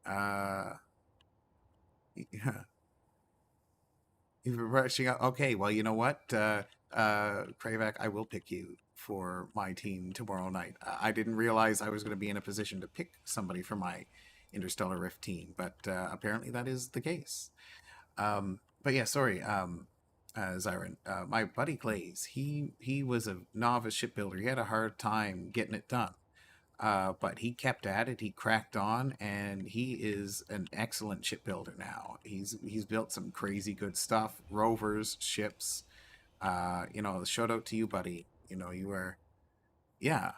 Uh, yeah, he's rushing out. Okay, well, you know what, Kravak, I will pick you for my team tomorrow night. I didn't realize I was going to be in a position to pick somebody for my Interstellar Rift team, but apparently that is the case. But yeah, sorry, Zyron. My buddy Glaze, he was a novice shipbuilder. He had a hard time getting it done. But he kept at it. He cracked on, and he is an excellent shipbuilder now. He's built some crazy good stuff, rovers, ships. Shout out to you, buddy. You are, yeah.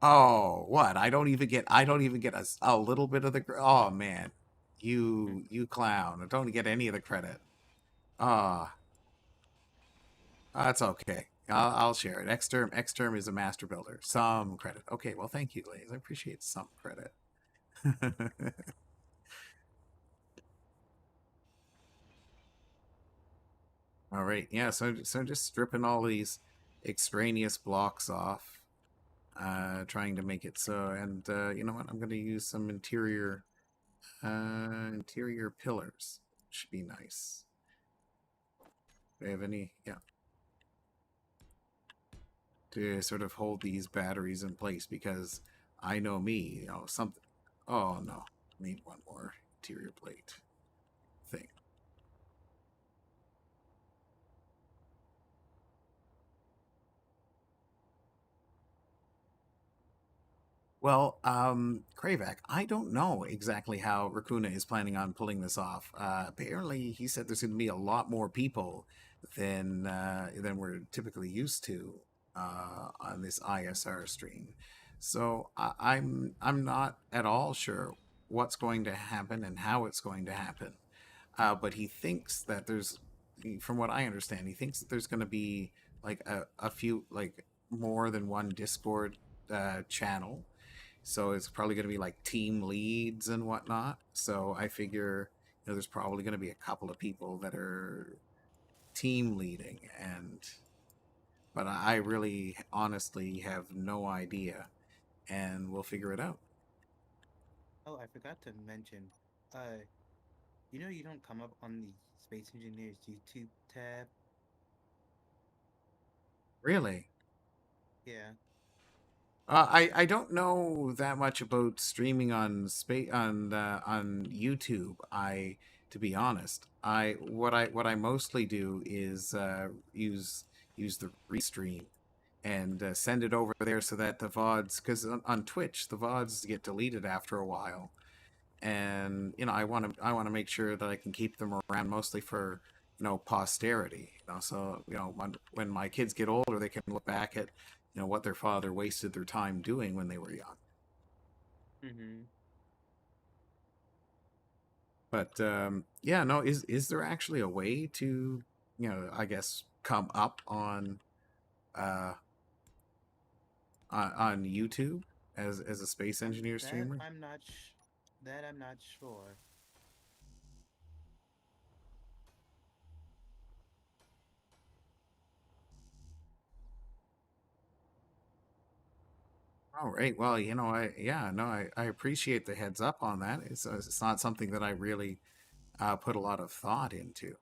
Oh, what? I don't even get a little bit of the. Oh man, you clown! I don't get any of the credit. Ah, that's okay. I'll share it. X term is a master builder. Some credit. Okay, well, thank you, Glaze. I appreciate some credit. All right, yeah. So just stripping all these extraneous blocks off, trying to make it so. And you know what? I'm going to use some interior pillars. Should be nice. Do I have any? Yeah. To sort of hold these batteries in place because I know me, something. Oh no, need one more interior plate thing. Well, Kravak, I don't know exactly how Raccoona is planning on pulling this off. Apparently, he said there's going to be a lot more people than we're typically used to on this ISR stream. So I'm not at all sure what's going to happen and how it's going to happen. But he thinks that from what I understand, he thinks that there's going to be like a few, like more than one Discord channel. So it's probably going to be like team leads and whatnot. So I figure, there's probably going to be a couple of people that are team leading, but I really honestly have no idea, and we'll figure it out. Oh, I forgot to mention. Uh, you don't come up on the Space Engineers YouTube tab. Really? Yeah. I don't know that much about streaming on YouTube. To be honest, I mostly do is use the restream and send it over there so that the VODs, because on Twitch the VODs get deleted after a while, and I want to make sure that I can keep them around mostly for posterity. So when my kids get older, they can look back at what their father wasted their time doing when they were young. Mm-hmm. But yeah, no, is there actually a way to I guess come up uh on YouTube as a space engineer That streamer? I'm not. That I'm not sure. All right. Well, I appreciate the heads up on that. It's not something that I really put a lot of thought into.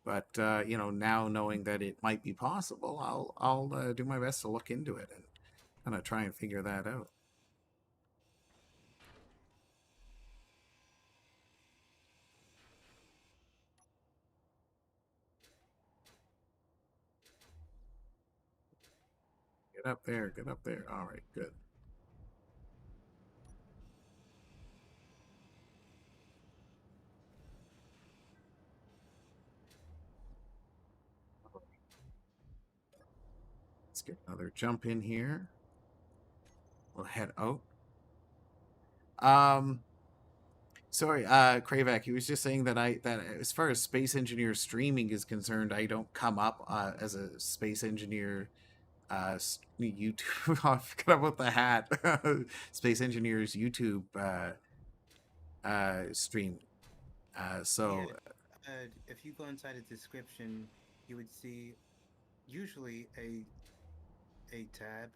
But you know, now knowing that it might be possible, I'll do my best to look into it and kind of try and figure that out. Get up there, get up there. All right, good. Let's get another jump in here. We'll head out. Sorry, Kravak, he was just saying that that as far as space engineer streaming is concerned, I don't come up as a space engineer YouTube. I forgot about the hat. Space engineers YouTube stream. So If you go inside the description, you would see usually a tab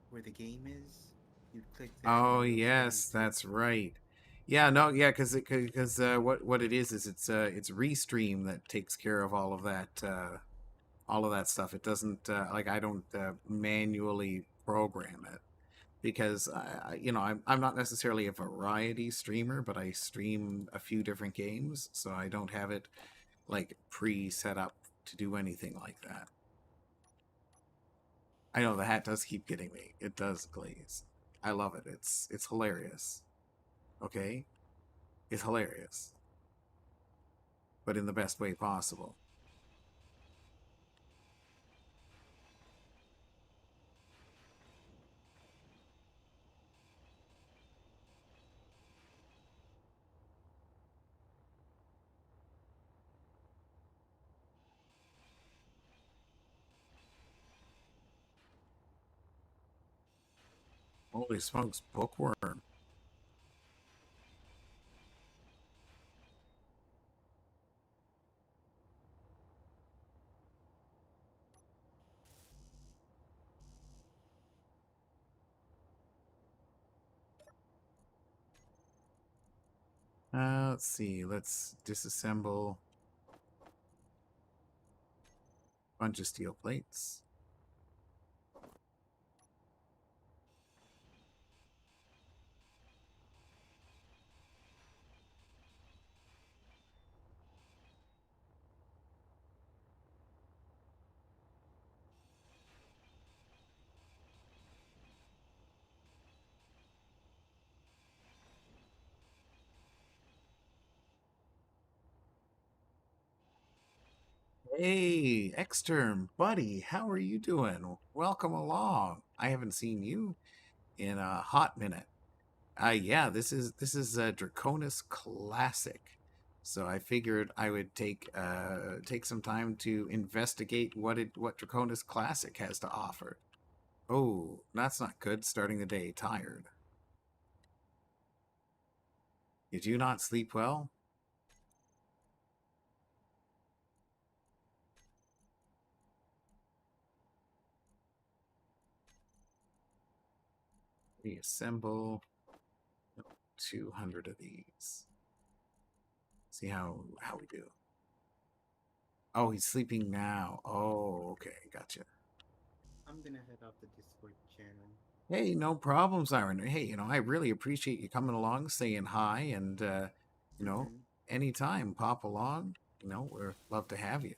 where the game is. You'd click that. oh and you'll yes, see- that's right. Yeah, no, yeah, because what it is it's Restream that takes care of all of that stuff. It doesn't like I don't manually program it because you know I'm not necessarily a variety streamer, but I stream a few different games, so I don't have it like pre-set up to do anything like that. I know the hat does keep getting me. It does glaze. I love it. It's hilarious. Okay? It's hilarious. But in the best way possible. Holy smokes, bookworm. Let's see. Let's disassemble a bunch of steel plates. Hey, Exterm, buddy, how are you doing? Welcome along. I haven't seen you in a hot minute. Yeah, this is a Draconis classic. So I figured I would take some time to investigate what Draconis Classic has to offer. Oh, that's not good. Starting the day tired. Did you not sleep well? Reassemble 200 of these. See how we do. Oh, he's sleeping now. Oh, okay, gotcha. I'm gonna head off the Discord channel. Hey, no problems, Iron. Hey, you know, I really appreciate you coming along, saying hi, and you know, anytime pop along. You know, we're love to have you.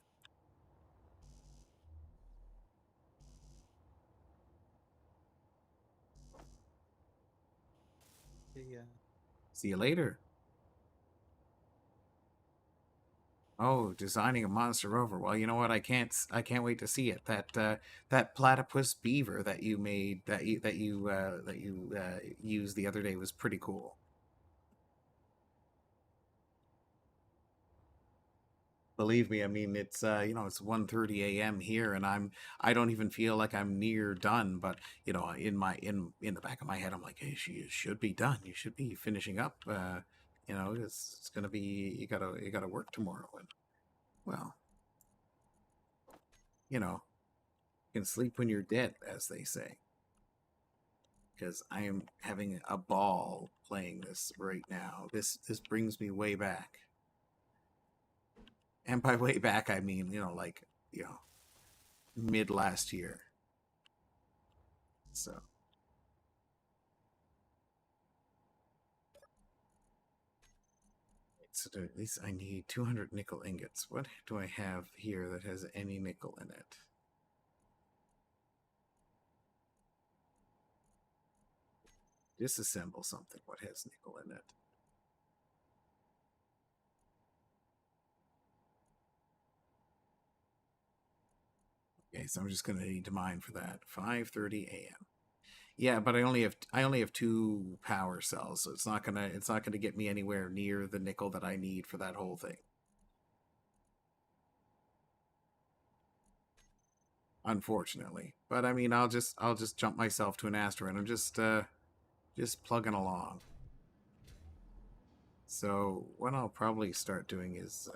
Yeah. See you later. Oh, designing a monster rover. Well, you know what? I can't wait to see it. That platypus beaver that you made that you used the other day was pretty cool. Believe me, I mean it's you know it's 1:30 a.m. here, and I don't even feel like I'm near done. But you know, in the back of my head, I'm like, hey, you should be done. You should be finishing up. You know, it's gonna be you gotta work tomorrow, and well, you know, you can sleep when you're dead, as they say. Because I am having a ball playing this right now. This brings me way back. And by way back, I mean, like, mid last year. So. So at least I need 200 nickel ingots. What do I have here that has any nickel in it? Disassemble something. What has nickel in it? Okay, so I'm just going to need to mine for that. 5:30 a.m. Yeah, but I only have 2 power cells, so it's not gonna get me anywhere near the nickel that I need for that whole thing. Unfortunately, but I mean, I'll just jump myself to an asteroid. I'm just plugging along. So what I'll probably start doing is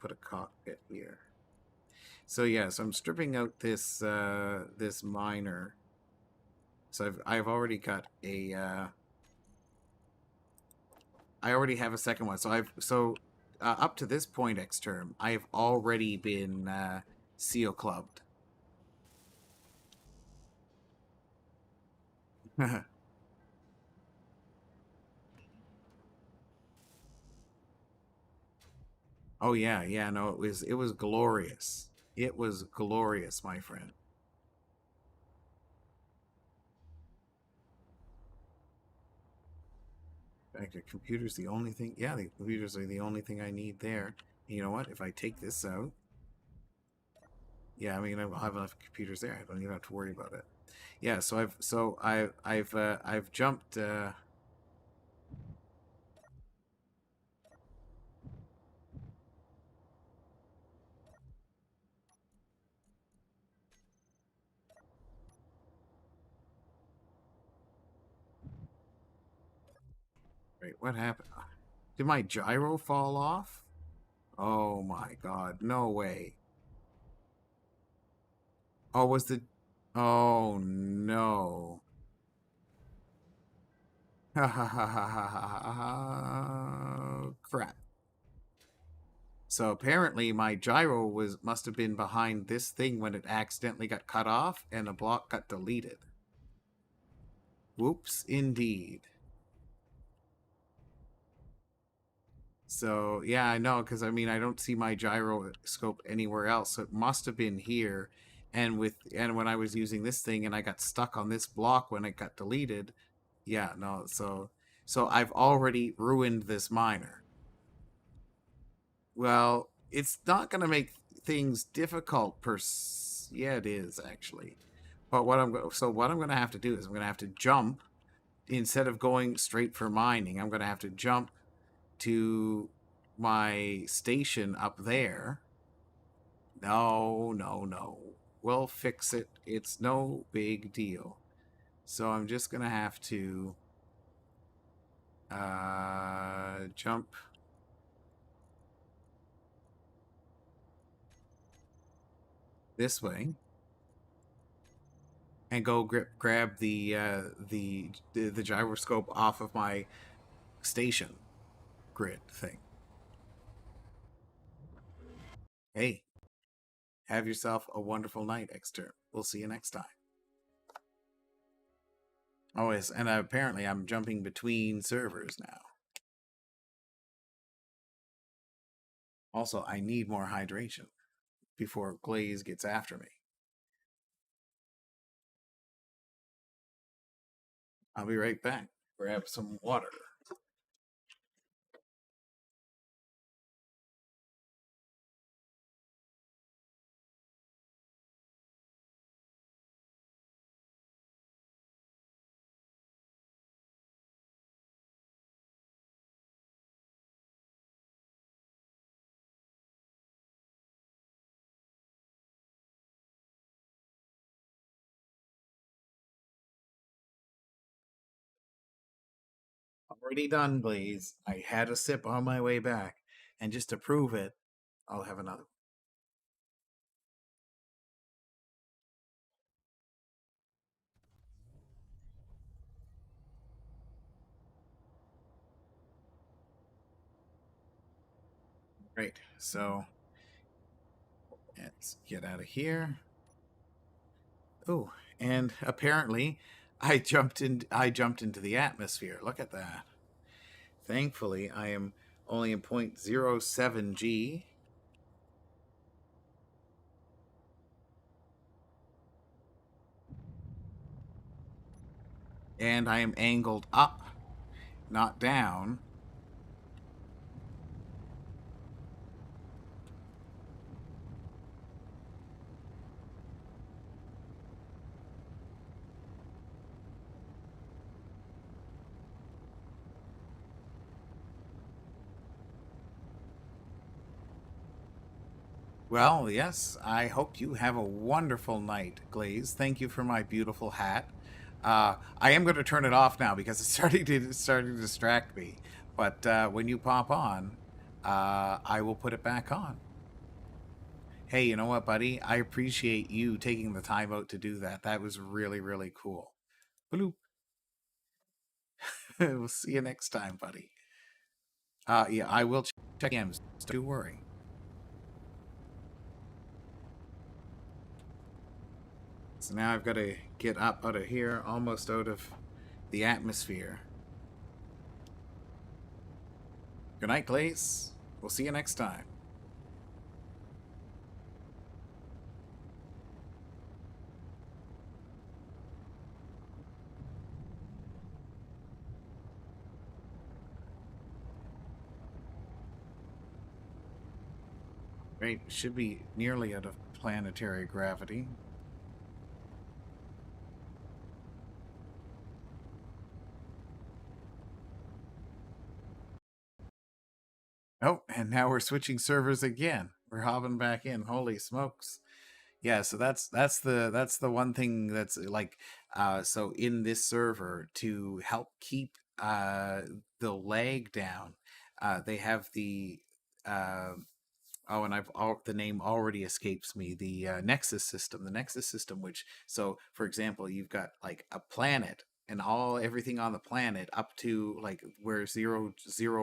put a cockpit here. So yes, I'm stripping out this this miner. So I've already got a I already have a second one. So up to this point, X-Term, I've already been seal clubbed. Oh yeah, no, it was glorious. It was glorious, my friend. In fact, the computer's the only thing. Yeah, the computers are the only thing I need there. You know what? If I take this out, yeah, I mean, I'll have enough computers there. I don't even have to worry about it. Yeah, I've jumped. Wait, what happened? Did my gyro fall off? Oh my god, no way. Oh, was the... Oh no. Ha ha ha ha ha ha ha. Crap. So apparently my gyro must have been behind this thing when it accidentally got cut off and a block got deleted. Whoops, indeed. So yeah, I know, because I mean I don't see my gyroscope anywhere else. So it must have been here, and when I was using this thing and I got stuck on this block when it got deleted. Yeah, no, so I've already ruined this miner. Well, it's not going to make things difficult yeah, it is actually. But what I'm going to have to do is I'm going to have to jump instead of going straight for mining. I'm going to have to jump to my station up there. No, no, no. We'll fix it. It's no big deal. So I'm just going to have to jump this way and go grab the gyroscope off of my station grid thing. Hey, have yourself a wonderful night, Exter. We'll see you next time. Oh, yes, and apparently I'm jumping between servers now. Also, I need more hydration before Glaze gets after me. I'll be right back. Grab some water. Already done, Glaze. I had a sip on my way back, and just to prove it, I'll have another. Great. So Let's get out of here. Oh, and apparently I jumped into the atmosphere. Look at that. Thankfully, I am only in 0.07 G. And I am angled up, not down. Well, yes, I hope you have a wonderful night, Glaze. Thank you for my beautiful hat. I am going to turn it off now because it's starting to distract me. But when you pop on, I will put it back on. Hey, you know what, buddy? I appreciate you taking the time out to do that. That was really, really cool. Bloop. We'll see you next time, buddy. Yeah, I will check in. Don't worry. So now I've got to get up out of here, almost out of the atmosphere. Good night, Glaze. We'll see you next time. Right, should be nearly out of planetary gravity. Oh, and now we're switching servers again. We're hopping back in. Holy smokes. Yeah, so that's the one thing that's like so in this server to help keep the lag down, they have the oh, and the name already escapes me. The Nexus system. The Nexus system, which, so for example, you've got like a planet, and everything on the planet up to like where zero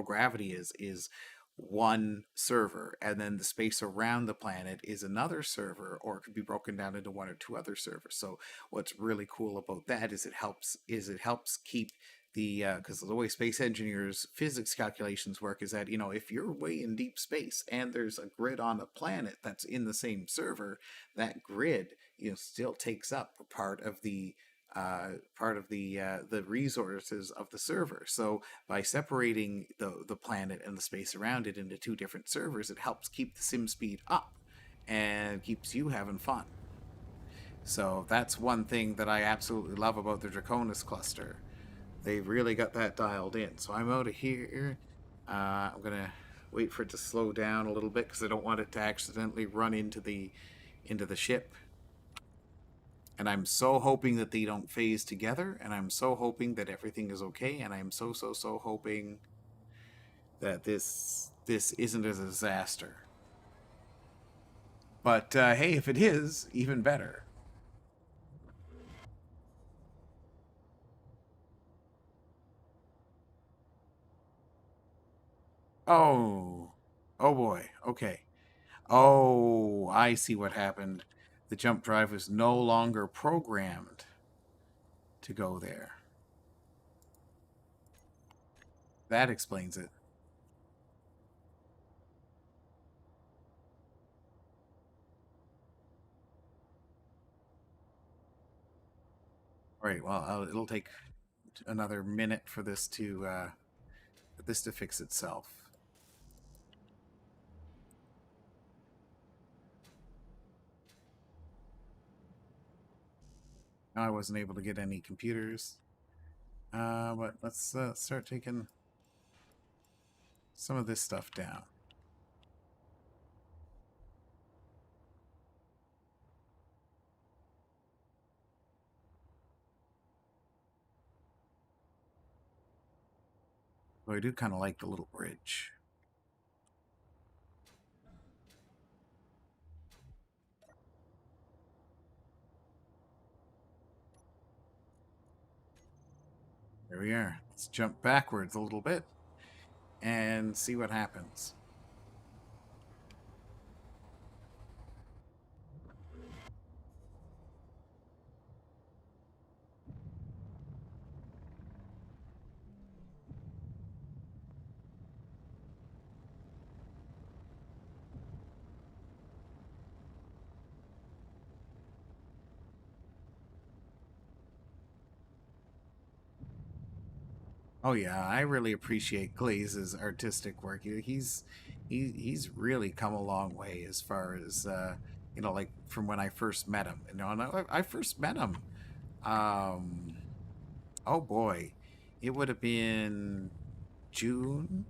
gravity is one server, and then the space around the planet is another server, or it could be broken down into one or two other servers. So what's really cool about that is it helps keep the because the way space engineers physics calculations work is that, you know, if you're way in deep space and there's a grid on a planet that's in the same server, that grid, you know, still takes up part of the resources of the server. So by separating the planet and the space around it into two different servers, it helps keep the sim speed up and keeps you having fun. So that's one thing that I absolutely love about the Draconis cluster. They really got that dialed in. So I'm out of here. I'm gonna wait for it to slow down a little bit because I don't want it to accidentally run into the ship. And I'm so hoping that they don't phase together, and I'm so hoping that everything is okay, and I'm so hoping that this isn't a disaster. But hey, if it is, even better. Oh boy. Okay. Oh, I see what happened. The jump drive was no longer programmed to go there. That explains it. All right, well, it'll take another minute for this to fix itself. I wasn't able to get any computers. But let's start taking some of this stuff down. Well, I do kind of like the little bridge. There we are. Let's jump backwards a little bit and see what happens. Oh yeah, I really appreciate Glaze's artistic work. He's really come a long way as far as you know, like from when I first met him. You know, and I first met him. Um, oh boy, it would have been June,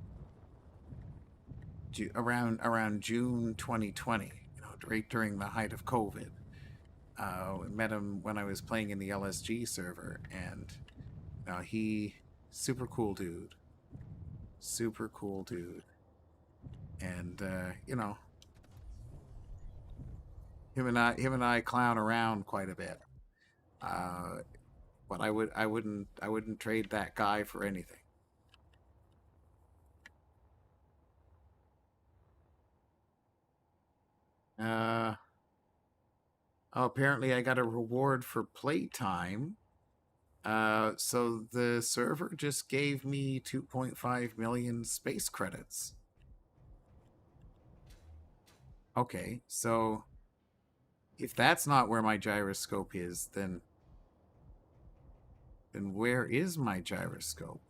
around June 2020. You know, right during the height of COVID. Met him when I was playing in the LSG server, and he super cool dude, super cool dude, and you know, him and I clown around quite a bit. Uh, but I wouldn't trade that guy for anything. Uh, oh, apparently I got a reward for playtime. So the server just gave me 2.5 million space credits. Okay, so if that's not where my gyroscope is, then where is my gyroscope?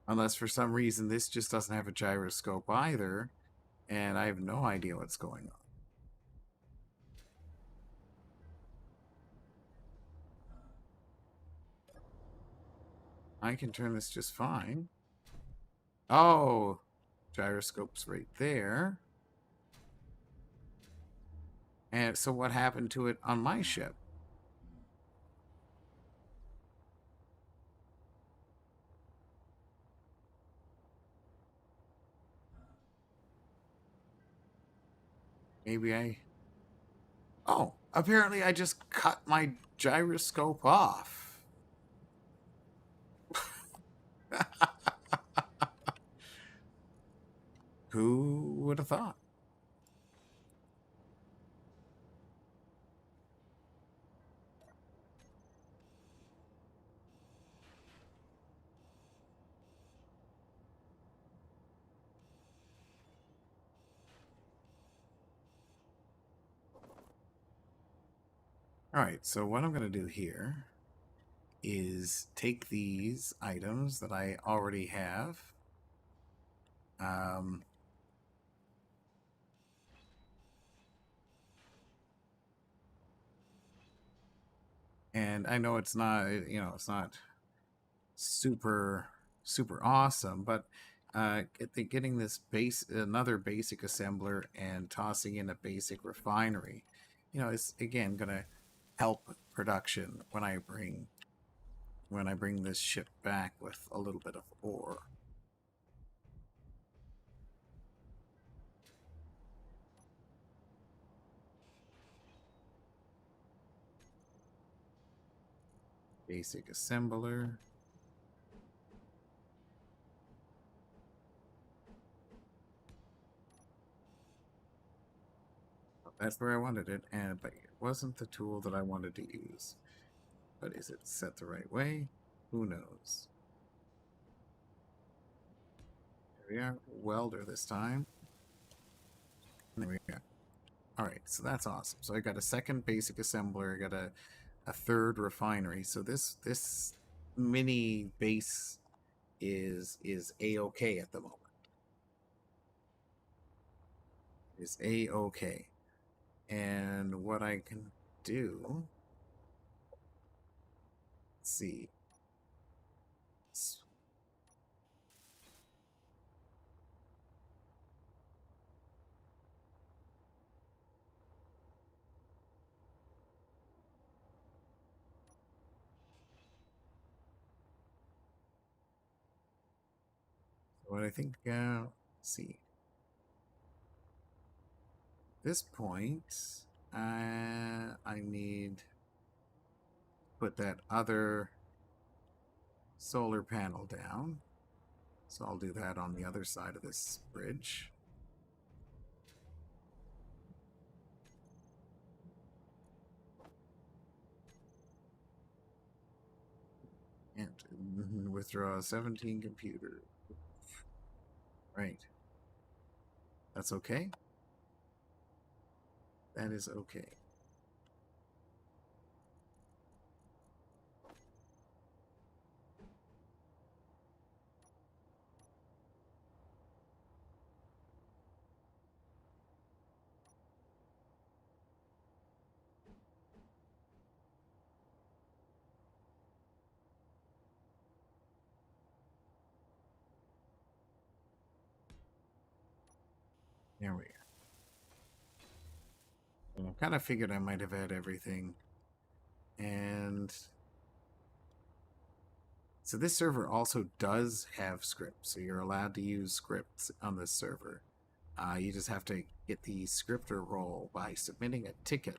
Unless for some reason this just doesn't have a gyroscope either, and I have no idea what's going on. I can turn this just fine. Oh, gyroscope's right there. And so what happened to it on my ship? Maybe I... Oh, apparently I just cut my gyroscope off. Who would have thought? Alright, so what I'm going to do here is take these items that I already have. And I know it's not, it's not super awesome, but getting this another basic assembler and tossing in a basic refinery, is again gonna help production when I bring this ship back with a little bit of ore. Basic assembler. That's where I wanted it, but it wasn't the tool that I wanted to use. But is it set the right way? Who knows? There we are. Welder this time. There we go. Alright, so that's awesome. So I got a second basic assembler, I got a third refinery. So this mini base is A-okay at the moment. Is A-okay. And what I can do, let's see. What I think, let's see. At this point, I need to put that other solar panel down. So I'll do that on the other side of this bridge. And withdraw 17 computer. Right. That's okay. That is okay. There we go. And I kind of figured I might have had everything. And so this server also does have scripts. So you're allowed to use scripts on this server. You just have to get the scripter role by submitting a ticket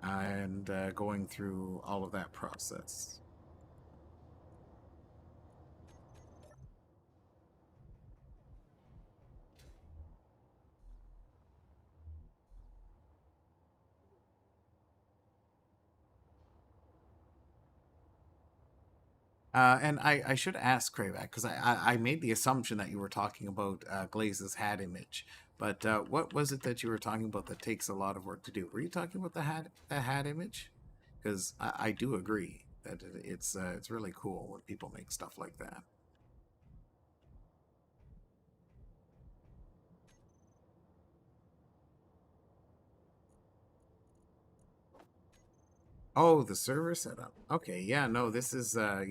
and going through all of that process. And I should ask Krayback, because I made the assumption that you were talking about Glaze's hat image. But what was it that you were talking about that takes a lot of work to do? Were you talking about the hat image? Because I do agree that it's really cool when people make stuff like that. Oh, the server setup. Okay, yeah, no, this is a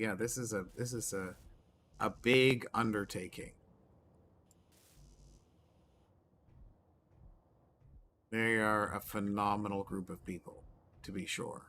big undertaking. They are a phenomenal group of people, to be sure.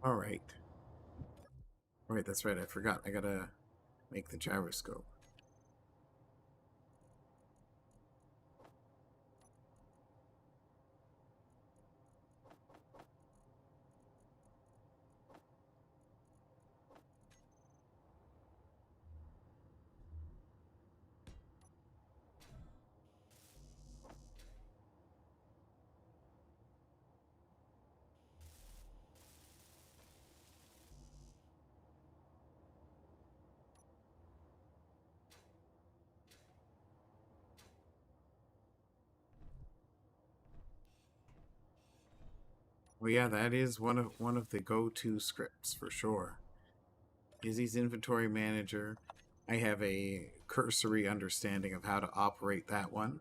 All right. All right, that's right. I forgot. I gotta make the gyroscope. Well, yeah, that is one of the go-to scripts for sure. Izzy's inventory manager. I have a cursory understanding of how to operate that one.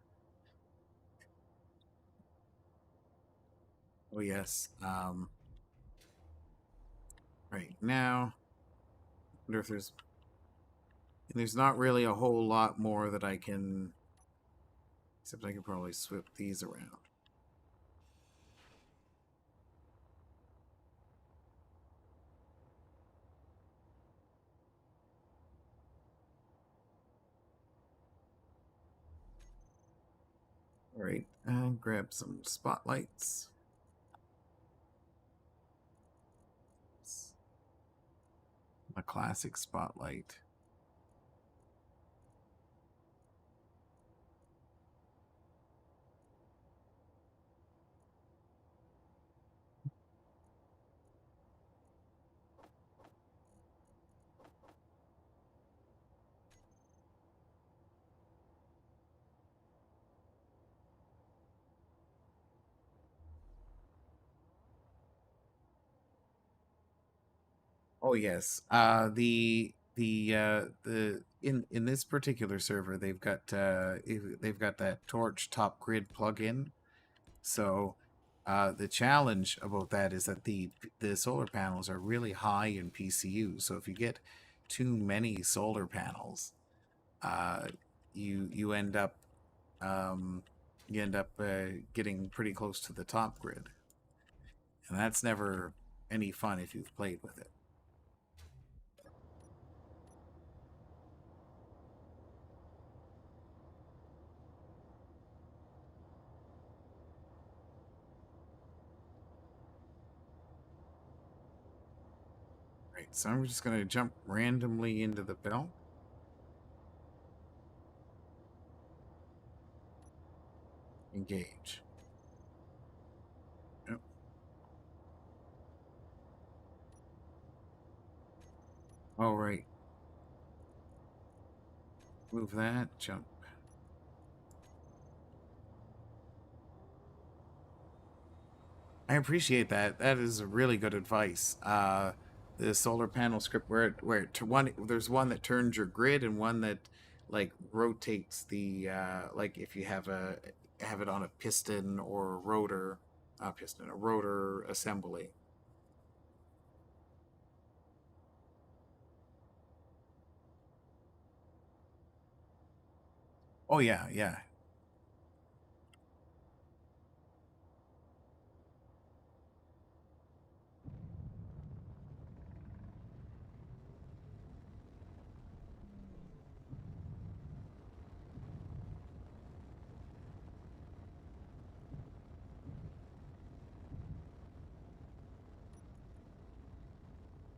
Oh yes. Right now, I wonder if there's not really a whole lot more that I can, except I can probably swip these around. All right, and grab some spotlights. A classic spotlight. Oh yes. The in this particular server they've got that torch top grid plugin. So the challenge about that is that the solar panels are really high in PCU. So if you get too many solar panels, you end up you end up getting pretty close to the top grid. And that's never any fun if you've played with it. Right, so I'm just going to jump randomly into the bell. Engage. Yep. All right. Move that, jump. I appreciate that. That is really good advice. The solar panel script there's one that turns your grid and one that like rotates the like if you have it on a piston or a rotor assembly. Oh yeah, yeah.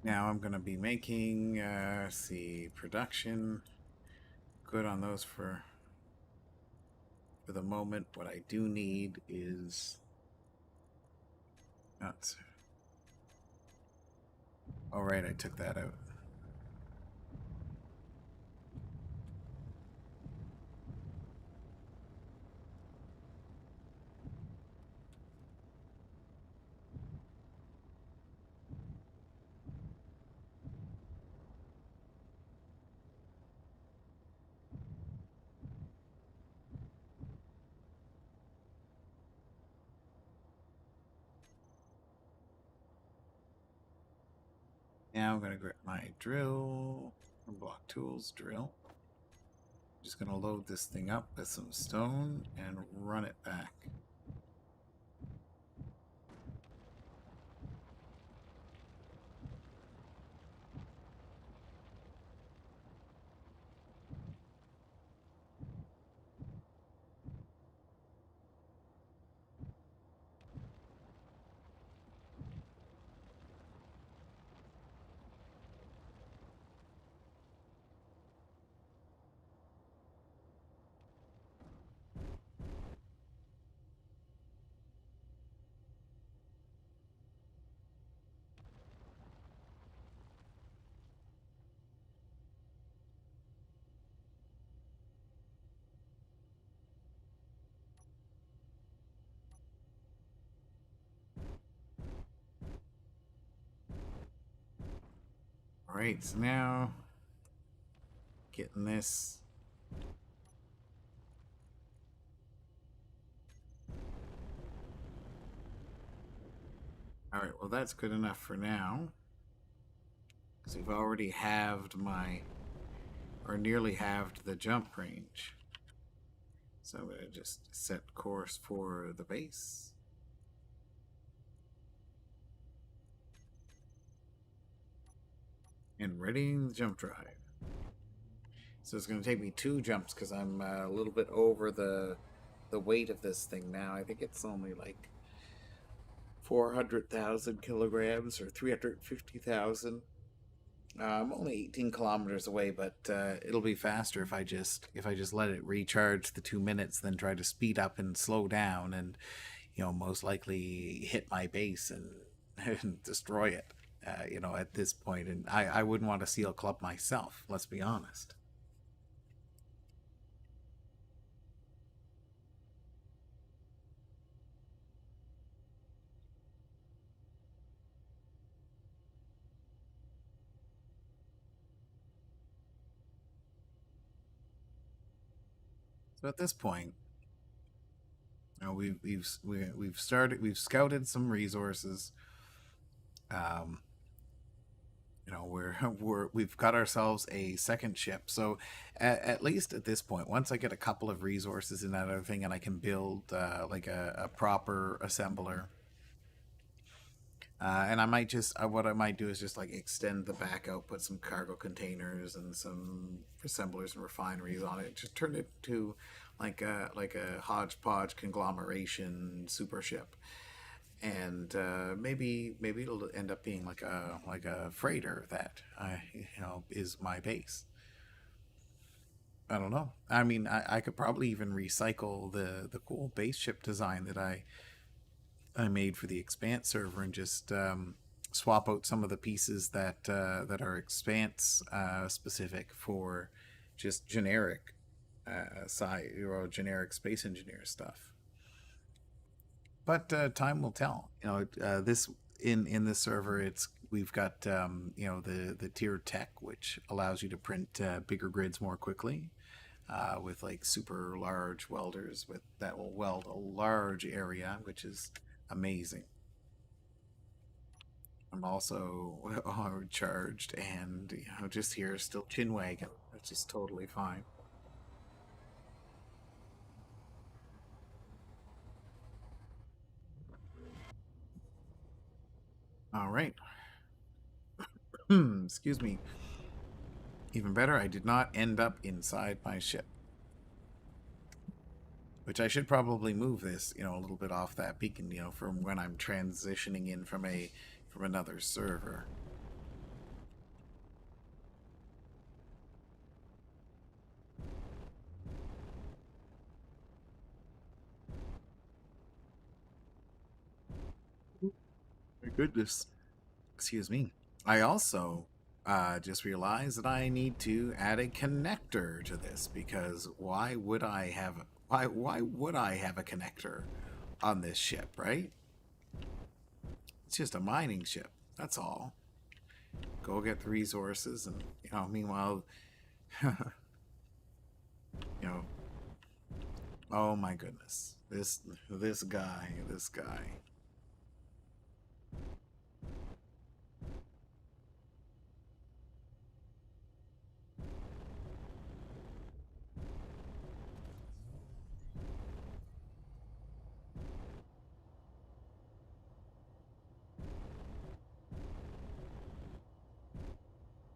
Now I'm going to be making, see, production. Good on those for the moment. What I do need is... All right, I took that out. Now I'm going to grab my drill, block tools, drill. I'm just going to load this thing up with some stone and run it back. Alright, so now getting this. Alright, well that's good enough for now. Because we've already halved nearly halved the jump range. So I'm going to just set course for the base. And readying the jump drive. So it's going to take me 2 jumps because I'm a little bit over the weight of this thing now. I think it's only like 400,000 kilograms or 350,000. I'm only 18 kilometers away, but it'll be faster if I just let it recharge the 2 minutes, then try to speed up and slow down, and most likely hit my base and destroy it. At this point, and I wouldn't want to seal club myself. Let's be honest. So at this point, we've scouted some resources. we've got ourselves a second ship. So at least at this point, once I get a couple of resources and that other thing, and I can build like a proper assembler. And I might just, what I might do is just like extend the back out, put some cargo containers and some assemblers and refineries on it. Just turn it to like a hodgepodge conglomeration super ship, and maybe it'll end up being like a freighter that is my base. I don't know. I mean, I could probably even recycle the cool base ship design that I made for the Expanse server and just swap out some of the pieces that are Expanse specific for just generic generic space engineer stuff. But time will tell. This in this server, we've got the tier tech, which allows you to print bigger grids more quickly. With like super large welders that will weld a large area, which is amazing. I'm also charged and just here still chin wagging, which is totally fine. All right. Excuse me. Even better, I did not end up inside my ship. Which I should probably move this, a little bit off that beacon, from when I'm transitioning in from another server. My goodness. Excuse me. I also just realized that I need to add a connector to this, because why would I have a connector on this ship, right? It's just a mining ship. That's all. Go get the resources, and meanwhile, oh my goodness, this guy.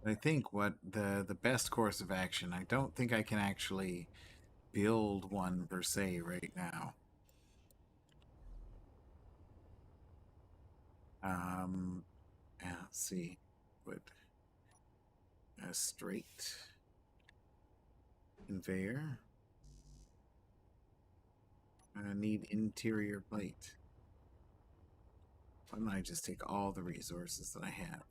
I think what the best course of action, I don't think I can actually build one per se right now. Let's see. What a straight conveyor. I need interior plate. Why don't I just take all the resources that I have?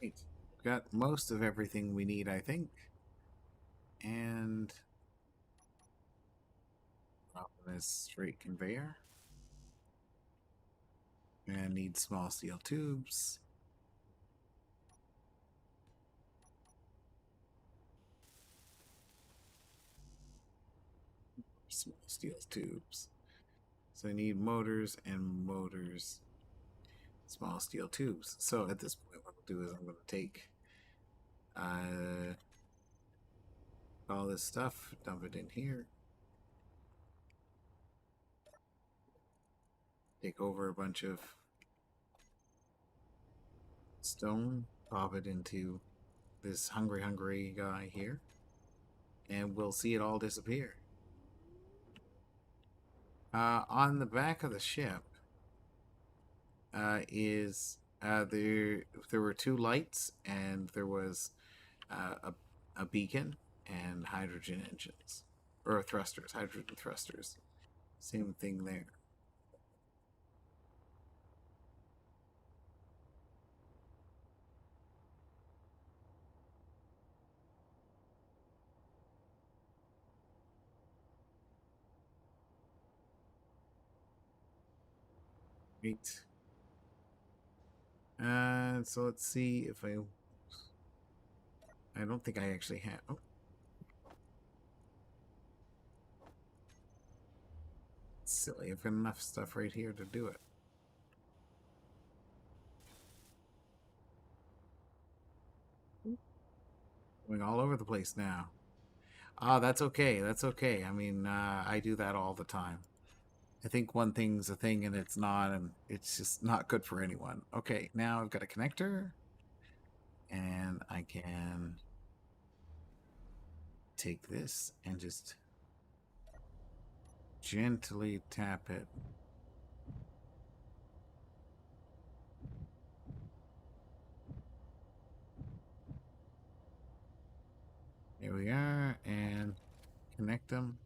Right. We've got most of everything we need, I think. And drop this straight conveyor. And need small steel tubes. Small steel tubes. So I need motors and motors. Small steel tubes. So at this point, what I'll do is I'm going to take all this stuff, dump it in here. Take over a bunch of stone, pop it into this hungry guy here, and we'll see it all disappear. On the back of the ship there were two lights, and there was a beacon and hydrogen engines, or thrusters, hydrogen thrusters. Same thing there. Great. So let's see if I don't think I actually have. Oh. Silly. I've got enough stuff right here to do it. Going all over the place now. Ah, that's okay. That's okay. I mean, I do that all the time. I think one thing's a thing and it's not, and it's just not good for anyone. Okay, now I've got a connector, and I can take this and just gently tap it. Here we are, and connect them.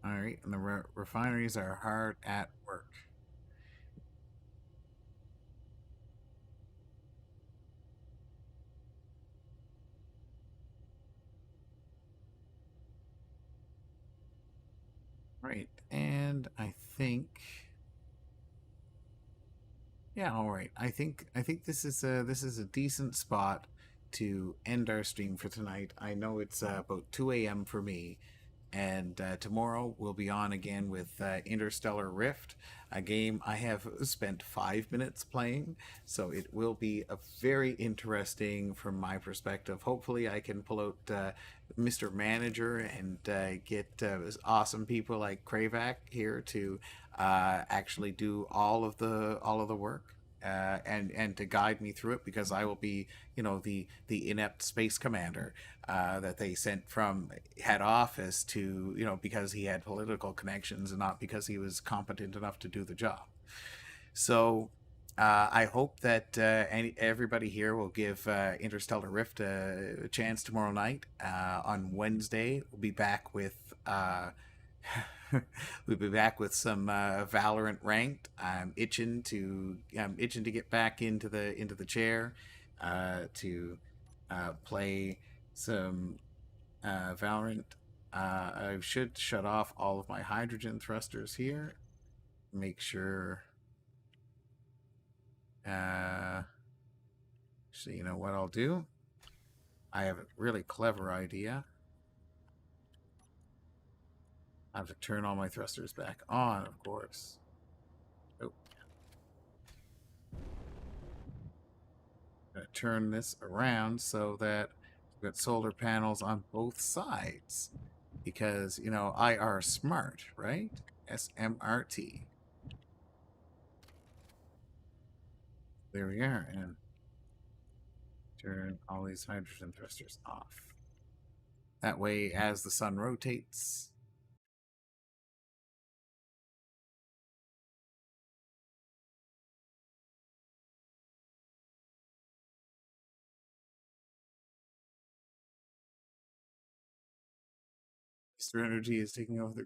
All right, and the refineries are hard at work. Right, and I think, yeah, all right. I think this is a decent spot to end our stream for tonight. I know it's about 2 a.m. for me, and tomorrow we'll be on again with Interstellar Rift, a game I have spent 5 minutes playing, so it will be a very interesting from my perspective. Hopefully I can pull out Mr. Manager and get awesome people like Kravak here to actually do all of the work. And to guide me through it, because I will be, the inept space commander that they sent from head office to, because he had political connections and not because he was competent enough to do the job. So I hope that everybody here will give Interstellar Rift a chance tomorrow night. On Wednesday, we'll be back with we'll be back with some Valorant ranked. I'm itching to get back into the chair to play some Valorant. I should shut off all of my hydrogen thrusters here. Make sure. So you know what I'll do? I have a really clever idea. I have to turn all my thrusters back on, of course. Oh. I'm going to turn this around so that we've got solar panels on both sides. Because, IR smart, right? SMRT. There we are. And turn all these hydrogen thrusters off. That way, as the sun rotates, Mr. Energy is taking over the...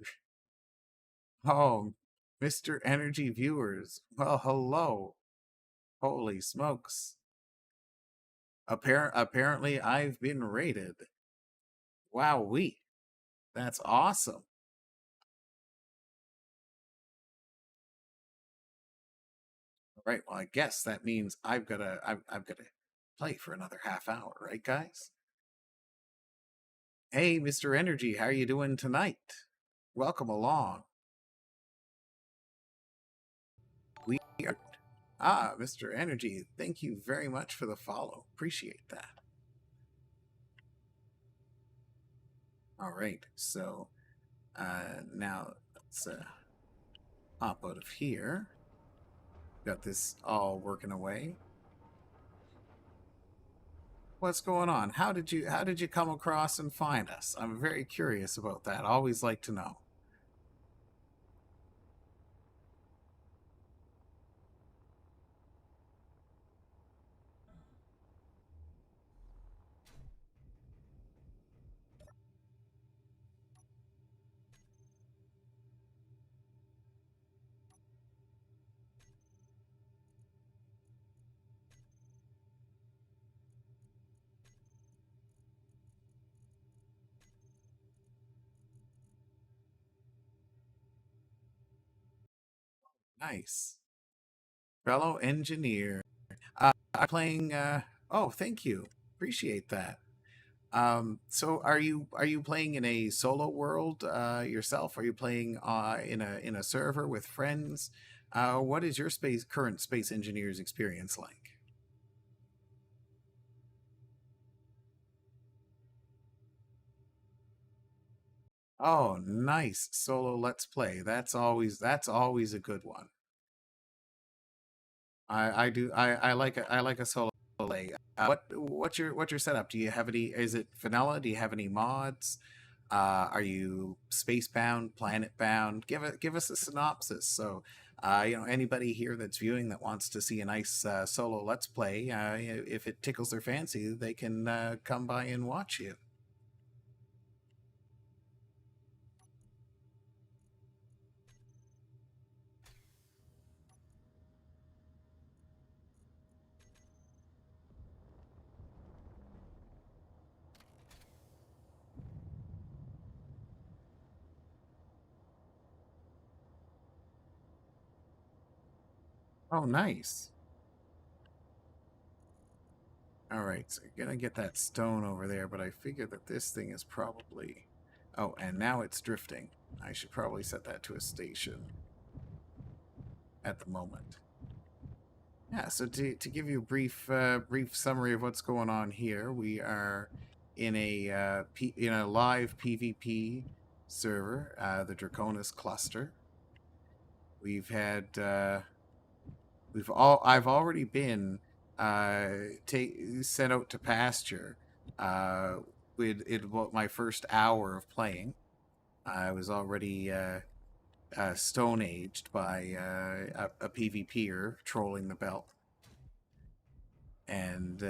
Oh, Mr. Energy viewers. Well, hello. Holy smokes. Apparently, I've been raided. Wowee. That's awesome. All right, well, I guess that means I've got to play for another half hour, right, guys? Hey, Mr. Energy, how are you doing tonight? Welcome along. We are... Ah, Mr. Energy, thank you very much for the follow. Appreciate that. All right, so now let's hop out of here. Got this all working away. What's going on? How did you come across and find us? I'm very curious about that. Always like to know. Nice. Fellow engineer. I'm playing. Oh, thank you. Appreciate that. So are you playing in a solo world yourself? Are you playing in a server with friends? What is your current space engineer's experience like? Oh, nice solo let's play. That's always a good one. I like a solo play. What's your setup? Do you have any? Is it vanilla? Do you have any mods? Are you space bound, planet bound? Give us a synopsis. So, anybody here that's viewing that wants to see a nice solo let's play, if it tickles their fancy, they can come by and watch you. Oh, nice. All right, so you're gonna get that stone over there, but I figure that this thing is probably. Oh, and now it's drifting. I should probably set that to a station at the moment. Yeah, so to give you a brief summary of what's going on here, we are in a live PvP server, the Draconis cluster. We've had I've already been sent out to pasture with it about my first hour of playing. I was already stone aged by a PvPer trolling the belt, and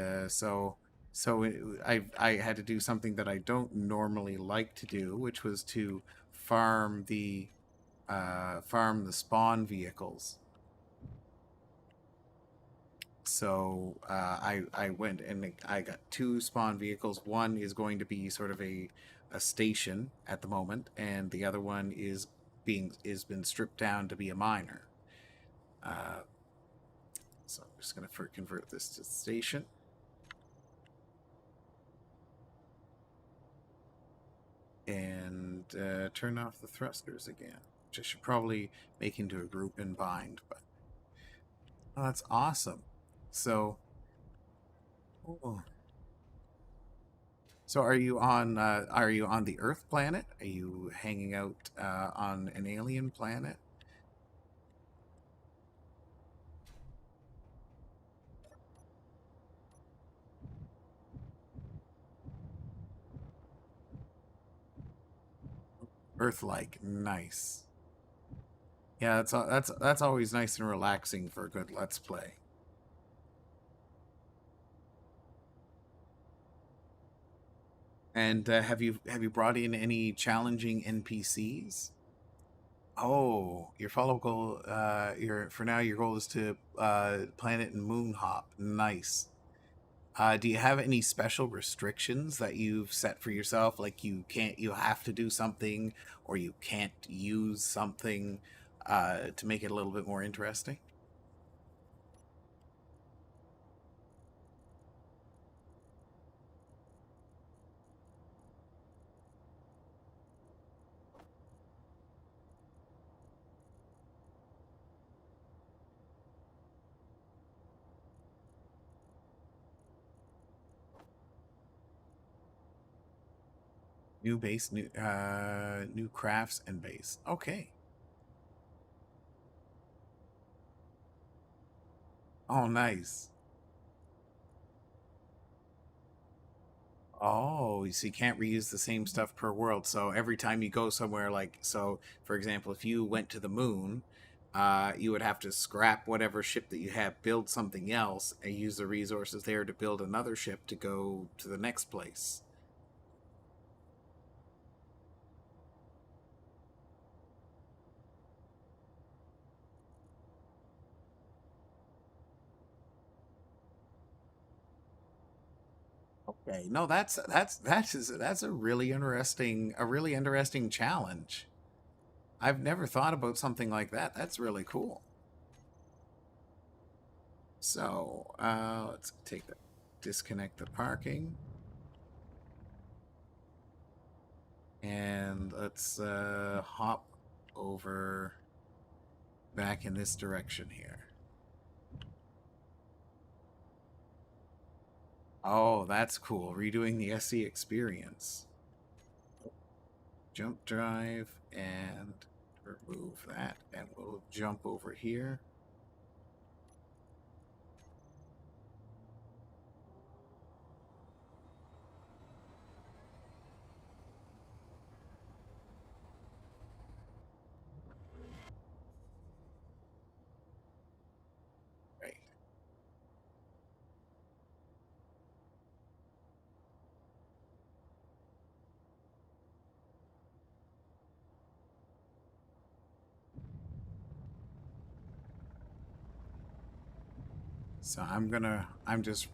I had to do something that I don't normally like to do, which was to farm the spawn vehicles. So I went and I got two spawn vehicles. One is going to be sort of a station at the moment, and the other one is been stripped down to be a miner. Uh, so I'm just going to convert this to station. And turn off the thrusters again, which I should probably make into a group and bind. But oh, that's awesome. So, oh. So are you on the Earth planet? Are you hanging out on an alien planet? Earth-like, nice. Yeah, that's always nice and relaxing for a good Let's Play. And have you brought in any challenging NPCs? Oh, your follow goal, your for now your goal is to planet and moon hop. Nice. Do you have any special restrictions that you've set for yourself? Like you have to do something, or you can't use something to make it a little bit more interesting? New base, new crafts and base. Okay. Oh, nice. Oh, so you can't reuse the same stuff per world. So every time you go somewhere, like, so for example, if you went to the moon, you would have to scrap whatever ship that you have, build something else, and use the resources there to build another ship to go to the next place. Okay, no, that's a really interesting challenge. I've never thought about something like that. That's really cool. So let's disconnect the parking. And let's hop over back in this direction here. Oh, that's cool. Redoing the SE experience. Jump drive and remove that. And we'll jump over here. Right. So I'm just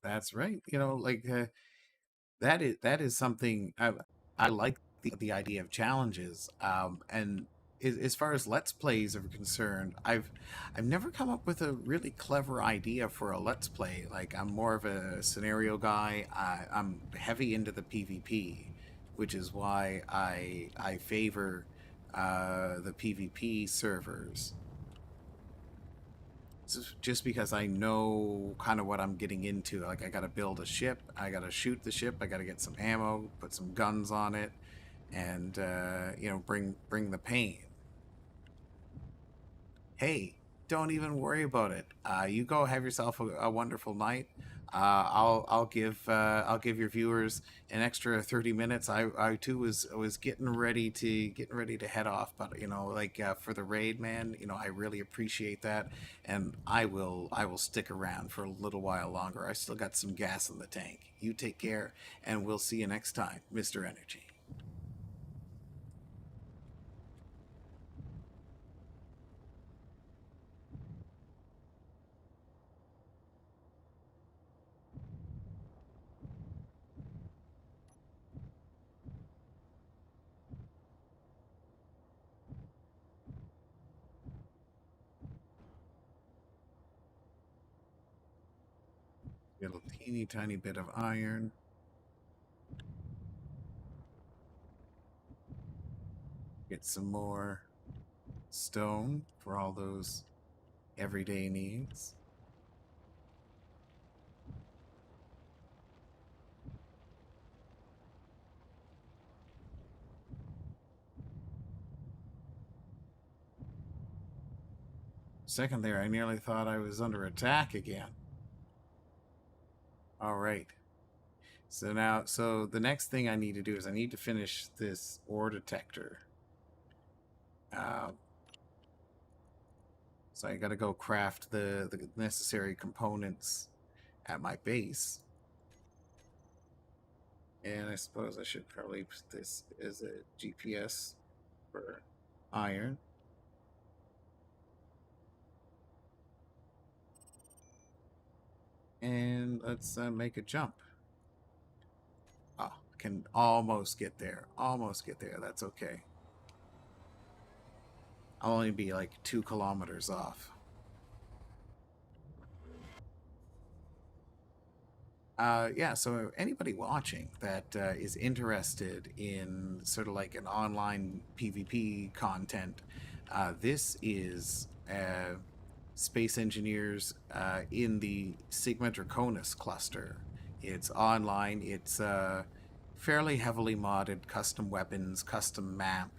that's right. You know, like that is something I like the idea of challenges. And as far as let's plays are concerned, I've never come up with a really clever idea for a let's play. Like I'm more of a scenario guy. I'm heavy into the PvP, which is why I favor the PvP servers, just because I know kind of what I'm getting into. Like I got to build a ship, I got to shoot the ship, I got to get some ammo, put some guns on it, and bring the pain. Hey, don't even worry about it. You go have yourself a wonderful night. I'll give your viewers an extra 30 minutes. I too was getting ready to head off, but for the raid, man, I really appreciate that, and I will stick around for a little while longer. I still got some gas in the tank. You take care, and we'll see you next time, Mr. Energy. Get a teeny tiny bit of iron. Get some more stone for all those everyday needs. Second there, I nearly thought I was under attack again. All right. So the next thing I need to do is I need to finish this ore detector. Uh, so I got to go craft the necessary components at my base. And I suppose I should probably put this as a GPS for iron. And let's make a jump. Oh, can almost get there. Almost get there. That's okay. I'll only be like 2 kilometers off. Yeah, so anybody watching that is interested in sort of like an online PvP content, this is Space Engineers in the Sigma Draconis cluster. It's online, it's fairly heavily modded, custom weapons, custom map,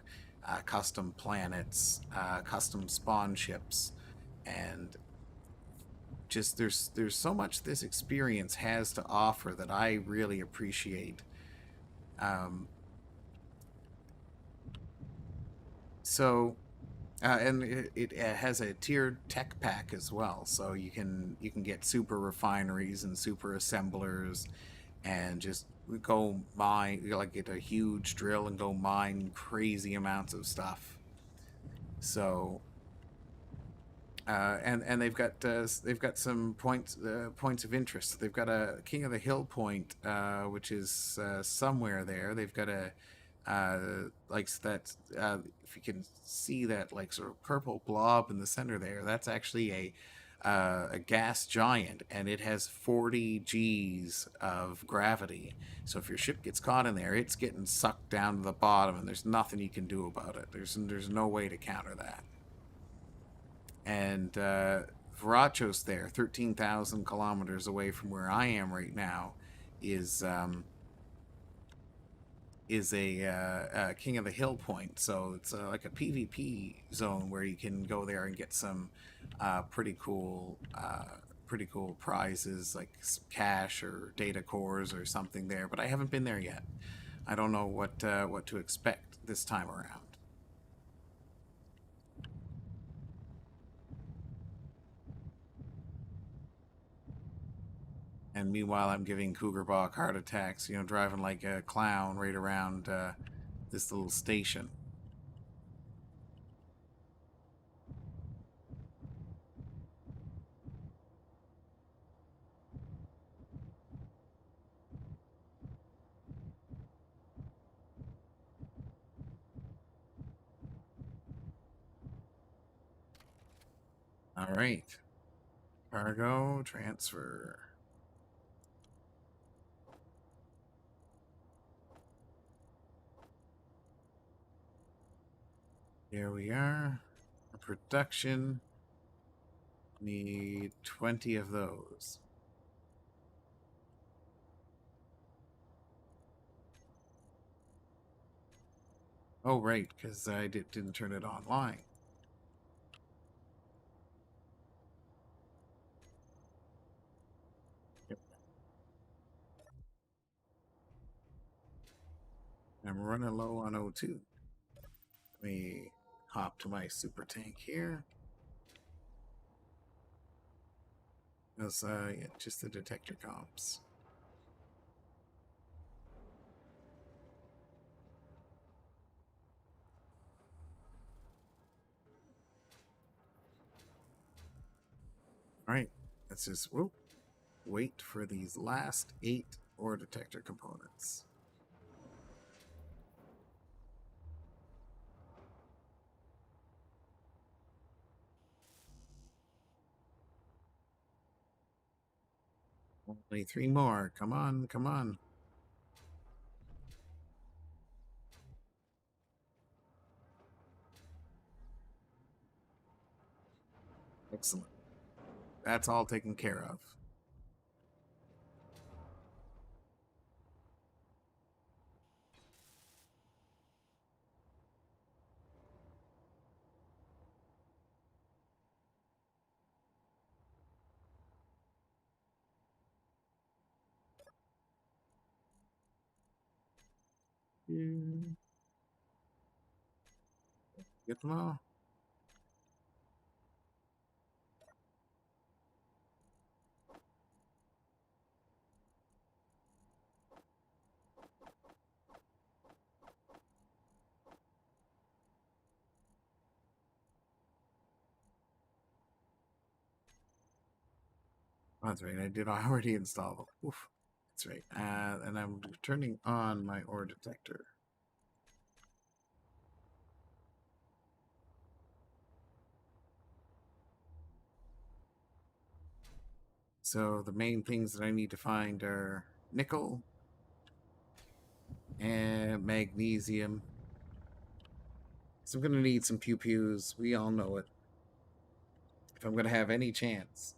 custom planets, custom spawn ships, and just there's so much this experience has to offer that I really appreciate. Um, so and it has a tiered tech pack as well, so you can get super refineries and super assemblers, and just go mine, like get a huge drill and go mine crazy amounts of stuff. So and they've got some points of interest. They've got a King of the Hill point, which is somewhere there. They've got a like that. If you can see that like sort of purple blob in the center there, that's actually a gas giant, and it has 40 G's of gravity. So if your ship gets caught in there, it's getting sucked down to the bottom, and there's nothing you can do about it. There's no way to counter that. And Varachos there, 13,000 kilometers away from where I am right now, is a King of the Hill point. So it's like a PvP zone where you can go there and get some pretty cool prizes like some cash or data cores or something there. But I haven't been there yet. I don't know what to expect this time around. And meanwhile, I'm giving Cougarbach heart attacks, you know, driving like a clown right around this little station. All right. Cargo transfer. Here we are. Production. Need 20 of those. Oh, right, because I didn't turn it online. Yep. I'm running low on O2. Let me hop to my super tank here. Because, yeah, just the detector comps. All right, let's just wait for these last 8 ore detector components. Only 3 more. Come on, come on. Excellent. That's all taken care of. Get them all. Oh, that's right. I did already install them. Oof. That's right. And I'm turning on my ore detector. So the main things that I need to find are nickel and magnesium. So I'm going to need some pew-pews. We all know it. If I'm going to have any chance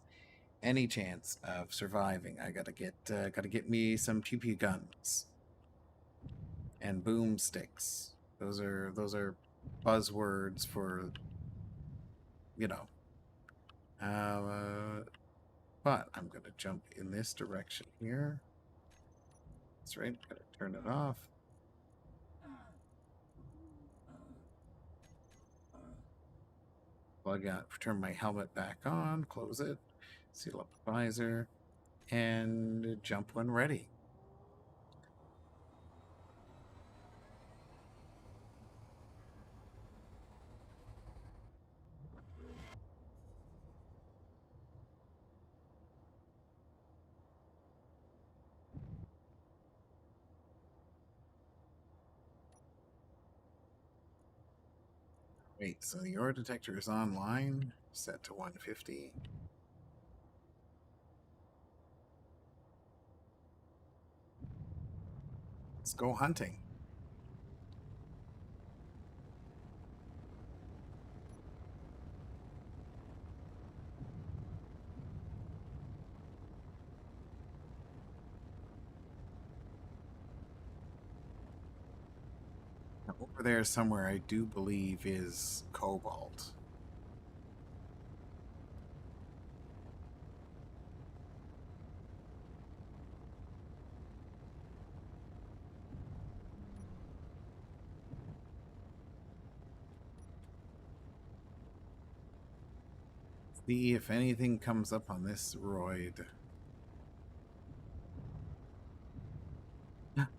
of surviving, I gotta get me some pew-pew guns and boomsticks. Those are buzzwords for, you know. But I'm gonna jump in this direction here. That's right. Gotta turn it off. Plug out. Turn my helmet back on. Close it. Seal up the visor, and jump when ready. Wait, so the ore detector is online, set to 150. Let's go hunting. Now, over there somewhere, I do believe is cobalt. See if anything comes up on this roid.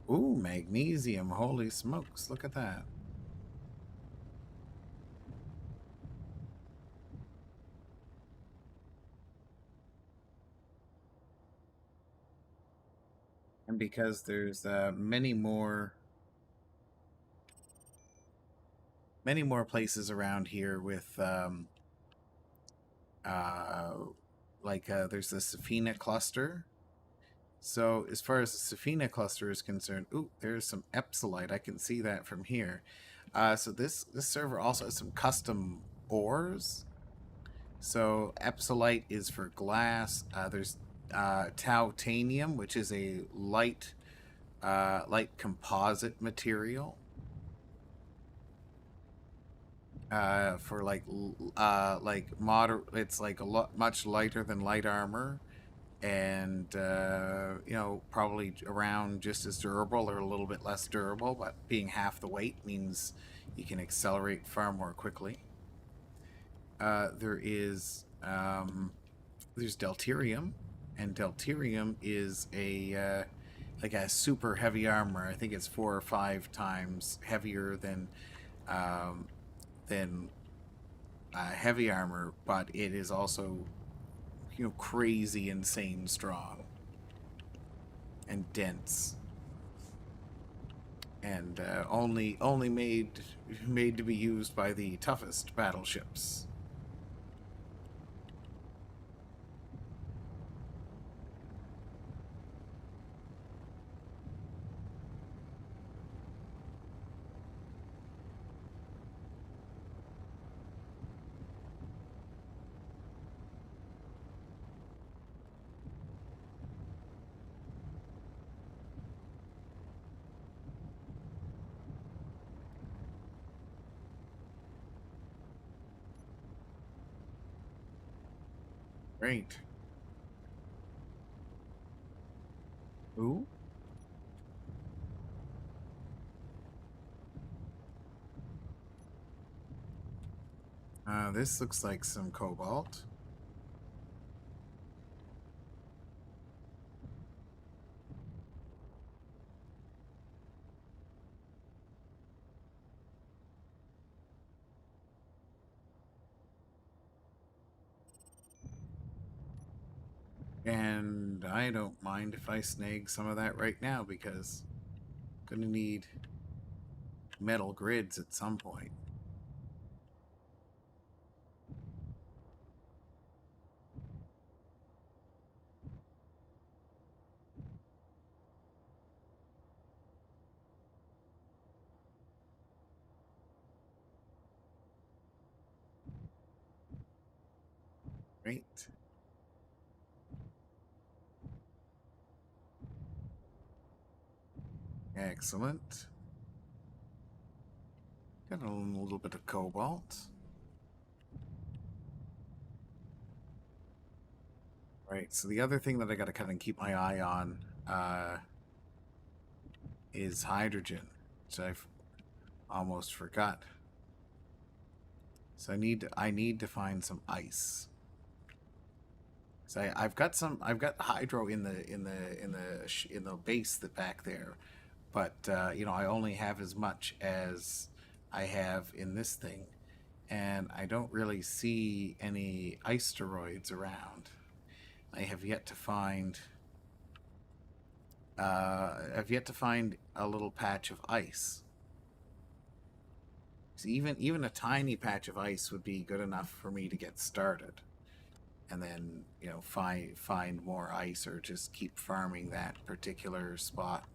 Ooh, magnesium. Holy smokes. Look at that. And because there's many more places around here with there's the Safina cluster. So as far as the Safina cluster is concerned, ooh, there's some epsilite. I can see that from here. So this server also has some custom ores. So epsilite is for glass. There's titanium, which is a light composite material. For like moderate, it's like a lot much lighter than light armor, and you know, probably around just as durable or a little bit less durable, but being half the weight means you can accelerate far more quickly. There's delterium, and delterium is a like a super heavy armor. I think it's 4 or 5 times heavier than heavy armor, but it is also, you know, crazy insane strong and dense, and only made to be used by the toughest battleships. Great. Ooh. This looks like some cobalt. And I don't mind if I snag some of that right now, because I'm gonna need metal grids at some point. Great. Excellent. Got a little bit of cobalt. Right, so the other thing that I gotta kind of keep my eye on is hydrogen, which I've almost forgot. So I need to find some ice. So I've got hydro in the base back there, but you know, I only have as much as I have in this thing, and I don't really see any asteroids around. I have yet to find a little patch of ice. So even a tiny patch of ice would be good enough for me to get started, and then find more ice or just keep farming that particular spot.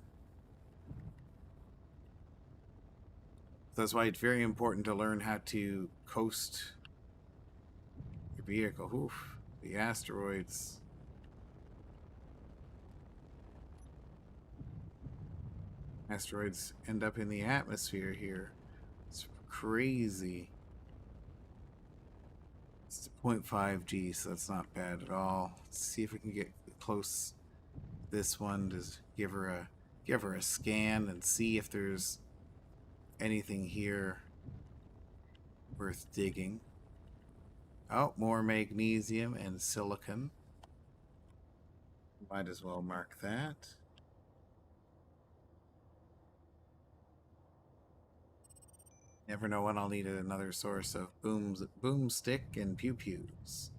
That's why it's very important to learn how to coast your vehicle. Oof, the asteroids. Asteroids end up in the atmosphere here. It's crazy. It's 0.5 G, so that's not bad at all. Let's see if we can get close. This one, just give her a scan and see if there's anything here worth digging. Oh, more magnesium and silicon. Might as well mark that. Never know when I'll need another source of boomstick and pew-pews.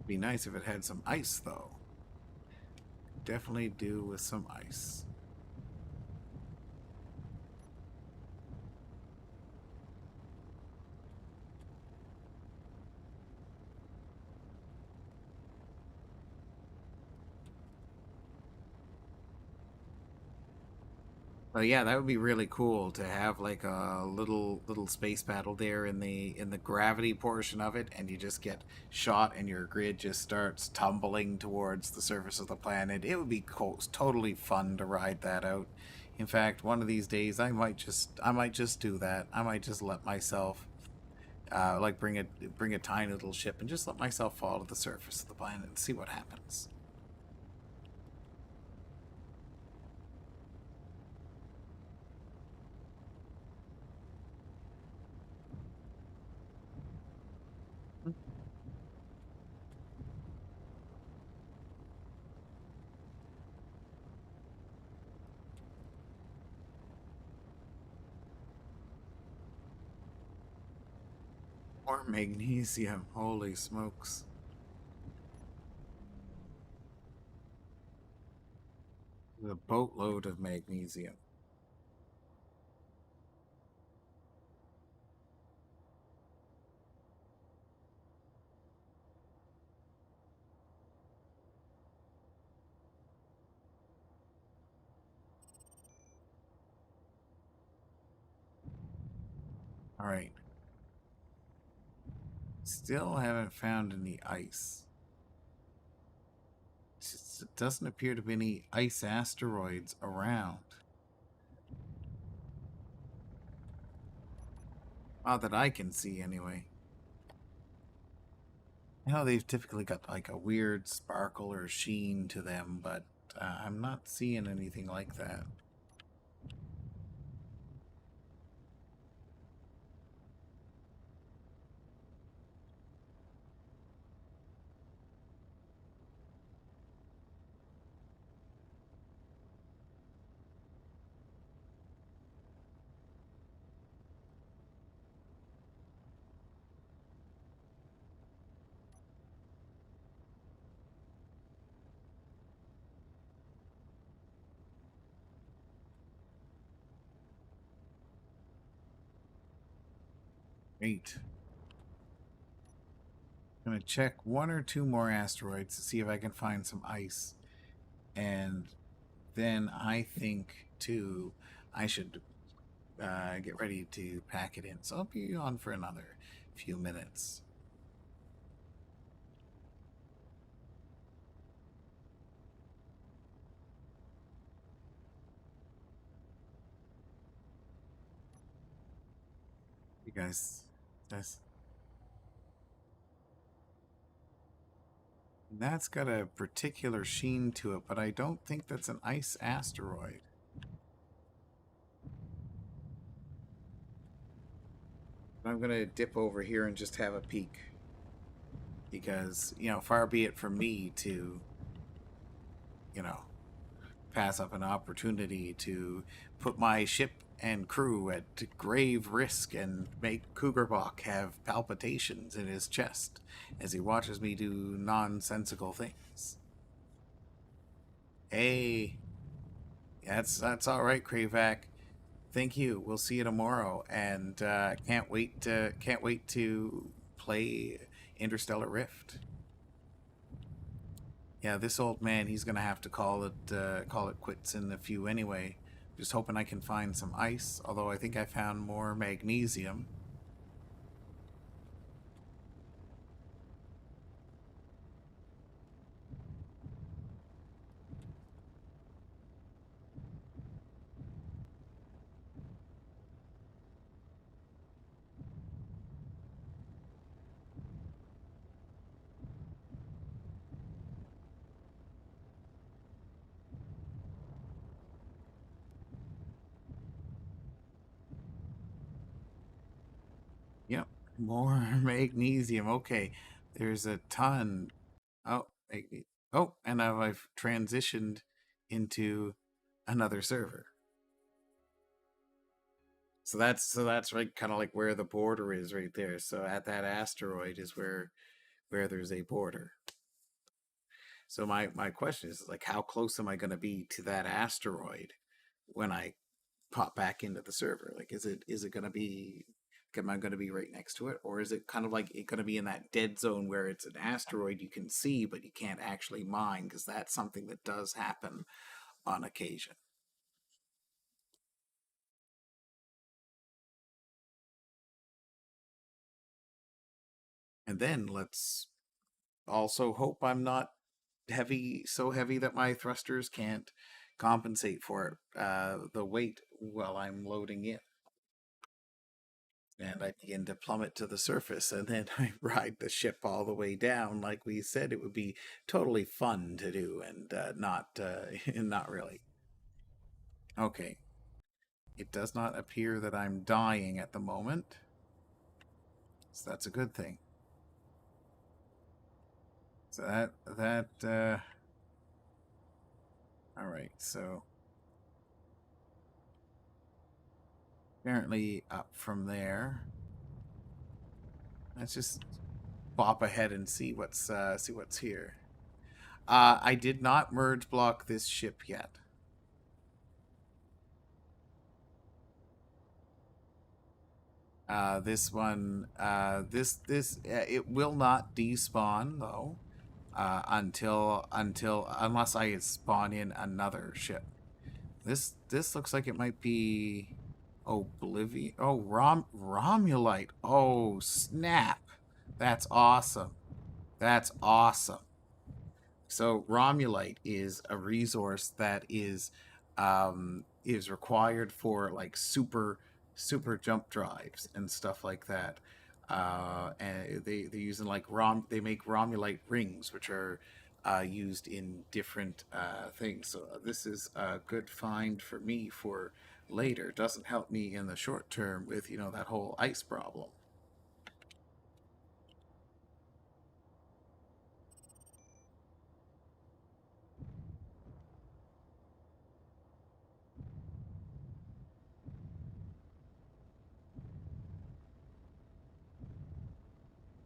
Be nice if it had some ice, though. Definitely do with some ice. Well, yeah, that would be really cool to have like a little space battle there in the gravity portion of it, and you just get shot and your grid just starts tumbling towards the surface of the planet. It would be cool, totally fun to ride that out. In fact, one of these days I might just do that. I might just let myself like bring a tiny little ship and just let myself fall to the surface of the planet and see what happens. More magnesium, holy smokes. A boatload of magnesium. All right. Still haven't found any ice. It doesn't appear to be any ice asteroids around. Not that I can see, anyway. I know they've typically got like a weird sparkle or sheen to them, but I'm not seeing anything like that. Great. I'm gonna check one or two more asteroids to see if I can find some ice. And then I think, too, I should get ready to pack it in. So I'll be on for another few minutes. You guys, that's got a particular sheen to it, but I don't think that's an ice asteroid. I'm gonna dip over here and just have a peek, because far be it from me to pass up an opportunity to put my ship and crew at grave risk and make Cougar have palpitations in his chest as he watches me do nonsensical things. Hey, that's all right, Kravac. Thank you. We'll see you tomorrow, and can't wait to play Interstellar Rift. Yeah, this old man, he's gonna have to call it quits in a few anyway. Just hoping I can find some ice, although I think I found more magnesium. Yep, more magnesium. Okay, there's a ton. Oh, oh, and now I've transitioned into another server. So that's right, kind of like where the border is right there. So at that asteroid is where there's a border. So my question is like, how close am I going to be to that asteroid when I pop back into the server? Like, is it going to be? Am I going to be right next to it, or is it kind of like it going to be in that dead zone where it's an asteroid you can see but you can't actually mine? Because that's something that does happen on occasion. And then let's also hope I'm not so heavy that my thrusters can't compensate for it, the weight while I'm loading in. And I begin to plummet to the surface, and then I ride the ship all the way down. Like we said, it would be totally fun to do, and not really. Okay, it does not appear that I'm dying at the moment, so that's a good thing. So all right. So apparently up from there. Let's just bop ahead and see what's here. I did not merge block this ship yet. This one, it will not despawn though, unless I spawn in another ship. This looks like it might be Oblivion. Oh, Romulite. Oh, snap! That's awesome. That's awesome. So Romulite is a resource that is required for like super jump drives and stuff like that. And they're using like they make Romulite rings, which are used in different things. So this is a good find for me for later. Doesn't help me in the short term with that whole ice problem.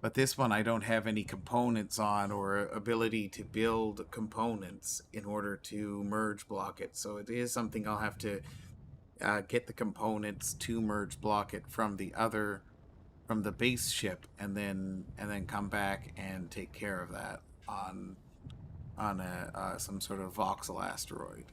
But this one I don't have any components on or ability to build components in order to merge block it. So it is something I'll have to get the components to merge block it from the base ship, and then come back and take care of that on some sort of voxel asteroid.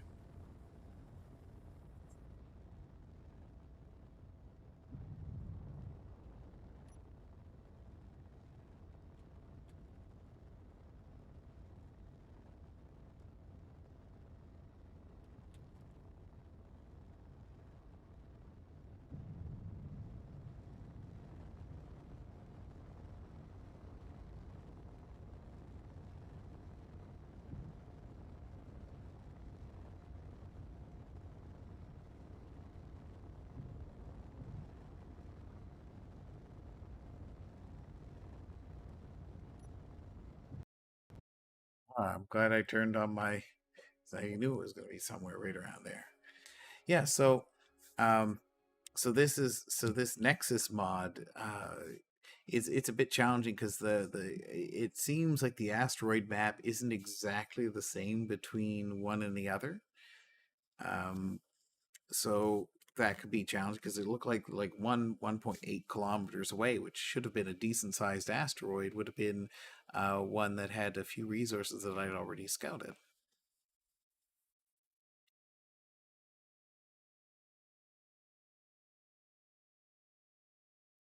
I'm glad I turned on my. I knew it was going to be somewhere right around there. Yeah. So, this Nexus mod. it's a bit challenging because it seems like the asteroid map isn't exactly the same between one and the other. So that could be challenging because it looked like 1.8 kilometers away, which should have been a decent sized asteroid, would have been one that had a few resources that I'd already scouted.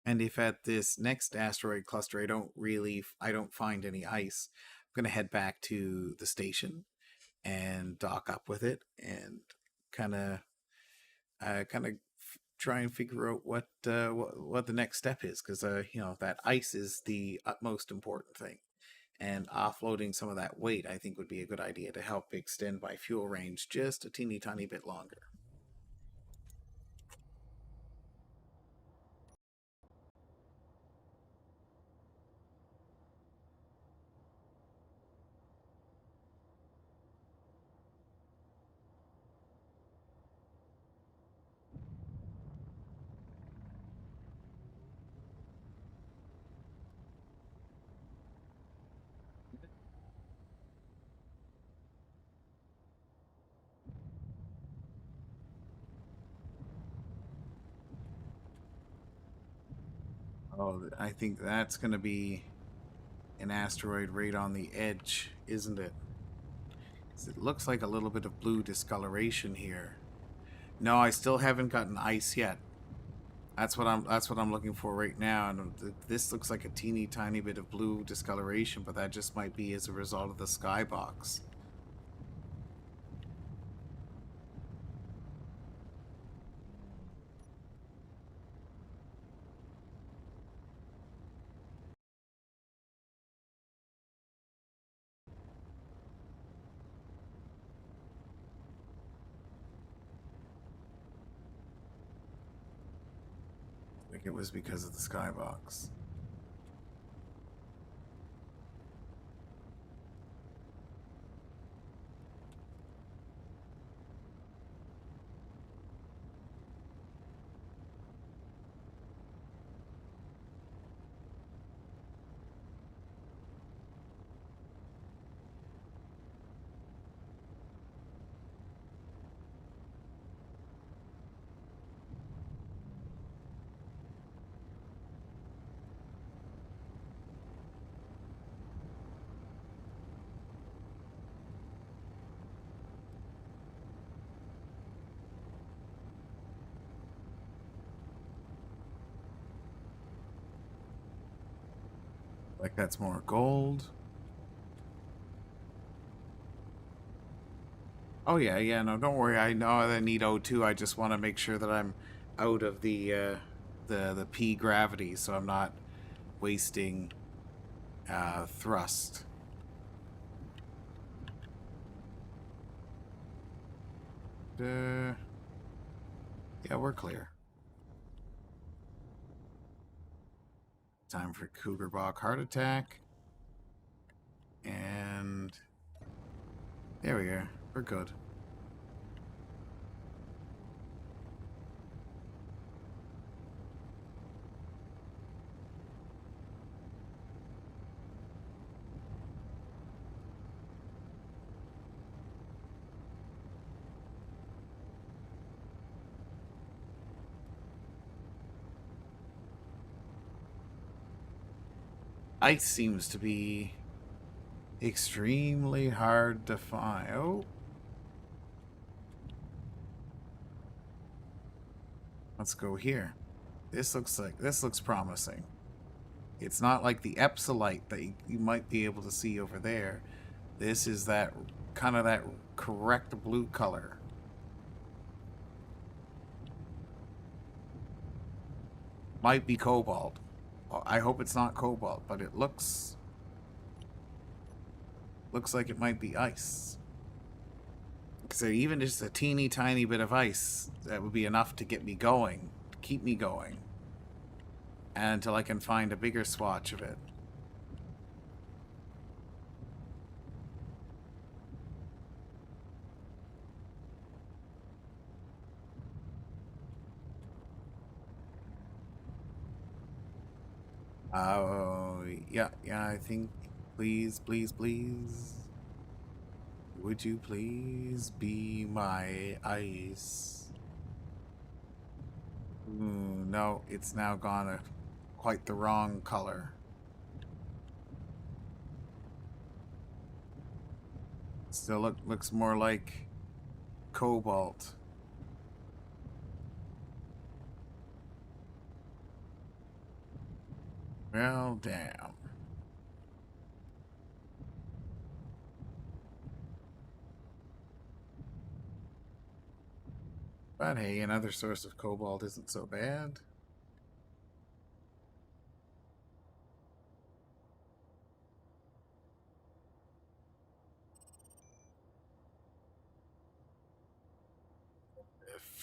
And if at this next asteroid cluster I don't find any ice, I'm gonna head back to the station and dock up with it and kind of try and figure out what the next step is, because that ice is the utmost important thing, and offloading some of that weight I think would be a good idea to help extend my fuel range just a teeny tiny bit longer. Oh, I think that's going to be an asteroid right on the edge, isn't it? It looks like a little bit of blue discoloration here. No, I still haven't gotten ice yet. That's what I'm looking for right now. And this looks like a teeny tiny bit of blue discoloration, but that just might be as a result of the skybox. I think it was because of the skybox. Like that's more gold. Oh yeah, no, don't worry. I know I need O2. I just want to make sure that I'm out of the P gravity, so I'm not wasting thrust. Yeah, we're clear. Time for Cougar Bach heart attack. And there we are. We're good. Ice seems to be extremely hard to find. Oh. Let's go here. This looks promising. It's not like the epsilite that you might be able to see over there. This is that kind of that correct blue color. Might be cobalt. I hope it's not cobalt, but it looks like it might be ice. So even just a teeny tiny bit of ice, that would be enough to get me going, to keep me going, and until I can find a bigger swatch of it. Yeah, I think. Please, please, please. Would you please be my ice? Ooh, no, it's now gone quite the wrong color. Still looks more like cobalt. Well, damn. But hey, another source of cobalt isn't so bad.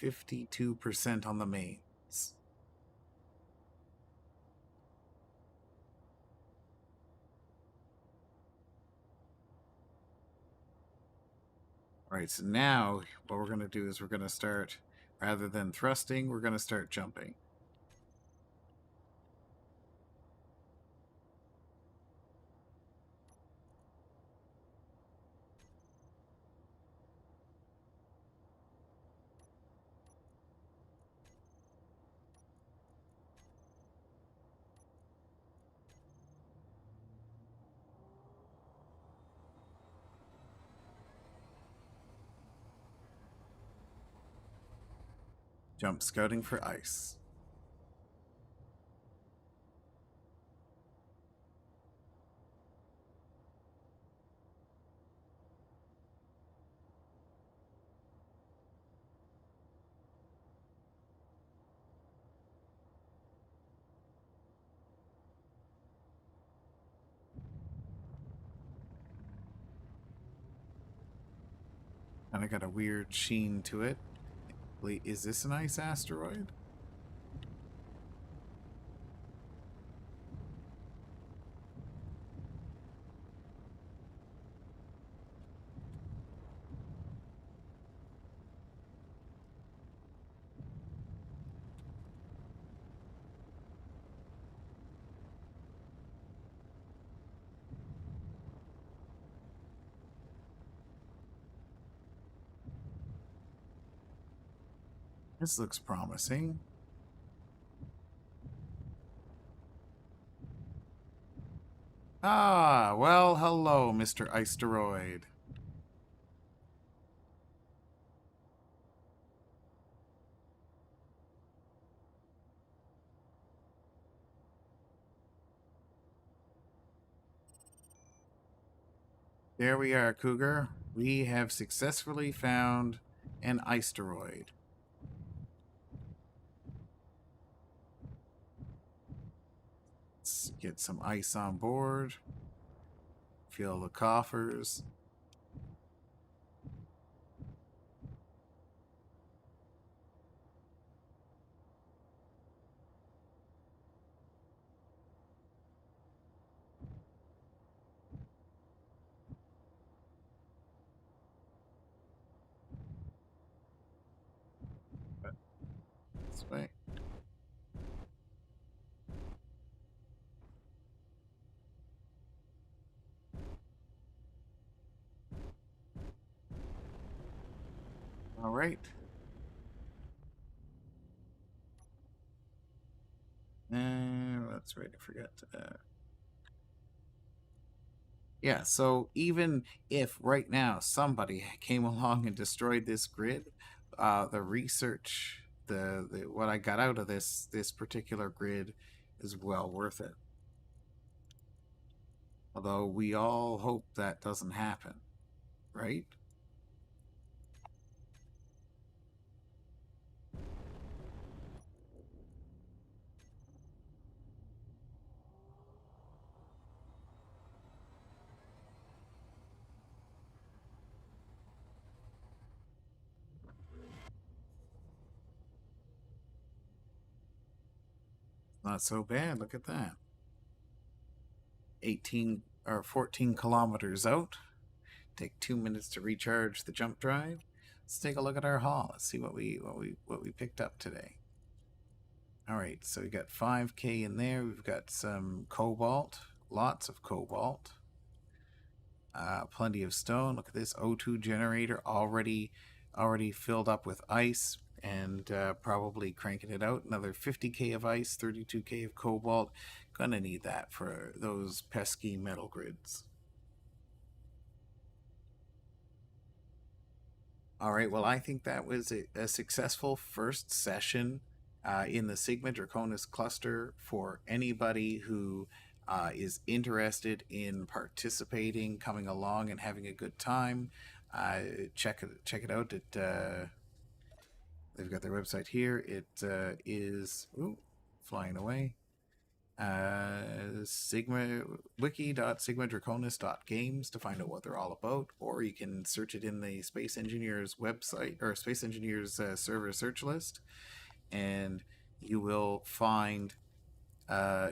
$52% on the mains. Alright, so now what we're going to do is we're going to start, rather than thrusting, we're going to start jumping. Jump scouting for ice. Kind of got a weird sheen to it. Wait, is this an ice asteroid? This looks promising. Ah, well, hello, Mr. Iceteroid. There we are, Cougar. We have successfully found an Iceteroid. Let's get some ice on board. Fill the coffers. This way. All right. That's right. I forgot. Yeah, so even if right now somebody came along and destroyed this grid, the research, the what I got out of this particular grid is well worth it. Although we all hope that doesn't happen, right? Not so bad. Look at that. 18 or 14 kilometers out. Take 2 minutes to recharge the jump drive. Let's take a look at our haul. Let's see what we picked up today. All right, so we got 5K in there. We've got some cobalt, lots of cobalt. Plenty of stone. Look at this O2 generator already filled up with ice, and probably cranking it out. Another 50K of ice, 32K of cobalt. Gonna need that for those pesky metal grids. All right, well, I think that was a successful first session in the Sigma Draconis cluster for anybody who is interested in participating, coming along, and having a good time. Check it out. They've got their website here. It is flying away. wiki.sigmadraconis.games to find out what they're all about, or you can search it in the Space Engineers website or Space Engineers server search list, and you will find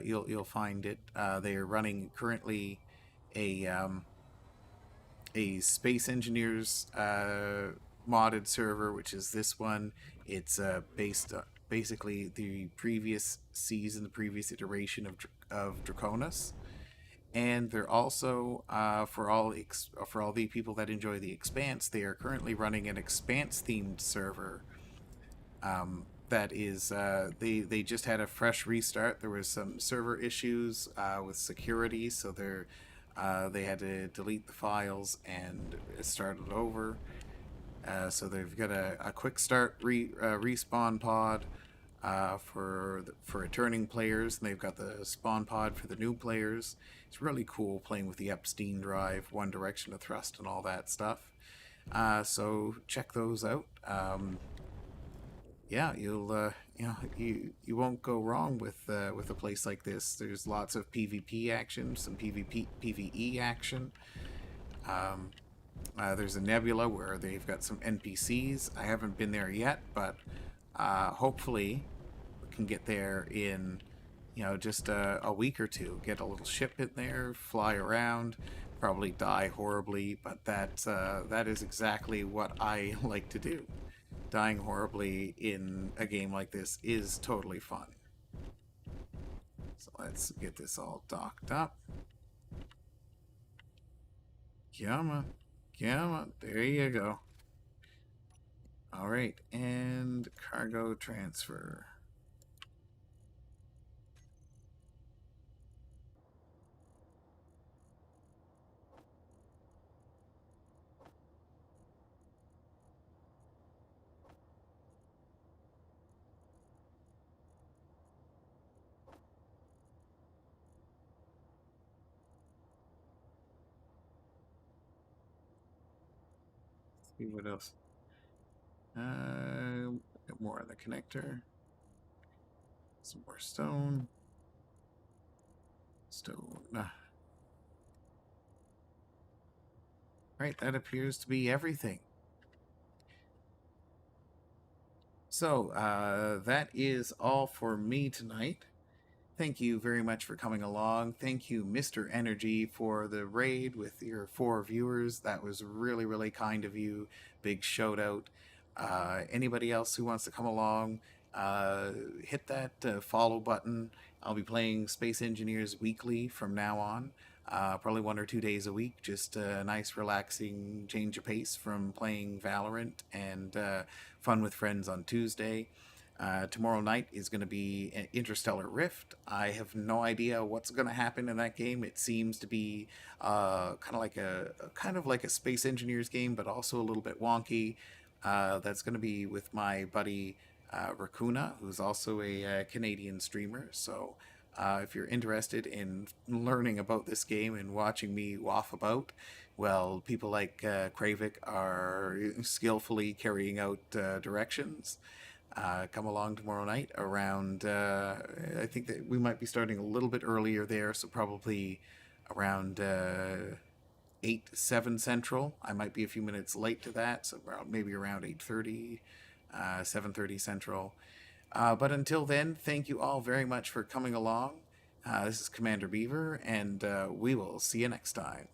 you'll find it. They are running currently a Space Engineers modded server, which is this one. It's based basically the previous season, the previous iteration of Draconis, and they're also for all the people that enjoy the Expanse, they are currently running an Expanse themed server. That is, they just had a fresh restart. There was some server issues with security, so they had to delete the files and start it over. So they've got a quick start respawn pod for returning players, and they've got the spawn pod for the new players. It's really cool playing with the Epstein drive, one direction of thrust, and all that stuff. So check those out. Yeah, you'll you won't go wrong with a place like this. There's lots of PvP action, some PvE action. There's a nebula where they've got some NPCs. I haven't been there yet, but hopefully we can get there in just a week or two. Get a little ship in there, fly around, probably die horribly, but that is exactly what I like to do. Dying horribly in a game like this is totally fun. So let's get this all docked up. Come on. There you go. All right, and cargo transfer. See what else. More on the connector. Some more stone. Right, that appears to be everything. So, that is all for me tonight. Thank you very much for coming along. Thank you, Mr. Energy, for the raid with your 4 viewers. That was really, really kind of you. Big shout out. Anybody else who wants to come along, hit that follow button. I'll be playing Space Engineers weekly from now on. Probably 1 or 2 days a week. Just a nice, relaxing change of pace from playing Valorant, and fun with friends on Tuesday. Tomorrow night is going to be an Interstellar Rift. I have no idea what's going to happen in that game. It seems to be kind of like a Space Engineers game, but also a little bit wonky. That's going to be with my buddy Racuna, who's also a Canadian streamer. So if you're interested in learning about this game and watching me waff about, well, people like Kravik are skillfully carrying out directions. Come along tomorrow night around, I think that we might be starting a little bit earlier there, so probably around 7 Central. I might be a few minutes late to that, so maybe around 8:30, 7:30 Central. But until then, thank you all very much for coming along. This is Commander Beaver, and we will see you next time.